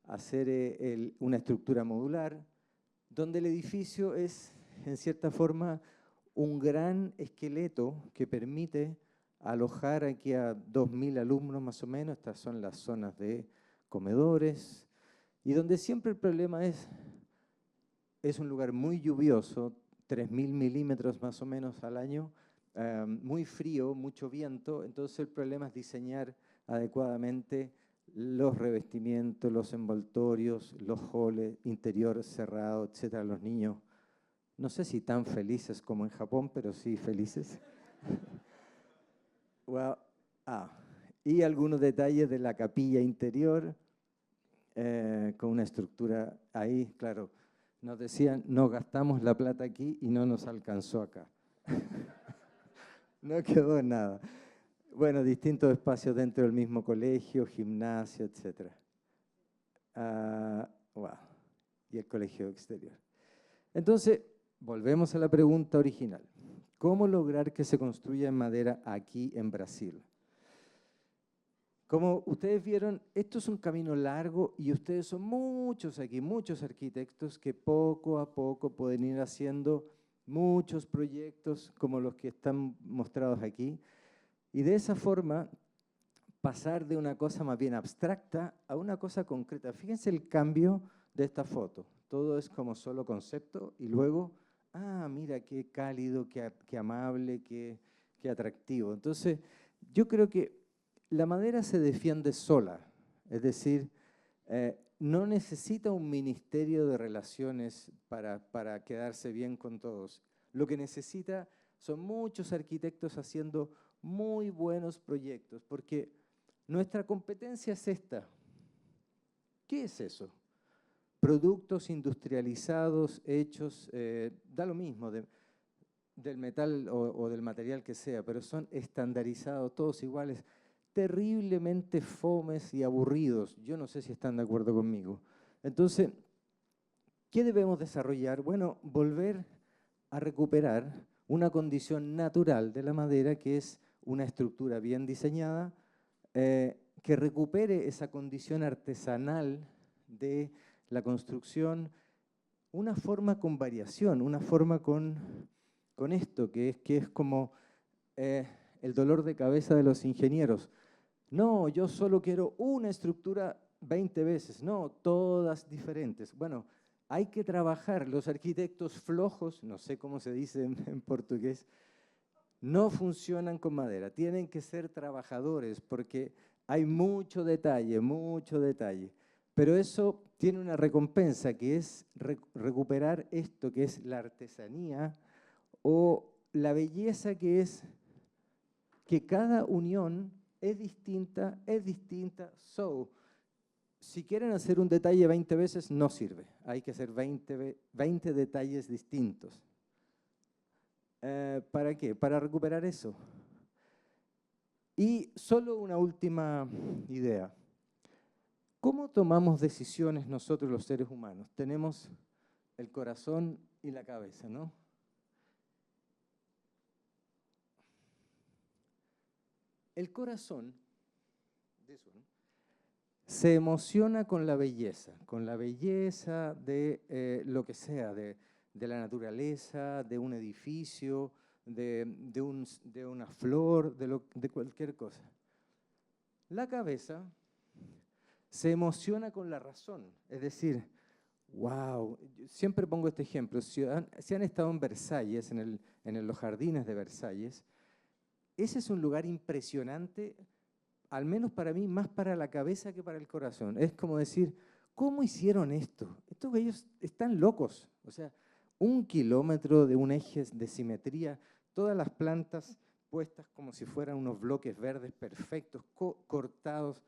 hacer una estructura modular, donde el edificio es, en cierta forma, un gran esqueleto que permite alojar aquí a 2.000 alumnos más o menos. Estas son las zonas de comedores, y donde siempre el problema es un lugar muy lluvioso, 3.000 milímetros más o menos al año, muy frío, mucho viento. Entonces el problema es diseñar adecuadamente los revestimientos, los envoltorios, los halls, interior cerrado, etc. Los niños, no sé si tan felices como en Japón, pero sí felices. Y algunos detalles de la capilla interior. con una estructura ahí, claro. Nos decían, no gastamos la plata aquí y no nos alcanzó acá. No quedó nada. Bueno, distintos espacios dentro del mismo colegio, gimnasio, etc. Wow. Y el colegio exterior. Entonces, volvemos a la pregunta original. ¿Cómo lograr que se construya en madera aquí en Brasil? Como ustedes vieron, esto es un camino largo y ustedes son muchos aquí, muchos arquitectos que poco a poco pueden ir haciendo muchos proyectos como los que están mostrados aquí. Y de esa forma pasar de una cosa más bien abstracta a una cosa concreta. Fíjense el cambio de esta foto. Todo es como solo concepto y luego, mira qué cálido, qué amable, qué atractivo. Entonces, yo creo que la madera se defiende sola, es decir, no necesita un ministerio de relaciones para quedarse bien con todos. Lo que necesita son muchos arquitectos haciendo muy buenos proyectos, porque nuestra competencia es esta. ¿Qué es eso? Productos industrializados, hechos, da lo mismo, del metal o del material que sea, pero son estandarizados, todos iguales, terriblemente fomes y aburridos. Yo no sé si están de acuerdo conmigo. Entonces, ¿qué debemos desarrollar? Bueno, volver a recuperar una condición natural de la madera, que es una estructura bien diseñada, que recupere esa condición artesanal de la construcción, una forma con variación, una forma con esto, que es como el dolor de cabeza de los ingenieros. No, yo solo quiero una estructura 20 veces, no, todas diferentes. Bueno, hay que trabajar. Los arquitectos flojos, no sé cómo se dice en portugués, no funcionan con madera. Tienen que ser trabajadores porque hay mucho detalle, mucho detalle. Pero eso tiene una recompensa que es recuperar esto que es la artesanía o la belleza que es que cada unión es distinta, so, si quieren hacer un detalle 20 veces, no sirve. Hay que hacer 20 detalles distintos. ¿Para qué? Para recuperar eso. Y solo una última idea. ¿Cómo tomamos decisiones nosotros los seres humanos? Tenemos el corazón y la cabeza, ¿no? El corazón se emociona con la belleza de lo que sea, de la naturaleza, de un edificio, de una flor, de cualquier cosa. La cabeza se emociona con la razón, es decir, wow, siempre pongo este ejemplo, si han estado en Versalles, en los jardines de Versalles, ese es un lugar impresionante, al menos para mí, más para la cabeza que para el corazón. Es como decir, ¿cómo hicieron esto? Estos ellos están locos. O sea, 1 kilómetro de un eje de simetría, todas las plantas puestas como si fueran unos bloques verdes perfectos, cortados.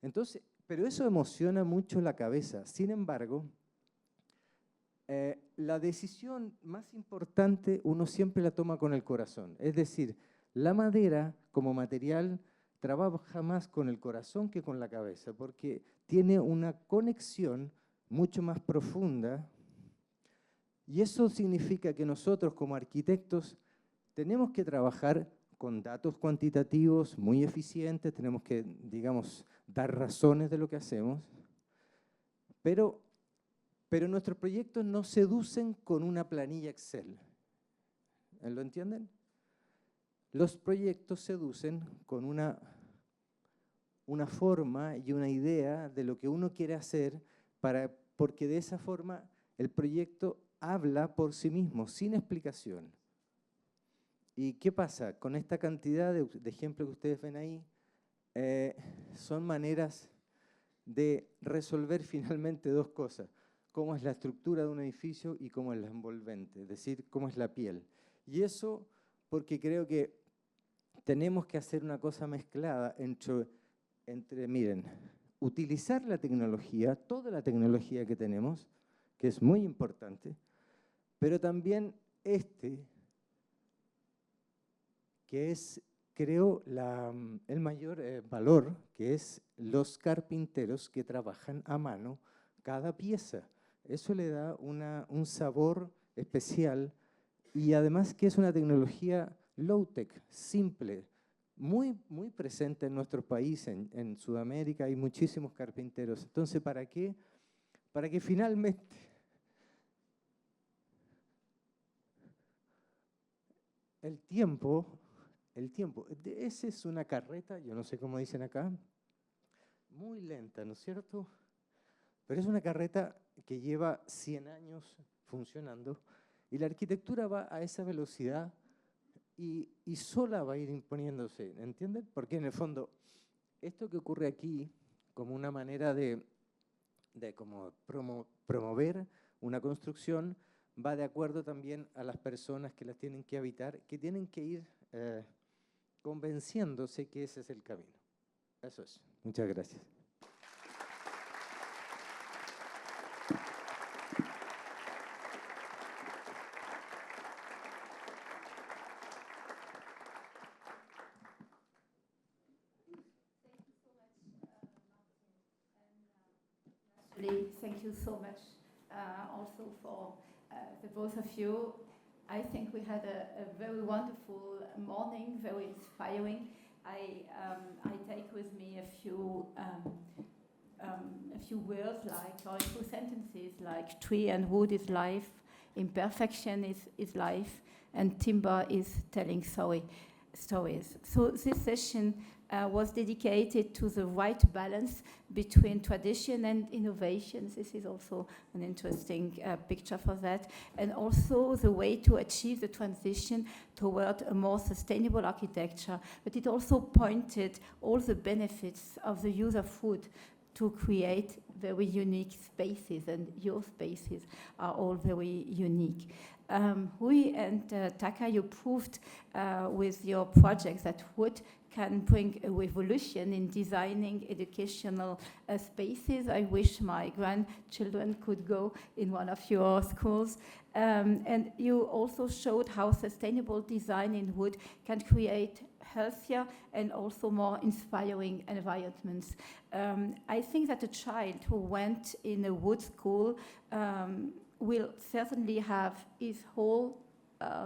Entonces, pero eso emociona mucho la cabeza. Sin embargo, la decisión más importante uno siempre la toma con el corazón. Es decir, la madera como material trabaja más con el corazón que con la cabeza, porque tiene una conexión mucho más profunda y eso significa que nosotros como arquitectos tenemos que trabajar con datos cuantitativos muy eficientes, tenemos que, digamos, dar razones de lo que hacemos, pero nuestros proyectos no seducen con una planilla Excel. ¿Lo entienden? Los proyectos seducen con una forma y una idea de lo que uno quiere hacer, porque de esa forma el proyecto habla por sí mismo, sin explicación. ¿Y qué pasa? Con esta cantidad de ejemplos que ustedes ven ahí, son maneras de resolver finalmente dos cosas. Cómo es la estructura de un edificio y cómo es la envolvente, es decir, cómo es la piel. Y eso porque creo que tenemos que hacer una cosa mezclada entre miren, utilizar la tecnología, toda la tecnología que tenemos, que es muy importante, pero también que es, creo, el mayor valor, que es los carpinteros que trabajan a mano cada pieza. Eso le da un sabor especial y además que es una tecnología low-tech, simple, muy, muy presente en nuestro país, en Sudamérica hay muchísimos carpinteros. Entonces, ¿para qué? Para que finalmente el tiempo, esa es una carreta, yo no sé cómo dicen acá, muy lenta, ¿no es cierto? Pero es una carreta que lleva 100 años funcionando y la arquitectura va a esa velocidad y sola va a ir imponiéndose, ¿entienden? Porque en el fondo, esto que ocurre aquí, como una manera de como promover una construcción, va de acuerdo también a las personas que las tienen que habitar, que tienen que ir convenciéndose que ese es el camino. Eso es. Muchas gracias. Thank you so much also for the both of you. I think we had a very wonderful morning, very inspiring. I take with me a few words or a few sentences like tree and wood is life, imperfection is life, and timber is telling stories. So this session was dedicated to the right balance between tradition and innovation. This is also an interesting picture for that. And also the way to achieve the transition toward a more sustainable architecture. But it also pointed all the benefits of the use of wood to create very unique spaces, and your spaces are all very unique. Rui and Taka, you proved with your projects that wood can bring a revolution in designing educational spaces. I wish my grandchildren could go in one of your schools. And you also showed how sustainable design in wood can create healthier and also more inspiring environments. I think that a child who went in a wood school will certainly have his whole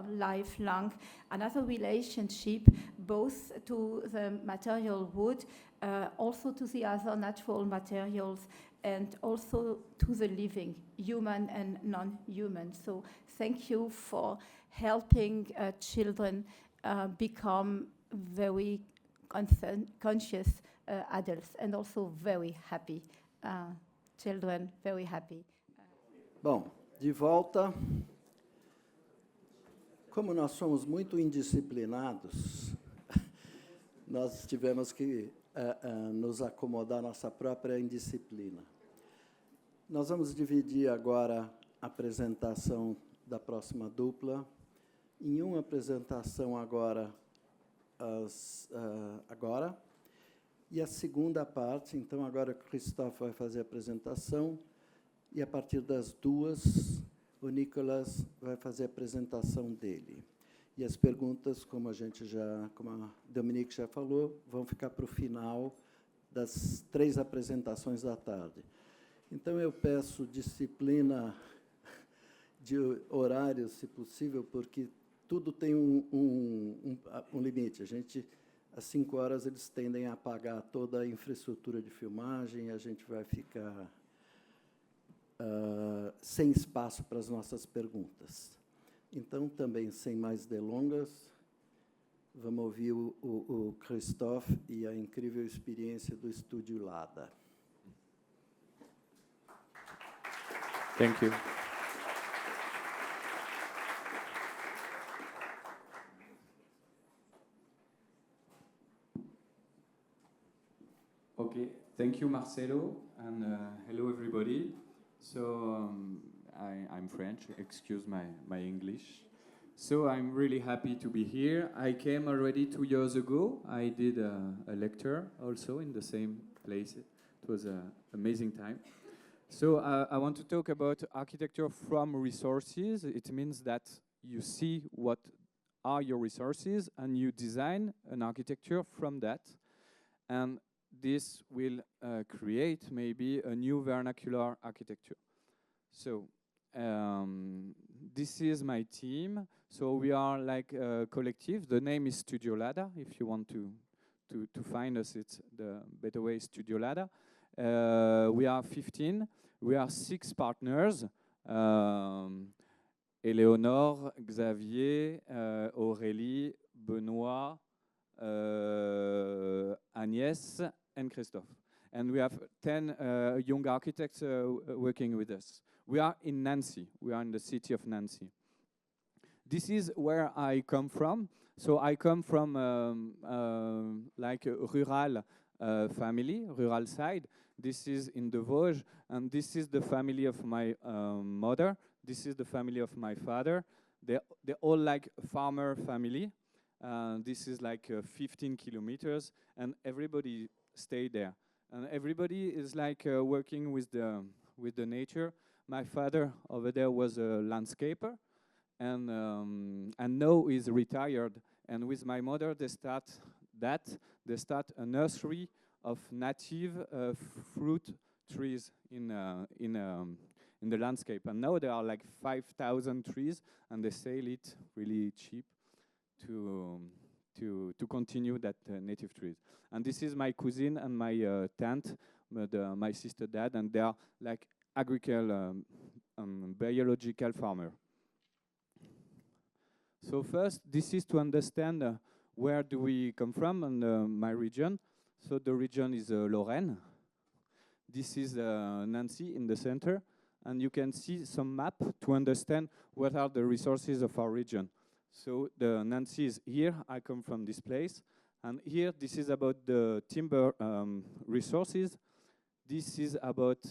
life long another relationship both to the material wood, also to the other natural materials, and also to the living, human and non-human. So thank you for helping children become very conscious adults and also very happy children, very happy. Bom, de volta. Como nós somos muito indisciplinados, nós tivemos que nos acomodar à nossa própria indisciplina. Nós vamos dividir agora a apresentação da próxima dupla em uma apresentação agora, e a segunda parte, então agora o Christophe vai fazer a apresentação, e a partir das duas, o Nicolas vai fazer a apresentação dele. E as perguntas, como a Dominique já falou, vão ficar para o final das 3 apresentações da tarde. Então, eu peço disciplina de horário, se possível, porque tudo tem um limite. Às 5 horas, eles tendem a apagar toda a infraestrutura de filmagem, e a gente vai ficar sem espaço para as nossas perguntas. Então, também, sem mais delongas, vamos ouvir o Christophe e a incrível experiência do Estúdio Lada. Thank you. Okay, thank you, Marcelo, and hello, everybody. So I'm French, excuse my English. So I'm really happy to be here. I came already 2 years ago. I did a lecture also in the same place It was an amazing time. So I want to talk about architecture from resources. It means that you see what are your resources and you design an architecture from that. And this will create maybe a new vernacular architecture. So this is my team. So we are like a collective. The name is Studio Lada. If you want to find us, it's the better way, Studio Lada. We are 15. We are 6 partners. Éléonore, Xavier, Aurélie, Benoît, Agnès, and Christophe. And we have 10 young architects working with us. We are in Nancy. We are in the city of Nancy. This is where I come from. So I come from like a rural family, rural side. This is in the Vosges, and this is the family of my mother. This is the family of my father. They're all like farmer family. This is like 15 kilometers, and everybody stayed there. And everybody is like working with the nature. My father over there was a landscaper, and now he's retired. And with my mother, they start a nursery of native fruit trees in the landscape. And now there are like 5,000 trees, and they sell it really cheap to continue that native trees. And this is my cousin and my aunt, my sister dad, and they are like biological farmer. So first, this is to understand where do we come from and my region. So the region is Lorraine. This is Nancy in the center, and you can see some map to understand what are the resources of our region. So the Nancy is here. I come from this place, and here this is about the timber resources. This is about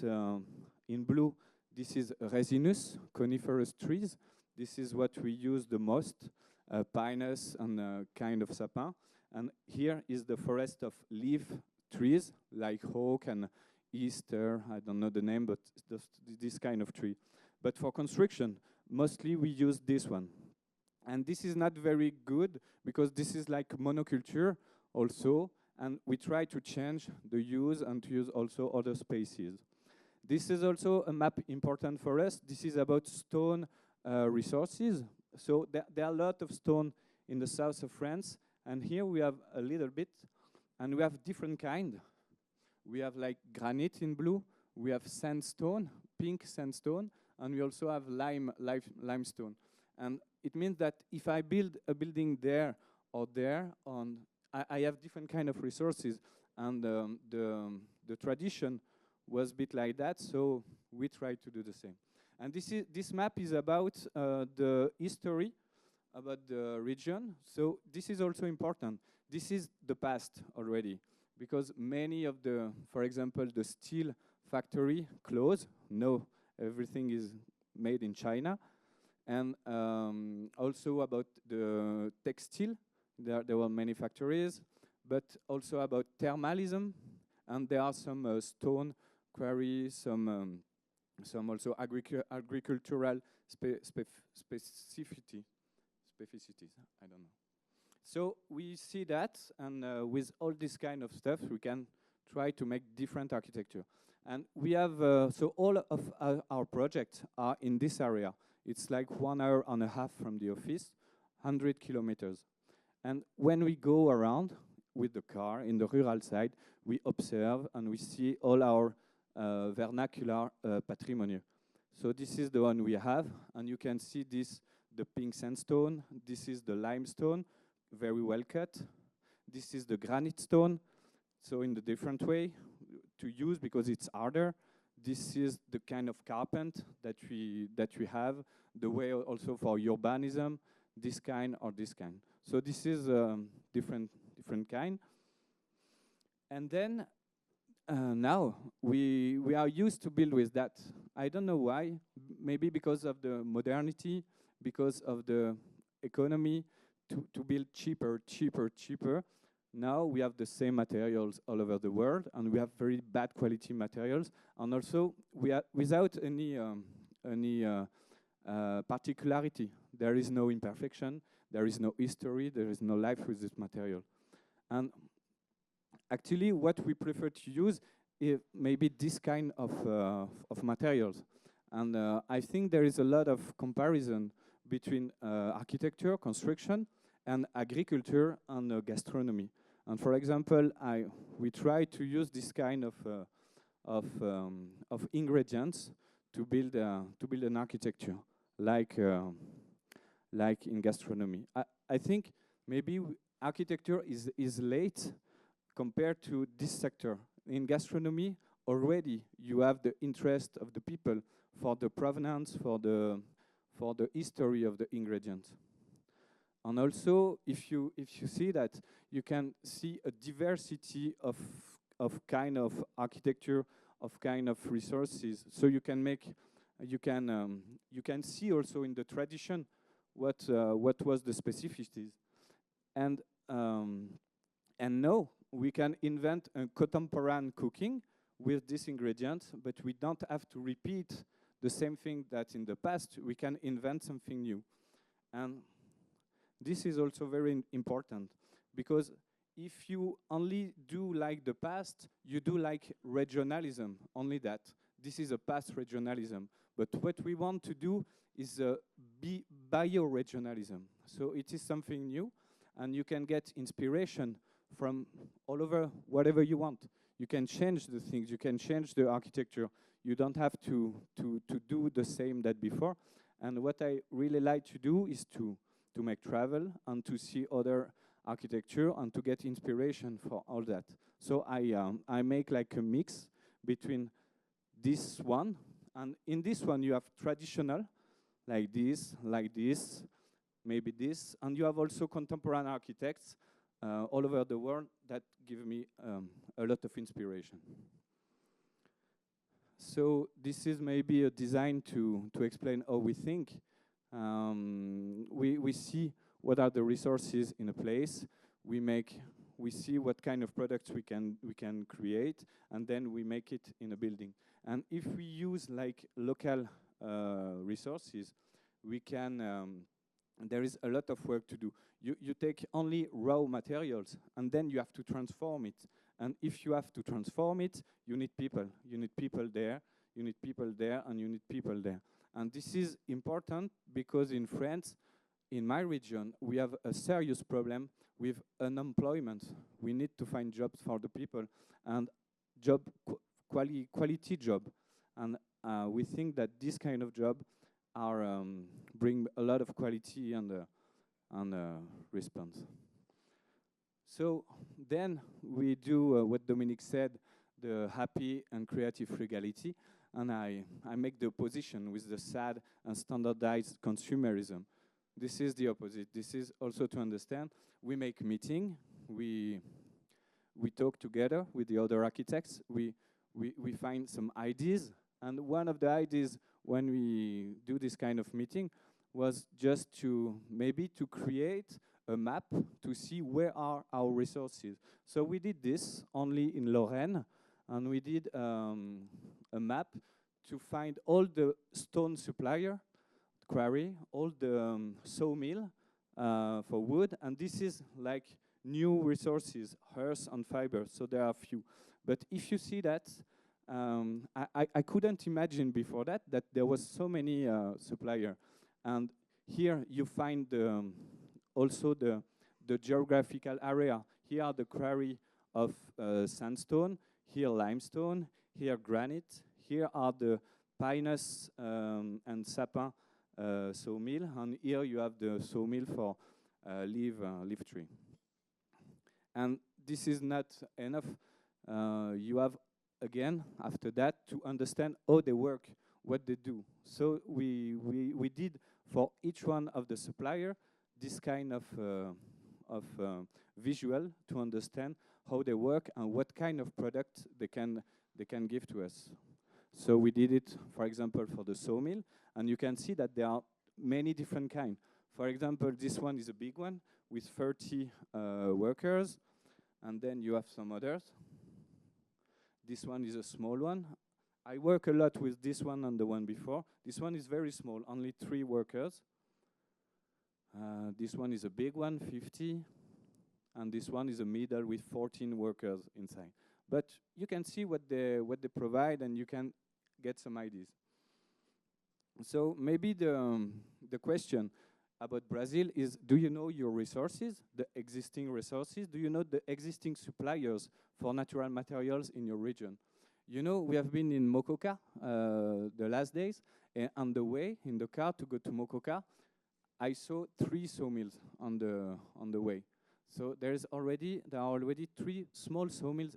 in blue. This is resinous coniferous trees. This is what we use the most, pinus and kind of sapin. And here is the forest of leaf trees like oak and Easter. I don't know the name, but this kind of tree. But for construction, mostly we use this one. And this is not very good because this is like monoculture also, and we try to change the use and to use also other spaces. This is also a map important for us. This is about stone resources. So there are a lot of stone in the south of France, and here we have a little bit, and we have different kind. We have like granite in blue, we have sandstone, pink sandstone, and we also have limestone. And it means that if I build a building there or there, I have different kind of resources, and the tradition was a bit like that, so we try to do the same. And this map is about the history, about the region. So this is also important. This is the past already, because many of for example, the steel factory closed. No, everything is made in China. And also about the textile, there were many factories, but also about thermalism, and there are some stone quarries, some also agricultural specificities. I don't know. So we see that, and with all this kind of stuff, we can try to make different architecture. And we have, so all of our projects are in this area. It's like 1.5 hours from the office, 100 kilometers. And when we go around with the car in the rural side, we observe and we see all our vernacular patrimonio. So this is the one we have, and you can see this, the pink sandstone. This is the limestone, very well cut. This is the granite stone, so in the different way to use because it's harder. This is the kind of carpent that we have, the way also for urbanism, this kind or this kind. So this is different kind. And then now we are used to build with that. I don't know why. Maybe because of the modernity, because of the economy, to build cheaper. Now we have the same materials all over the world, and we have very bad quality materials, and also we are without any particularity. There is no imperfection, there is no history, there is no life with this material. And actually, what we prefer to use is maybe this kind of materials. And I think there is a lot of comparison between architecture, construction, and agriculture and gastronomy. And for example, we try to use this kind of ingredients to build an architecture, like in gastronomy. I think maybe architecture is late compared to this sector. In gastronomy, already you have the interest of the people for the provenance, for the history of the ingredients. And also, if you see that, you can see a diversity of kind of architecture, of kind of resources. So you can see also in the tradition what was the specificities, and now we can invent a contemporary cooking with these ingredients, but we don't have to repeat the same thing that in the past. We can invent something new, and this is also very important, because if you only do like the past, you do like regionalism, only that. This is a past regionalism. But what we want to do is bioregionalism. So it is something new, and you can get inspiration from all over, whatever you want. You can change the things, you can change the architecture. You don't have to do the same that before. And what I really like to do is to make travel and to see other architecture and to get inspiration for all that. So I make like a mix between this one, and in this one you have traditional, like this, maybe this, and you have also contemporary architects all over the world that give me a lot of inspiration. So this is maybe a design to explain how we think. We see what are the resources in a place. We see what kind of products we can create, and then we make it in a building. And if we use like local resources, we can. There is a lot of work to do. You take only raw materials, and then you have to transform it. And if you have to transform it, you need people. You need people there. You need people there, and you need people there. And this is important because in France, in my region, we have a serious problem with unemployment. We need to find jobs for the people, and quality job. And we think that this kind of job are bring a lot of quality and response. So then we do what Dominique said, the happy and creative frugality, and I make the opposition with the sad and standardized consumerism. This is the opposite. This is also to understand. We make meeting. We talk together with the other architects. We find some ideas. And one of the ideas when we do this kind of meeting was just to create a map to see where are our resources. So we did this only in Lorraine, and we did a map to find all the stone supplier, quarry, all the sawmill for wood, and this is like new resources, earth and fiber, so there are few. But if you see that, I couldn't imagine before that there was so many supplier. And here you find also the geographical area. Here are the quarry of sandstone, here limestone, here granite, here are the pinus and sapin sawmill, and here you have the sawmill for leaf tree. And this is not enough. You have, again, after that, to understand how they work, what they do. So we did for each one of the supplier this kind of visual to understand how they work and what kind of product they can give to us. So we did it, for example, for the sawmill, and you can see that there are many different kinds. For example, this one is a big one with 30 workers. and then you have some others. This one is a small one. I work a lot with this one and the one before. This one is very small, only 3 workers. This one is a big one, 50. And this one is a middle with 14 workers inside. But you can see what they provide, and you can get some ideas. So maybe the question about Brazil is, do you know your resources, the existing resources? Do you know the existing suppliers for natural materials in your region? You know, we have been in Mococa the last days, and on the way, in the car to go to Mococa, I saw 3 sawmills on the way. So there are already 3 small sawmills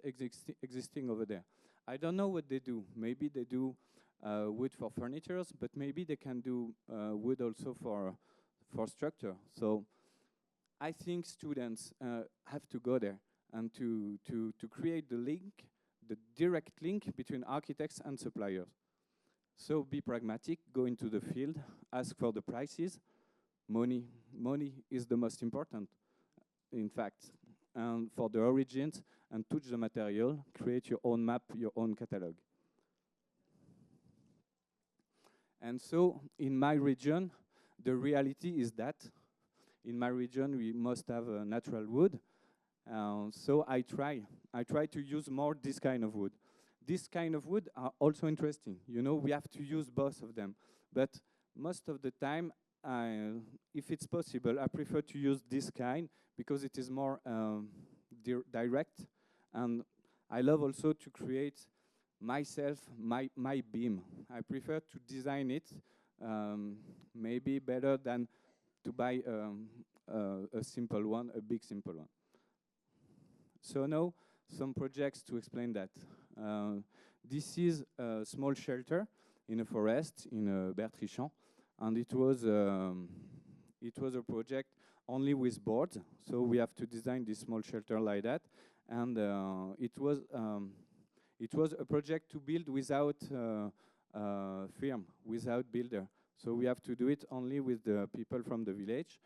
existing over there. I don't know what they do. Maybe they do wood for furniture, but maybe they can do wood also for structure. So I think students have to go there and to create the link, the direct link between architects and suppliers. So be pragmatic, go into the field, ask for the prices. Money is the most important, in fact, and for the origins, and touch the material, create your own map, your own catalog. And so in my region, the reality is that in my region we must have natural wood. So I try to use more this kind of wood. This kind of wood are also interesting. You know, we have to use both of them. But most of the time, if it's possible, I prefer to use this kind because it is more direct. And I love also to create myself, my beam. I prefer to design it, maybe better than to buy a simple one, a big simple one. So now, some projects to explain that. This is a small shelter in a forest in Bertrichamp, and it was a project only with boards. So we have to design this small shelter like that, and it was a project to build without firm, without builder. So we have to do it only with the people from the village,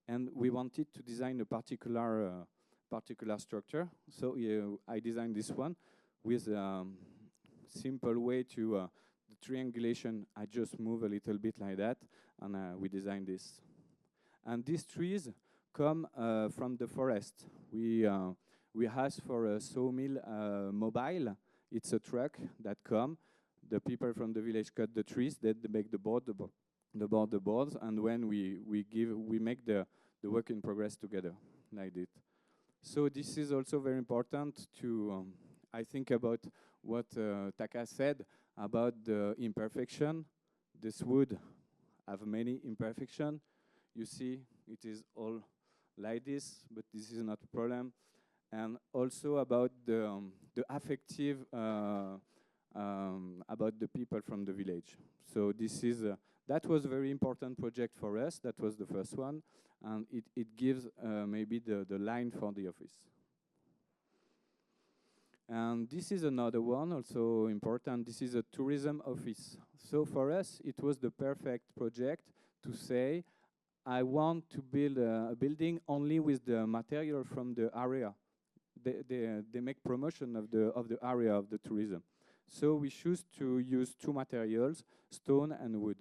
and we wanted to design a particular structure. So I designed this one with a simple way to the triangulation. I just move a little bit like that, and we designed this. And these trees come from the forest. We asked for a sawmill mobile. It's a truck that come. The people from the village cut the trees. They make the boards, and when we make the work in progress together like this. So this is also very important to, I think about what Taka said about the imperfection. This wood have many imperfections. You see, it is all like this, but this is not a problem. And also about the affective, about the people from the village. So this is, that was a very important project for us. That was the first one. And it gives maybe the line for the office. And this is another one, also important. This is a tourism office. So for us, it was the perfect project to say, I want to build a building only with the material from the area. They make promotion of the area of the tourism. So we choose to use 2 materials, stone and wood.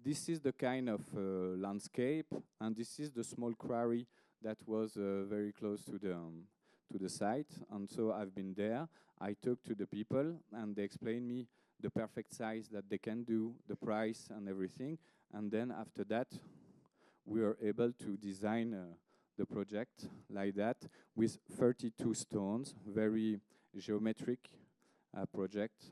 This is the kind of landscape, and this is the small quarry that was very close to the site. And so I've been there. I talked to the people, and they explained me the perfect size that they can do, the price and everything. And then after that, we were able to design the project like that with 32 stones, very geometric project.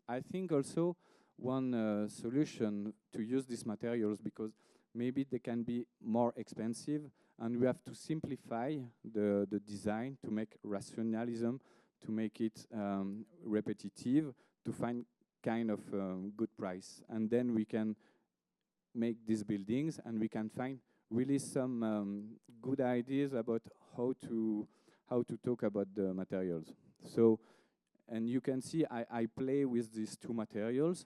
I think also one solution to use these materials, because maybe they can be more expensive, and we have to simplify the design to make rationalism, to make it repetitive, to find kind of good price. And then we can make these buildings, and we can find really some good ideas about how to talk about the materials. So, and you can see I play with these 2 materials.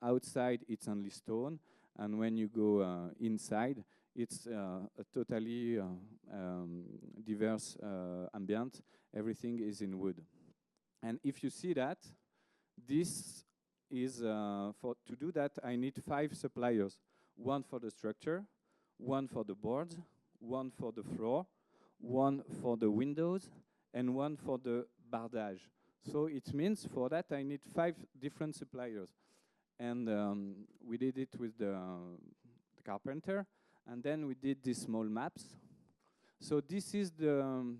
Outside it's only stone, and when you go inside, it's a totally diverse ambient. Everything is in wood. And if you see that, this is, to do that, I need 5 suppliers. One for the structure, one for the boards, one for the floor, one for the windows, and one for the bardage. So it means for that I need 5 different suppliers. And we did it with the carpenter, and then we did these small maps. So this is the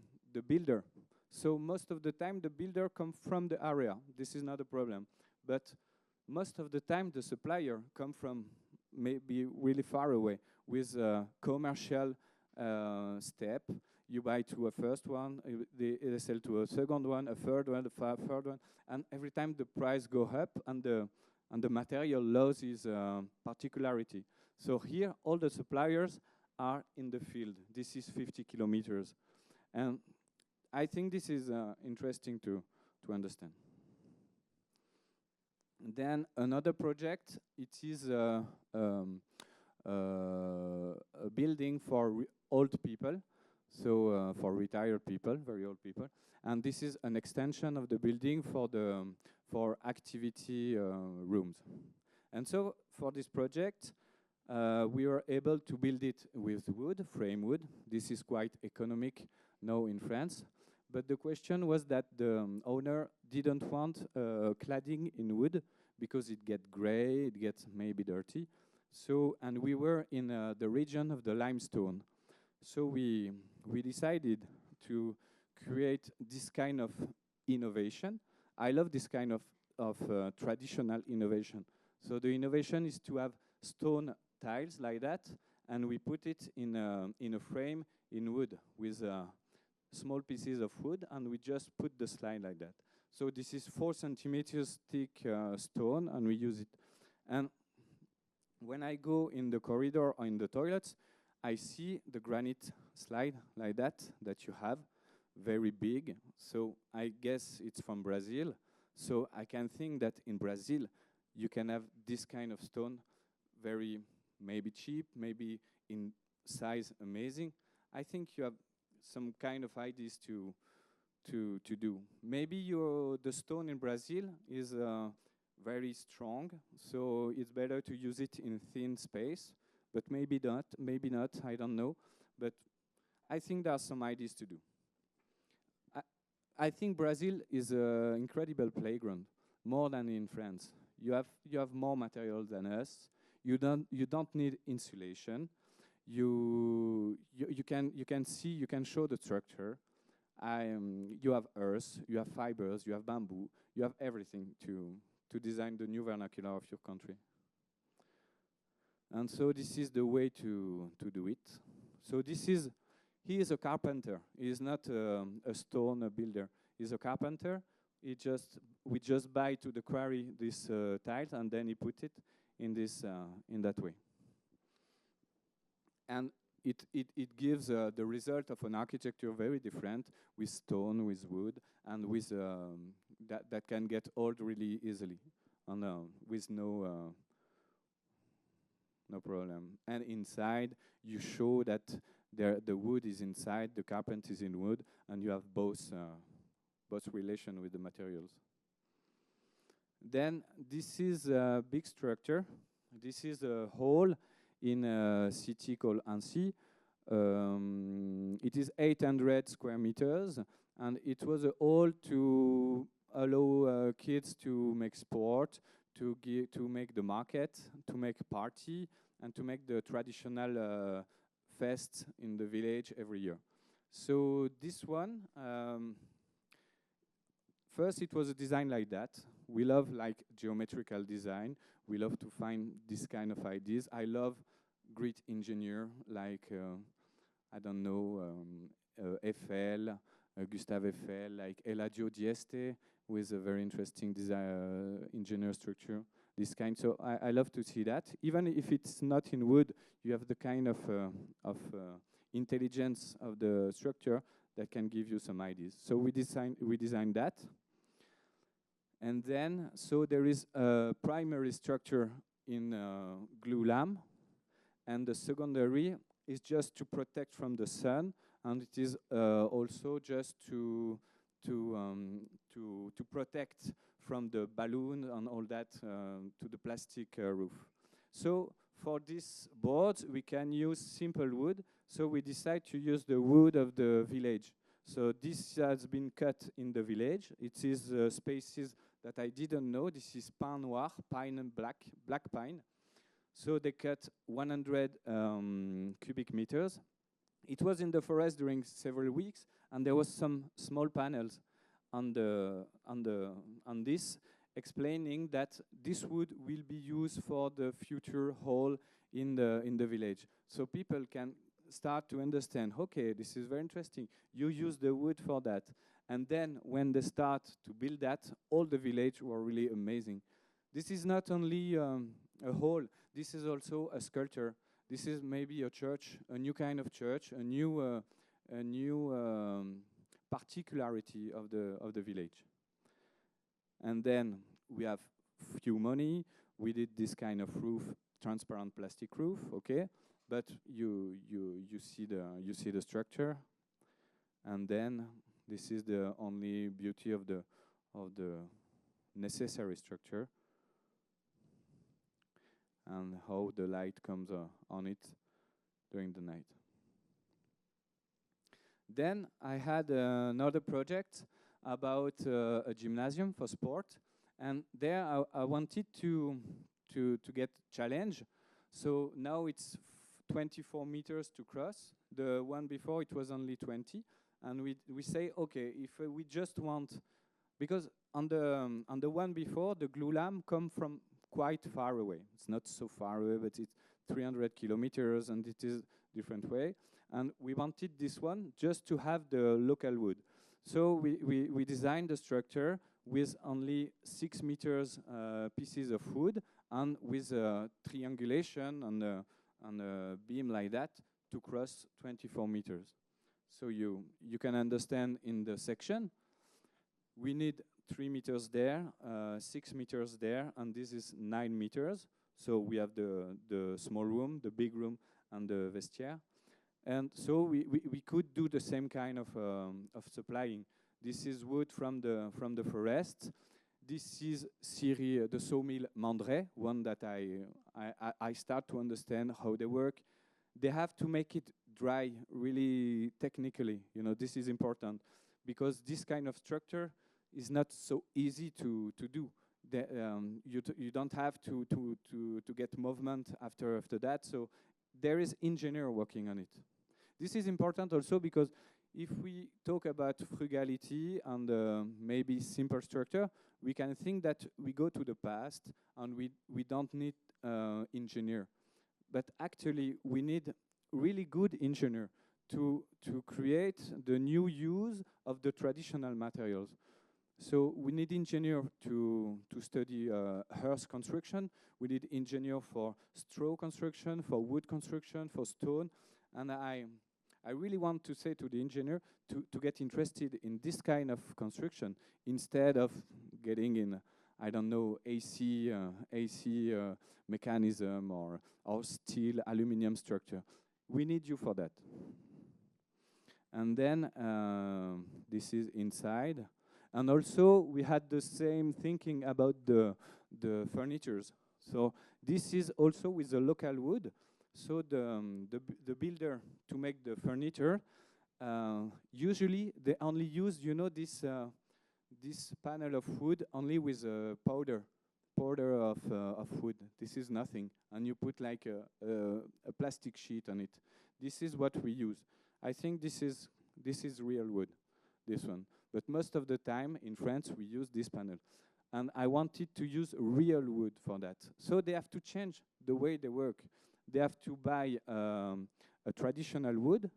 builder. So most of the time the builder comes from the area. This is not a problem. But most of the time the supplier comes from maybe really far away with a commercial step. You buy to a first one, they sell to a second one, a third one, a third one, and every time the price go up and the material loses particularity. So here all the suppliers are in the field. This is 50 kilometers. And I think this is interesting to understand. And then another project, it is a building for old people, so for retired people, very old people. And this is an extension of the building for activity rooms. And so for this project, we were able to build it with wood, frame wood. This is quite economic now in France. But the question was that the owner didn't want cladding in wood because it gets gray, it gets maybe dirty. So, and we were in the region of the limestone. So we decided to create this kind of innovation. I love this kind of traditional innovation. So the innovation is to have stone tiles like that, and we put it in a frame in wood with small pieces of wood, and we just put the slide like that. So this is 4 centimeters thick stone, and we use it. And when I go in the corridor or in the toilets, I see the granite slide like that you have, very big. So I guess it's from Brazil. So I can think that in Brazil, you can have this kind of stone, very maybe cheap, maybe in size amazing. I think you have some kind of ideas to do. Maybe the stone in Brazil is very strong, so it's better to use it in thin space, but maybe not, I don't know. But I think there are some ideas to do. I think Brazil is an incredible playground, more than in France. You have more material than us. You don't need insulation. You can see, you can show the structure. You have earth, you have fibers, you have bamboo, you have everything to design the new vernacular of your country. And so this is the way to do it. So he is a carpenter. He is not a stone builder. He's a carpenter. We just buy to the quarry this tiles, and then he put it in that way. And it gives the result of an architecture very different, with stone, with wood, and with that can get old really easily, and with no problem. And inside, you show that the wood is inside, the carpet is in wood, and you have both relation with the materials. Then this is a big structure. This is a hall in a city called Annecy. It is 800 square meters, and it was a hall to allow kids to make sport, to make the market, to make a party, and to make the traditional fest in the village every year. So this one, first it was a design like that. We love like geometrical design. We love to find this kind of ideas. I love great engineer like, I don't know, Eiffel, Gustave Eiffel, like Eladio Dieste, with a very interesting design, engineer structure, this kind. So I love to see that. Even if it's not in wood, you have the kind of intelligence of the structure that can give you some ideas. So we designed that. And then, so there is a primary structure in glulam, and the secondary is just to protect from the sun, and it is also just to protect from the balloon and all that to the plastic roof. So for this board, we can use simple wood. So we decide to use the wood of the village. So this has been cut in the village. It is species that I didn't know. This is pin noir, pine and black pine. So they cut 100 cubic meters. It was in the forest during several weeks, and there was some small panels on this, explaining that this wood will be used for the future hall in the village. So people can start to understand, okay, this is very interesting. You use the wood for that. And then when they start to build that, all the village were really amazing. This is not only a hall, this is also a sculpture. This is maybe a church, a new kind of church, a new particularity of the village. And then we have few money. We did this kind of roof, transparent plastic roof, okay? But you see the structure, and then this is the only beauty of the necessary structure, and how the light comes on it during the night. Then I had another project about a gymnasium for sport, and there I wanted to get challenge. So now it's 24 meters to cross. The one before it was only 20, and we say, okay, if we just want, because on the one before, the glue lamp come from quite far away. It's not so far away, but it's 300 kilometers, and it is different way. And we wanted this one just to have the local wood. So we designed the structure with only 6 meters pieces of wood, and with a triangulation on a beam like that to cross 24 meters. So you can understand in the section, we need 3 meters there, 6 meters there, and this is 9 meters. So we have the small room, the big room, and the vestiaire. And so we could do the same kind of supplying. This is wood from the forest. This is Syrie, the sawmill Mandray, one that I start to understand how they work. They have to make it dry really technically. You know, this is important because this kind of structure is not so easy to do. You don't have to get movement after that. So there is engineer working on it. This is important also because if we talk about frugality and maybe simple structure, we can think that we go to the past and we don't need engineer. But actually, we need really good engineer to create the new use of the traditional materials. So we need engineer to study earth construction. We need engineer for straw construction, for wood construction, for stone. And I really want to say to the engineer to get interested in this kind of construction instead of getting in, I don't know, AC mechanism or steel, aluminum structure. We need you for that. And then this is inside. And also we had the same thinking about the furnitures. So this is also with the local wood. So the builder to make the furniture, usually they only use, you know, this panel of wood only with a powder of wood. This is nothing, and you put like a plastic sheet on it. This is what we use. I think this is real wood, this one. But most of the time in France we use this panel, and I wanted to use real wood for that. So they have to change the way they work. They have to buy a traditional wood,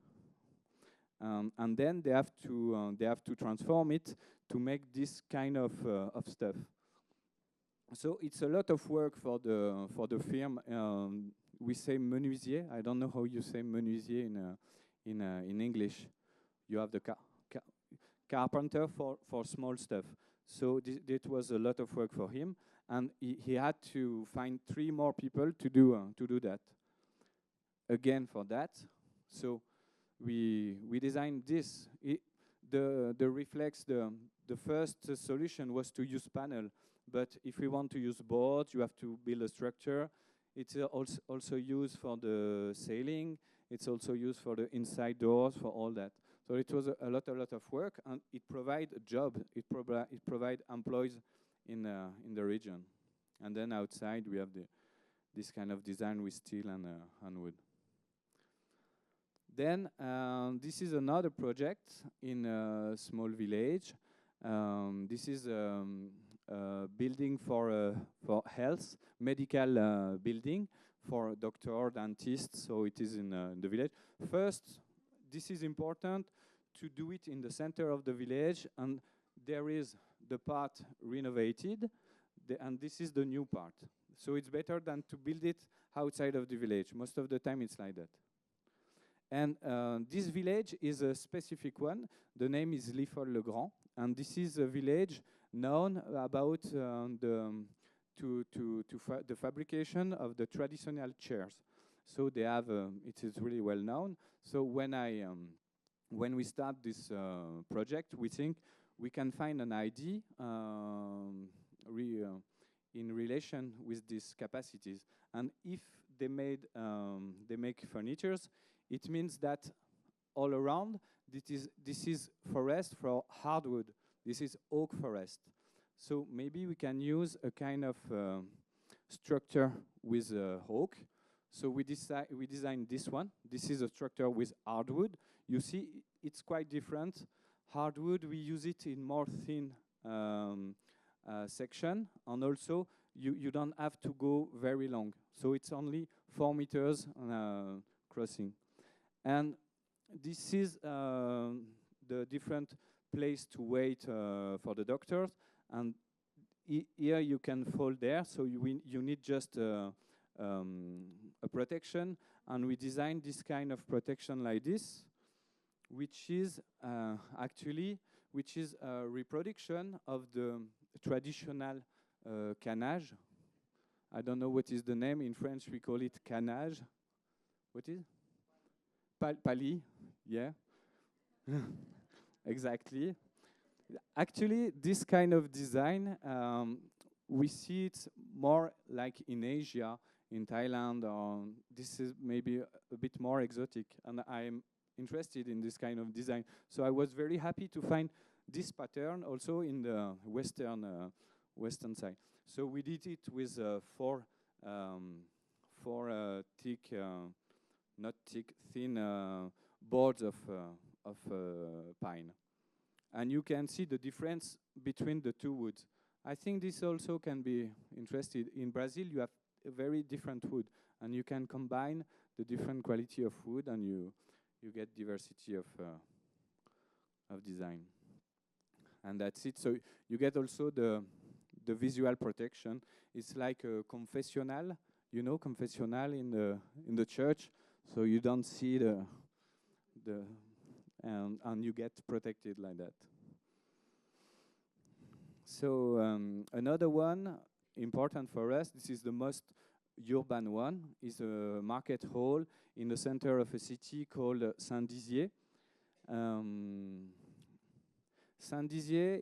and then they have to transform it to make this kind of stuff. So it's a lot of work for the firm. We say menuisier. I don't know how you say menuisier in English. You have the carpenter for small stuff. So it was a lot of work for him, and he had to find 3 more people to do that. Again, for that, So we designed this. The reflex, the first solution was to use panel, but if we want to use boards, you have to build a structure. It's also used for the sailing. It's also used for the inside doors, for all that. So it was a lot of work, and it provide a job. It provide employees in the region. And then outside we have this kind of design with steel and wood. Then this is another project in a small village. This is a building for health, medical building for doctor, dentists. So it is in the village. First, this is important to do it in the center of the village, and there is the part renovated, and this is the new part. So it's better than to build it outside of the village. Most of the time it's like that. And this village is a specific one. The name is Liffol-le-Grand, and this is a village known about the fabrication of the traditional chairs. So they have, it is really well known. So when we start this project, we think we can find an idea in relation with these capacities. And if they make furnitures, it means that all around, this is forest for hardwood. This is oak forest. So maybe we can use a kind of structure with oak. So we designed this one. This is a structure with hardwood. You see, it's quite different. Hardwood, we use it in more thin section, and also you don't have to go very long. So it's only 4 meters crossing. And this is the different place to wait for the doctors. And here you can fold there, so you need just a protection. And we designed this kind of protection like this, which is actually a reproduction of the traditional canage. I don't know what is the name. In French, we call it canage. What is? Pali, yeah. Exactly. Actually, this kind of design, we see it more like in Asia, in Thailand, or this is maybe a bit more exotic, and I'm interested in this kind of design. So I was very happy to find this pattern also in the western side. So we did it with four thick, not thick, thin boards of pine. And you can see the difference between the two woods. I think this also can be interesting. In Brazil, you have a very different wood, and you can combine the different quality of wood, and you get diversity of design. And that's it. So you get also the visual protection. It's like a confessional, you know, confessional in the church. So you don't see and you get protected like that. So another one important for us, this is the most urban one, is a market hall in the center of a city called Saint-Dizier. Saint-Dizier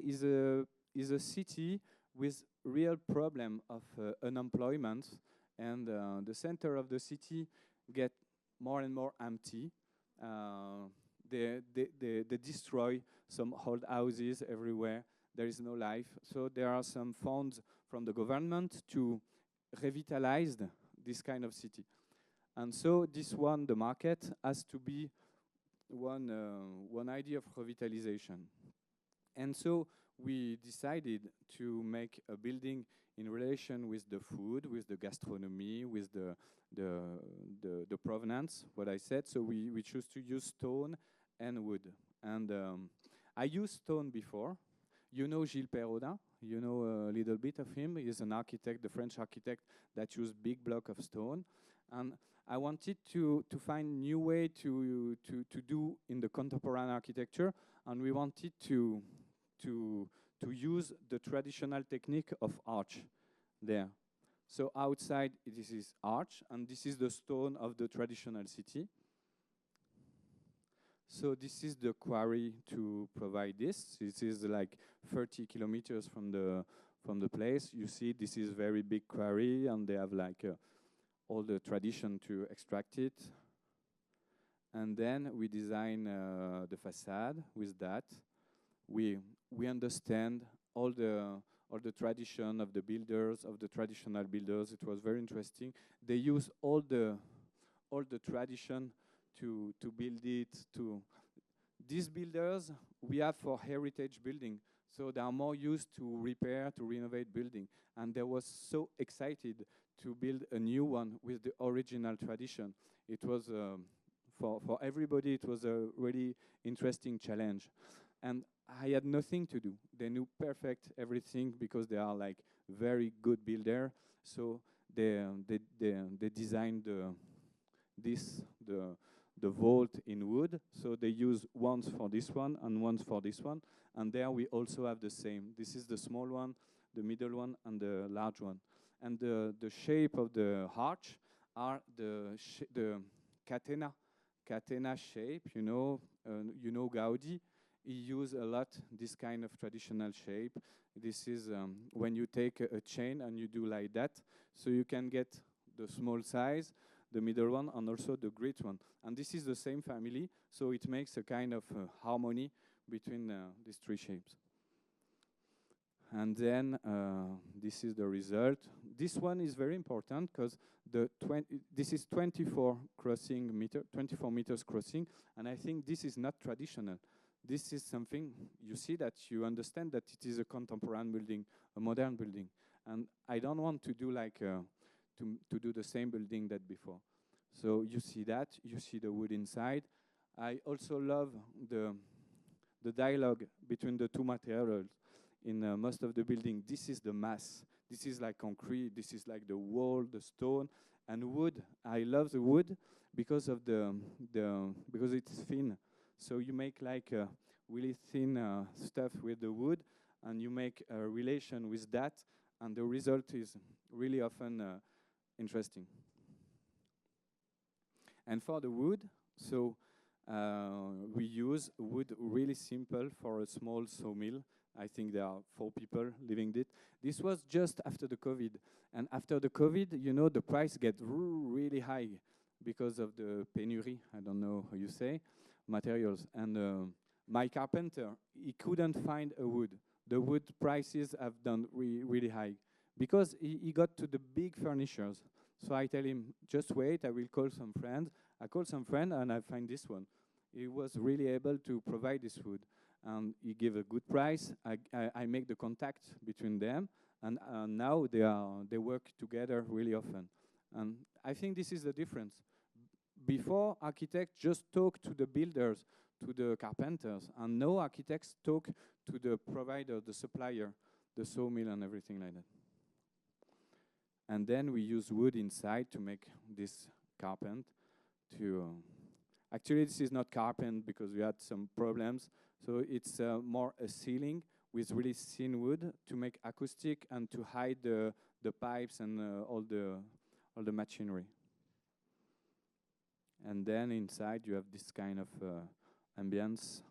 is a city with real problem of unemployment, and the center of the city get more and more empty. They destroy some old houses everywhere. There is no life. So there are some funds from the government to revitalize this kind of city. And so this one, the market, has to be one idea of revitalization. And so we decided to make a building in relation with the food, with the gastronomy, with the provenance, what I said. So we choose to use stone and wood. And I used stone before. You know Gilles Perraudin? You know a little bit of him. He's an architect, the French architect that used big block of stone. And I wanted to find new way to do in the contemporary architecture, and we wanted to use the traditional technique of arch there. So outside this is arch, and this is the stone of the traditional city. So this is the quarry to provide this. This is like 30 kilometers from the place. You see, this is very big quarry, and they have like all the tradition to extract it. And then we design the facade with that. We understand all the tradition of the builders, of the traditional builders. It was very interesting. They use all the tradition to build it. These builders we have for heritage building, so they are more used to repair, to renovate building, and they was so excited to build a new one with the original tradition. It was for everybody. It was a really interesting challenge, and I had nothing to do. They knew perfect everything because they are like very good builder. So they designed the vault in wood. So they use once for this one and once for this one. And there we also have the same. This is the small one, the middle one, and the large one. And the shape of the arch are the catena shape. You know Gaudi. He used a lot this kind of traditional shape. This is when you take a chain and you do like that, so you can get the small size, the middle one, and also the great one. And this is the same family, so it makes a kind of harmony between these three shapes. And then this is the result. This one is very important because this is 24 meters crossing, and I think this is not traditional. This is something you see that you understand that it is a contemporary building, a modern building, and I don't want to do like to do the same building that before. So you see that, you see the wood inside. I also love the dialogue between the two materials in most of the building. This is the mass. This is like concrete. This is like the wall, the stone, and wood. I love the wood because of because it's thin. So you make like really thin stuff with the wood, and you make a relation with that, and the result is really often interesting. And for the wood, so we use wood really simple for a small sawmill. I think there are 4 people living it. This was just after the COVID. And after the COVID, you know, the price get really high because of the penury, I don't know how you say, materials. And my carpenter, he couldn't find a wood. The wood prices have done really high because he got to the big furnitures. So I tell him, just wait, I will call some friends. I call some friend and I find this one. He was really able to provide this wood. And he gave a good price. I make the contact between them, and now they work together really often. And I think this is the difference. Before, architects just talk to the builders, to the carpenters, and now architects talk to the provider, the supplier, the sawmill, and everything like that. And then we use wood inside to make this carpent. Actually, this is not carpent because we had some problems. So it's more a ceiling with really thin wood to make acoustic and to hide the pipes and all the machinery. And then inside you have this kind of ambience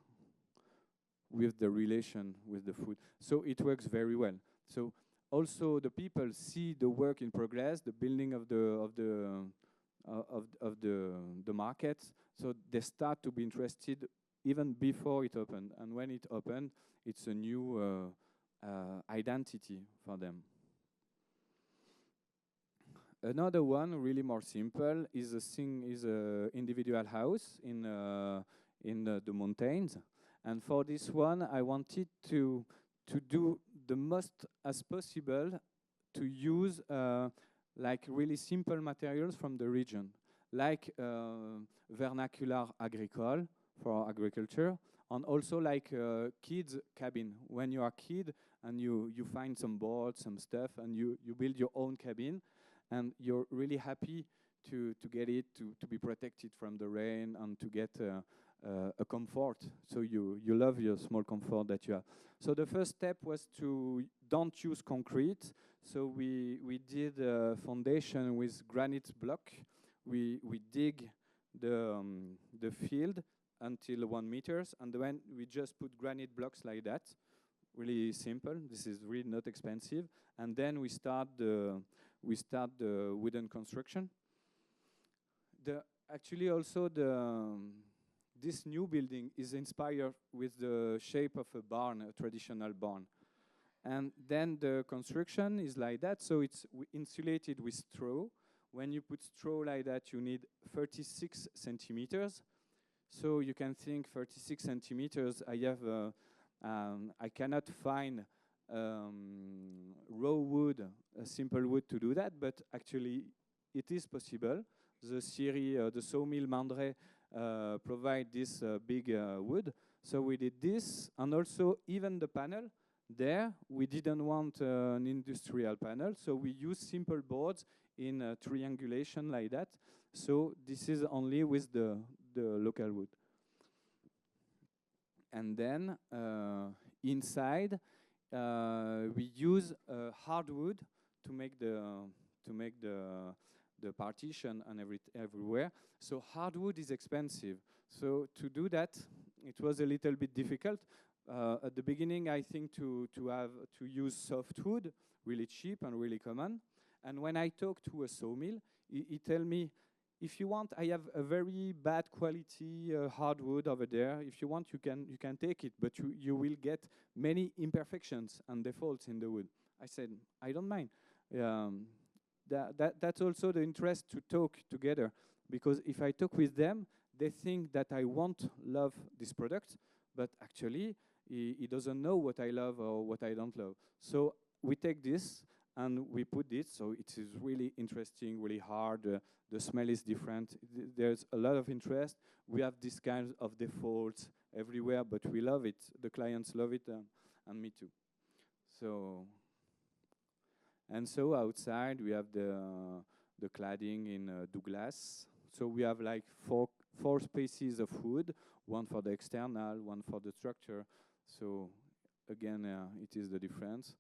with the relation with the food. So it works very well. So also the people see the work in progress, the building of the market. So they start to be interested even before it opened. And when it opened, it's a new identity for them. Another one, really more simple, is a individual house in the mountains. And for this one, I wanted to do the most as possible to use like really simple materials from the region, like vernacular agricole for agriculture, and also like kids' cabin. When you are a kid and you find some boards, some stuff, and you build your own cabin, and you're really happy to get it, to be protected from the rain and to get a comfort. So you love your small comfort that you have. So the first step was to don't use concrete. So we did a foundation with granite block. We dig the field until 1 meters, and then we just put granite blocks like that. Really simple. This is really not expensive. And then we start the wooden construction. Actually, also this new building is inspired with the shape of a barn, a traditional barn. And then the construction is like that, so it's insulated with straw. When you put straw like that, you need 36 centimeters. So you can think 36 centimeters, I cannot find raw wood, a simple wood to do that, but actually it is possible. The scierie, the sawmill Mandray provide this big wood. So we did this, and also even the panel, there we didn't want an industrial panel, so we use simple boards in triangulation like that. So this is only with the local wood. And then inside we use hardwood to make the partition and everywhere. So hardwood is expensive. So to do that, it was a little bit difficult. At the beginning, I think to use softwood, really cheap and really common. And when I talk to a sawmill, he tell me, if you want, I have a very bad quality hardwood over there. If you want, you can take it, but you will get many imperfections and defaults in the wood. I said, I don't mind. That's also the interest to talk together, because if I talk with them, they think that I won't love this product, but actually he doesn't know what I love or what I don't love. So we take this and we put this, so it is really interesting, really hard. The smell is different. There's a lot of interest. We have this kind of defaults everywhere, but we love it. The clients love it, and me too. So, and so outside we have the cladding in Douglas. So we have like four species of wood, one for the external, one for the structure. So again, it is the difference.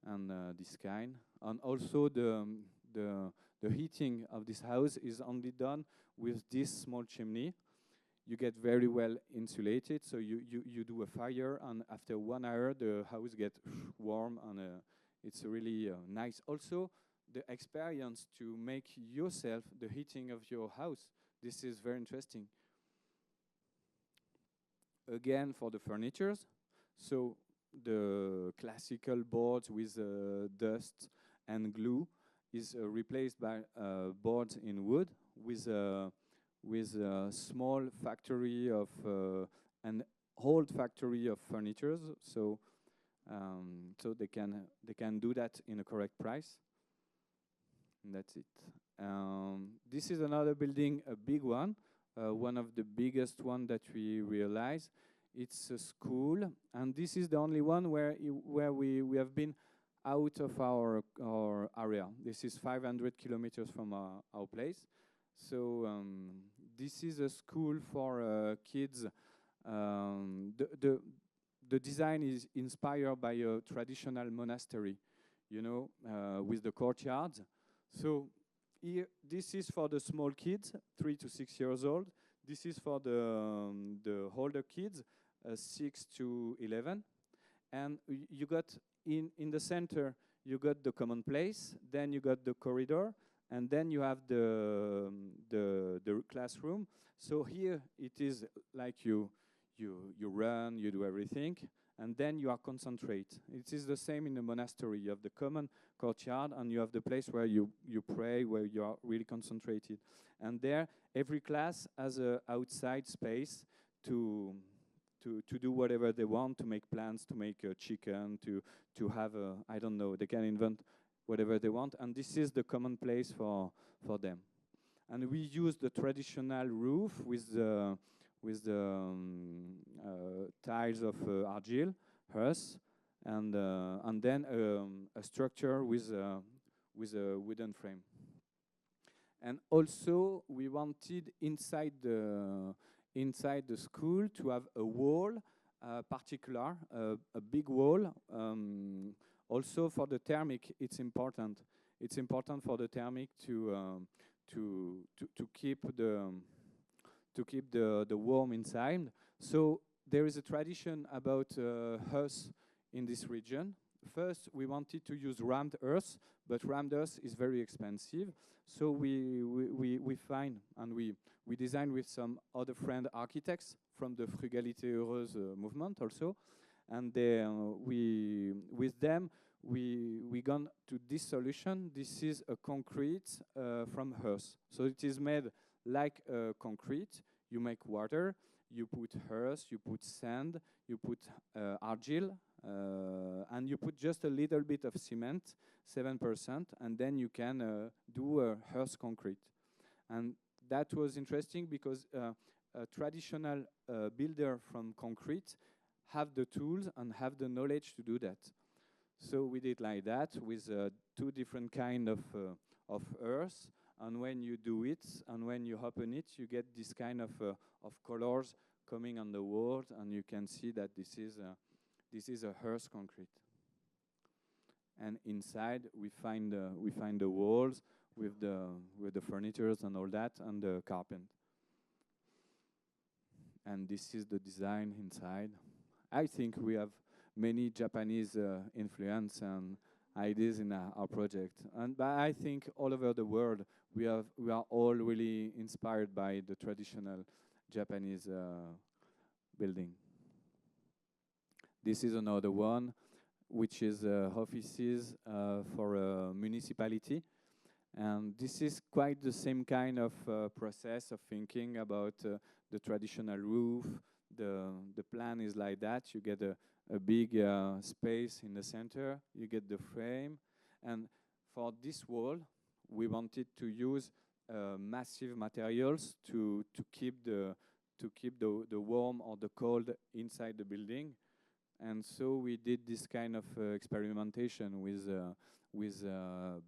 And this kind. And also the heating of this house is only done with this small chimney. You get very well insulated, so you do a fire, and after 1 hour the house gets warm, and it's really nice. Also, the experience to make yourself the heating of your house, this is very interesting. Again, for the furnitures, so the classical boards with dust and glue is replaced by boards in wood with a small factory of an old factory of furnitures. So so they can do that in a correct price. And that's it. This is another building, a big one, one of the biggest one that we realize. It's a school, and this is the only one where we have been out of our area. This is 500 kilometers from our place. So this is a school for kids. The design is inspired by a traditional monastery, you know, with the courtyards. So here, this is for the small kids, 3 to 6 years old. This is for the older kids, 6 to 11. And you got in the center, you got the common place, then you got the corridor, and then you have the classroom. So here it is like you run, you do everything, and then you are concentrate. It is the same in the monastery. You have the common courtyard, and you have the place where you pray, where you are really concentrated. And there, every class has an outside space to do whatever they want, to make plans, to make a chicken, to have a, I don't know, they can invent whatever they want. And this is the common place for them. And we use the traditional roof with the tiles of argile, earth, and then a structure with a wooden frame. And also, we wanted inside the school to have a wall, particular, a big wall. Also for the thermic, it's important. It's important for the thermic to keep to keep the warm inside. So there is a tradition about earth in this region. First, we wanted to use rammed earth, but rammed earth is very expensive. So we find and we design with some other friend architects from the Frugalité Heureuse movement also, and with them we gone to this solution. This is a concrete from earth, so it is made like concrete. You make water, you put earth, you put sand, you put argile, and you put just a little bit of cement, 7%, and then you can do earth concrete. And that was interesting because a traditional builder from concrete have the tools and have the knowledge to do that. So we did like that with 2 different kind of earth, and when you do it and when you open it, you get this kind of colors coming on the wall, and you can see that this is a earth concrete. And inside we find the walls with the furnitures and all that, and the carpet. And this is the design inside. I think we have many Japanese influence and ideas in our project, but I think all over the world we are all really inspired by the traditional Japanese building. This is another one, which is offices for a municipality, and this is quite the same kind of process of thinking about the traditional roof. The plan is like that. You get a big space in the center, you get the frame, and for this wall we wanted to use massive materials to keep the warm or the cold inside the building. And so we did this kind of experimentation with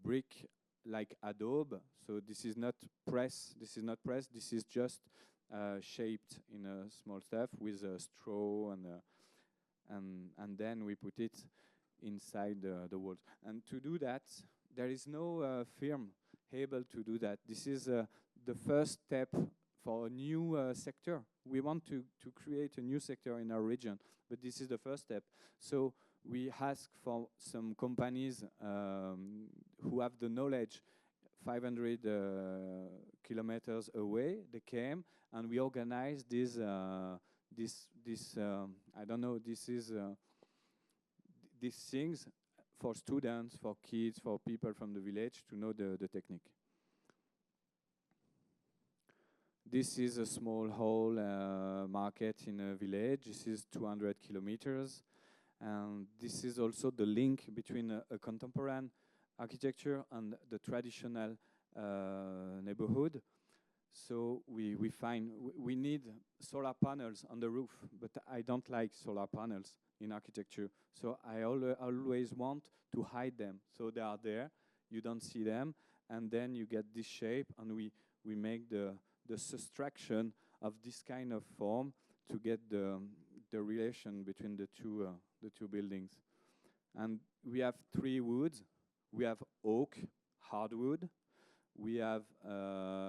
brick like adobe. So this is not pressed. This is just shaped in a small stuff with a straw and then we put it inside the walls. And to do that, there is no firm able to do that. This is the first step for a new sector. We want to create a new sector in our region, but this is the first step. So we ask for some companies who have the knowledge 500 kilometers away. They came and we organized this I don't know, these things for students, for kids, for people from the village to know the technique. This is a small whole market in a village. This is 200 kilometers. And this is also the link between a contemporary architecture and the traditional neighborhood. So we find we need solar panels on the roof, but I don't like solar panels in architecture. So I always want to hide them. So they are there, you don't see them, and then you get this shape, and we make the subtraction of this kind of form to get the relation between the two buildings. And we have 3 woods. We have oak, hardwood. We have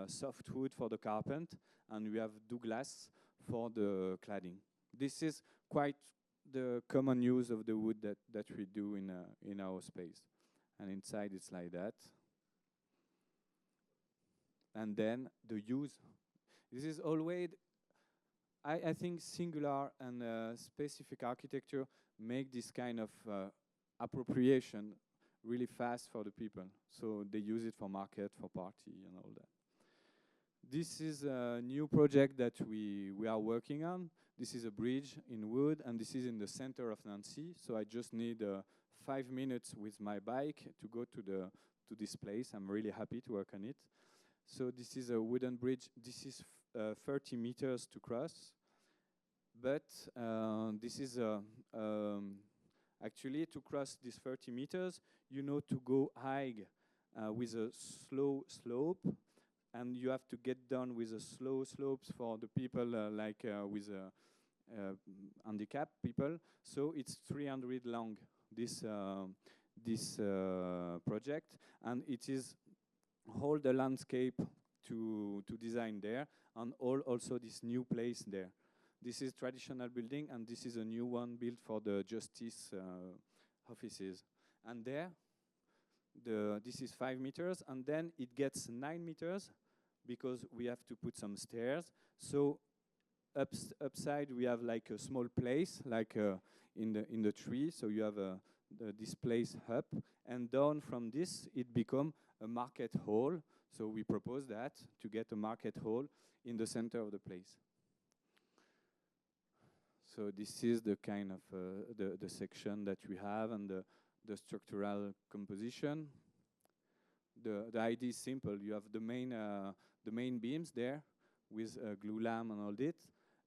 softwood for the carpet, and we have Douglas for the cladding. This is quite the common use of the wood that we do in our space. And inside it's like that. And then the use. This is always, I think, singular and specific architecture make this kind of appropriation really fast for the people. So they use it for market, for party, and all that. This is a new project that we are working on. This is a bridge in wood, and this is in the center of Nancy. So I just need 5 minutes with my bike to go to this place. I'm really happy to work on it. So this is a wooden bridge. This is 30 meters to cross. But this is actually, to cross these 30 meters, you know, to go high with a slow slope, and you have to get down with a slow slopes for the people with handicapped people. So it's 300 long, this project, and it is all the landscape to design there, and also this new place there. This is traditional building, and this is a new one built for the justice offices. And there, this is 5 meters, and then it gets 9 meters because we have to put some stairs. So upside we have like a small place, like in the tree. So you have this place up, and down from this it become a market hall. So we propose that to get a market hall in the center of the place. So this is the kind of the section that we have, and the structural composition. The idea is simple. You have the main beams there with glue lamp and all that,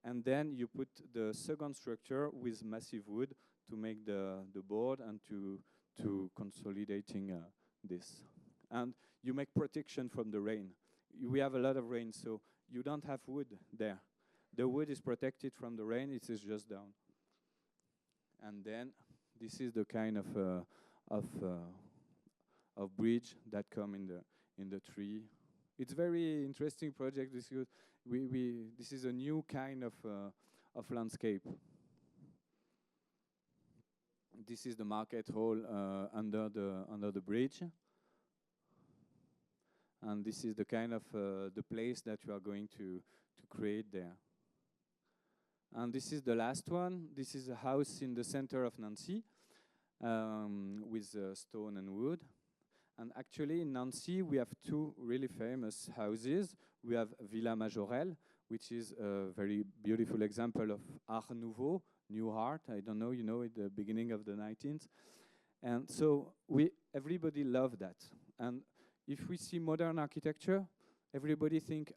and then you put the second structure with massive wood to make the board and to consolidating this. And you make protection from the rain. We have a lot of rain, so you don't have wood there. The wood is protected from the rain. It is just down. And then this is the kind of bridge that come in the tree. It's very interesting project. This is a new kind of landscape. This is the market hall under the bridge, and this is the kind of the place that we are going to create there. And this is the last one. This is a house in the center of Nancy with stone and wood. And actually in Nancy we have two really famous houses. We have Villa Majorelle, which is a very beautiful example of Art Nouveau, New Art. I don't know, you know, at the beginning of the 19th. And so everybody loved that. And if we see modern architecture, everybody think,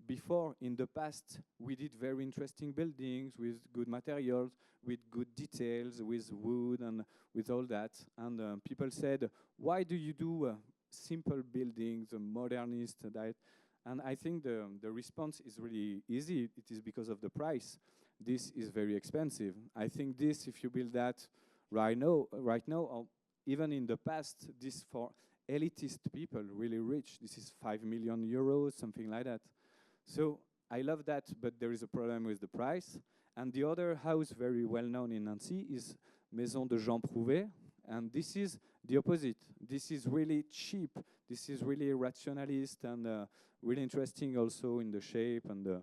before, in the past, we did very interesting buildings with good materials, with good details, with wood and with all that. And people said, why do you do simple buildings, modernist, that? And I think the response is really easy. It is because of the price. This is very expensive. I think this, if you build that right now, or even in the past, this for elitist people, really rich, this is 5 million euros, something like that. So I love that, but there is a problem with the price. And the other house very well known in Nancy is Maison de Jean Prouvé, and this is the opposite. This is really cheap. This is really rationalist and really interesting also in the shape and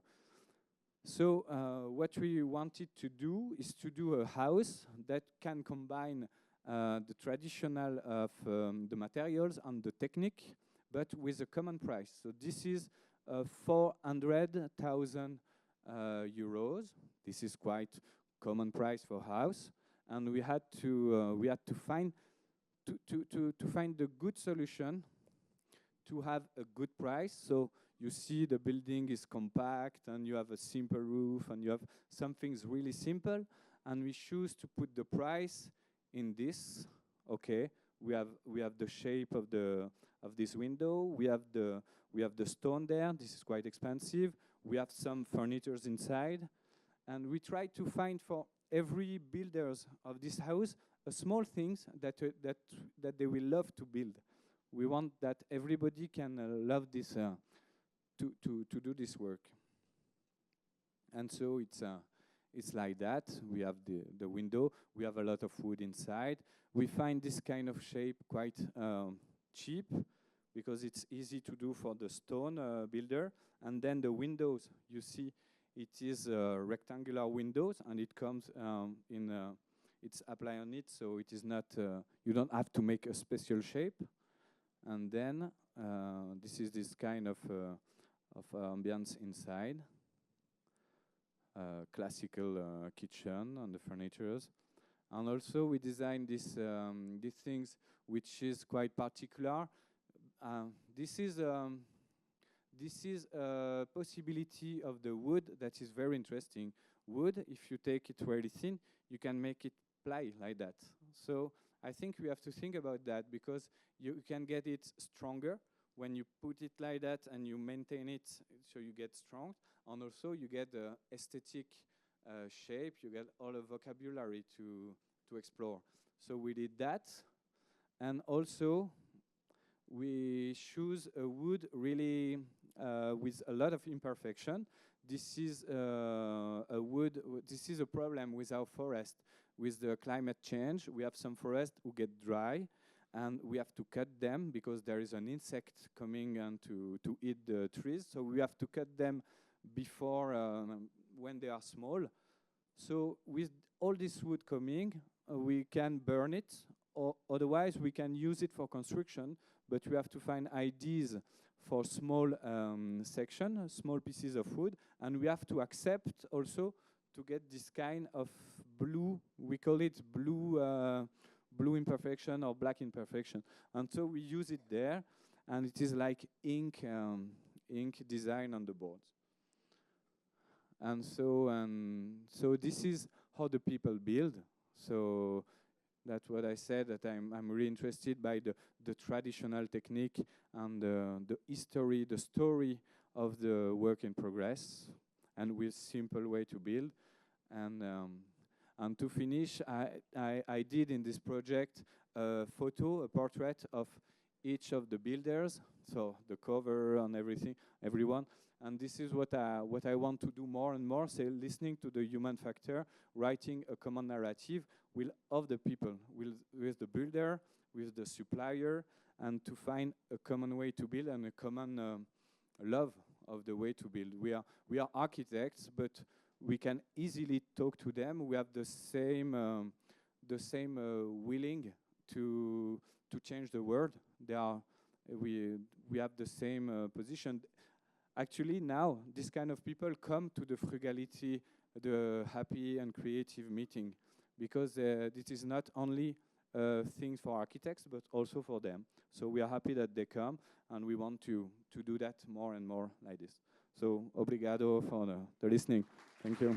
So what we wanted to do is to do a house that can combine the traditional of the materials and the technique, but with a common price. So this is 400,000 euros. This is quite common price for house, and we had to find the good solution to have a good price. So you see the building is compact, and you have a simple roof, and you have some things really simple, and we choose to put the price in this. Okay, we have the shape of this window. We have the stone there. This is quite expensive. We have some furniture inside, and we try to find for every builders of this house a small things that they will love to build. We want that everybody can love this to do this work. And so it's like that. We have the window. We have a lot of wood inside. We find this kind of shape quite cheap because it's easy to do for the stone builder. And then the windows, you see, it is rectangular windows, and it comes it's applied on it, so it is not. You don't have to make a special shape. And then this is this kind of ambience inside. Classical kitchen and the furnitures, and also we designed these things, which is quite particular. This is a possibility of the wood that is very interesting. Wood, if you take it very thin, you can make it ply like that. So I think we have to think about that, because you can get it stronger when you put it like that and you maintain it, so you get strong, and also you get the aesthetic shape, you get all the vocabulary to explore. So we did that, and also we choose a wood really with a lot of imperfection. This is a wood. This is a problem with our forest, with the climate change. We have some forests who get dry, and we have to cut them because there is an insect coming and to eat the trees. So we have to cut them before when they are small. So with all this wood coming, we can burn it, or otherwise we can use it for construction, but we have to find ideas for small small pieces of wood, and we have to accept also to get this kind of blue, we call it blue imperfection or black imperfection. And so we use it there, and it is like ink design on the boards. And so this is how the people build. So that's what I said, that I'm really interested by the traditional technique and the history, the story of the work in progress, and with simple way to build. And to finish, I did in this project a portrait of each of the builders, so the cover and everyone. And this is what I want to do more and more, say, listening to the human factor, writing a common narrative of the people, with the builder, with the supplier, and to find a common way to build and a common love of the way to build. We are architects, but we can easily talk to them. We have the same willing to change the world. We have the same position. Actually, now this kind of people come to the frugality, the happy and creative meeting, because this is not only things for architects, but also for them. So we are happy that they come, and we want to do that more and more like this. So, obrigado for the listening. Thank you.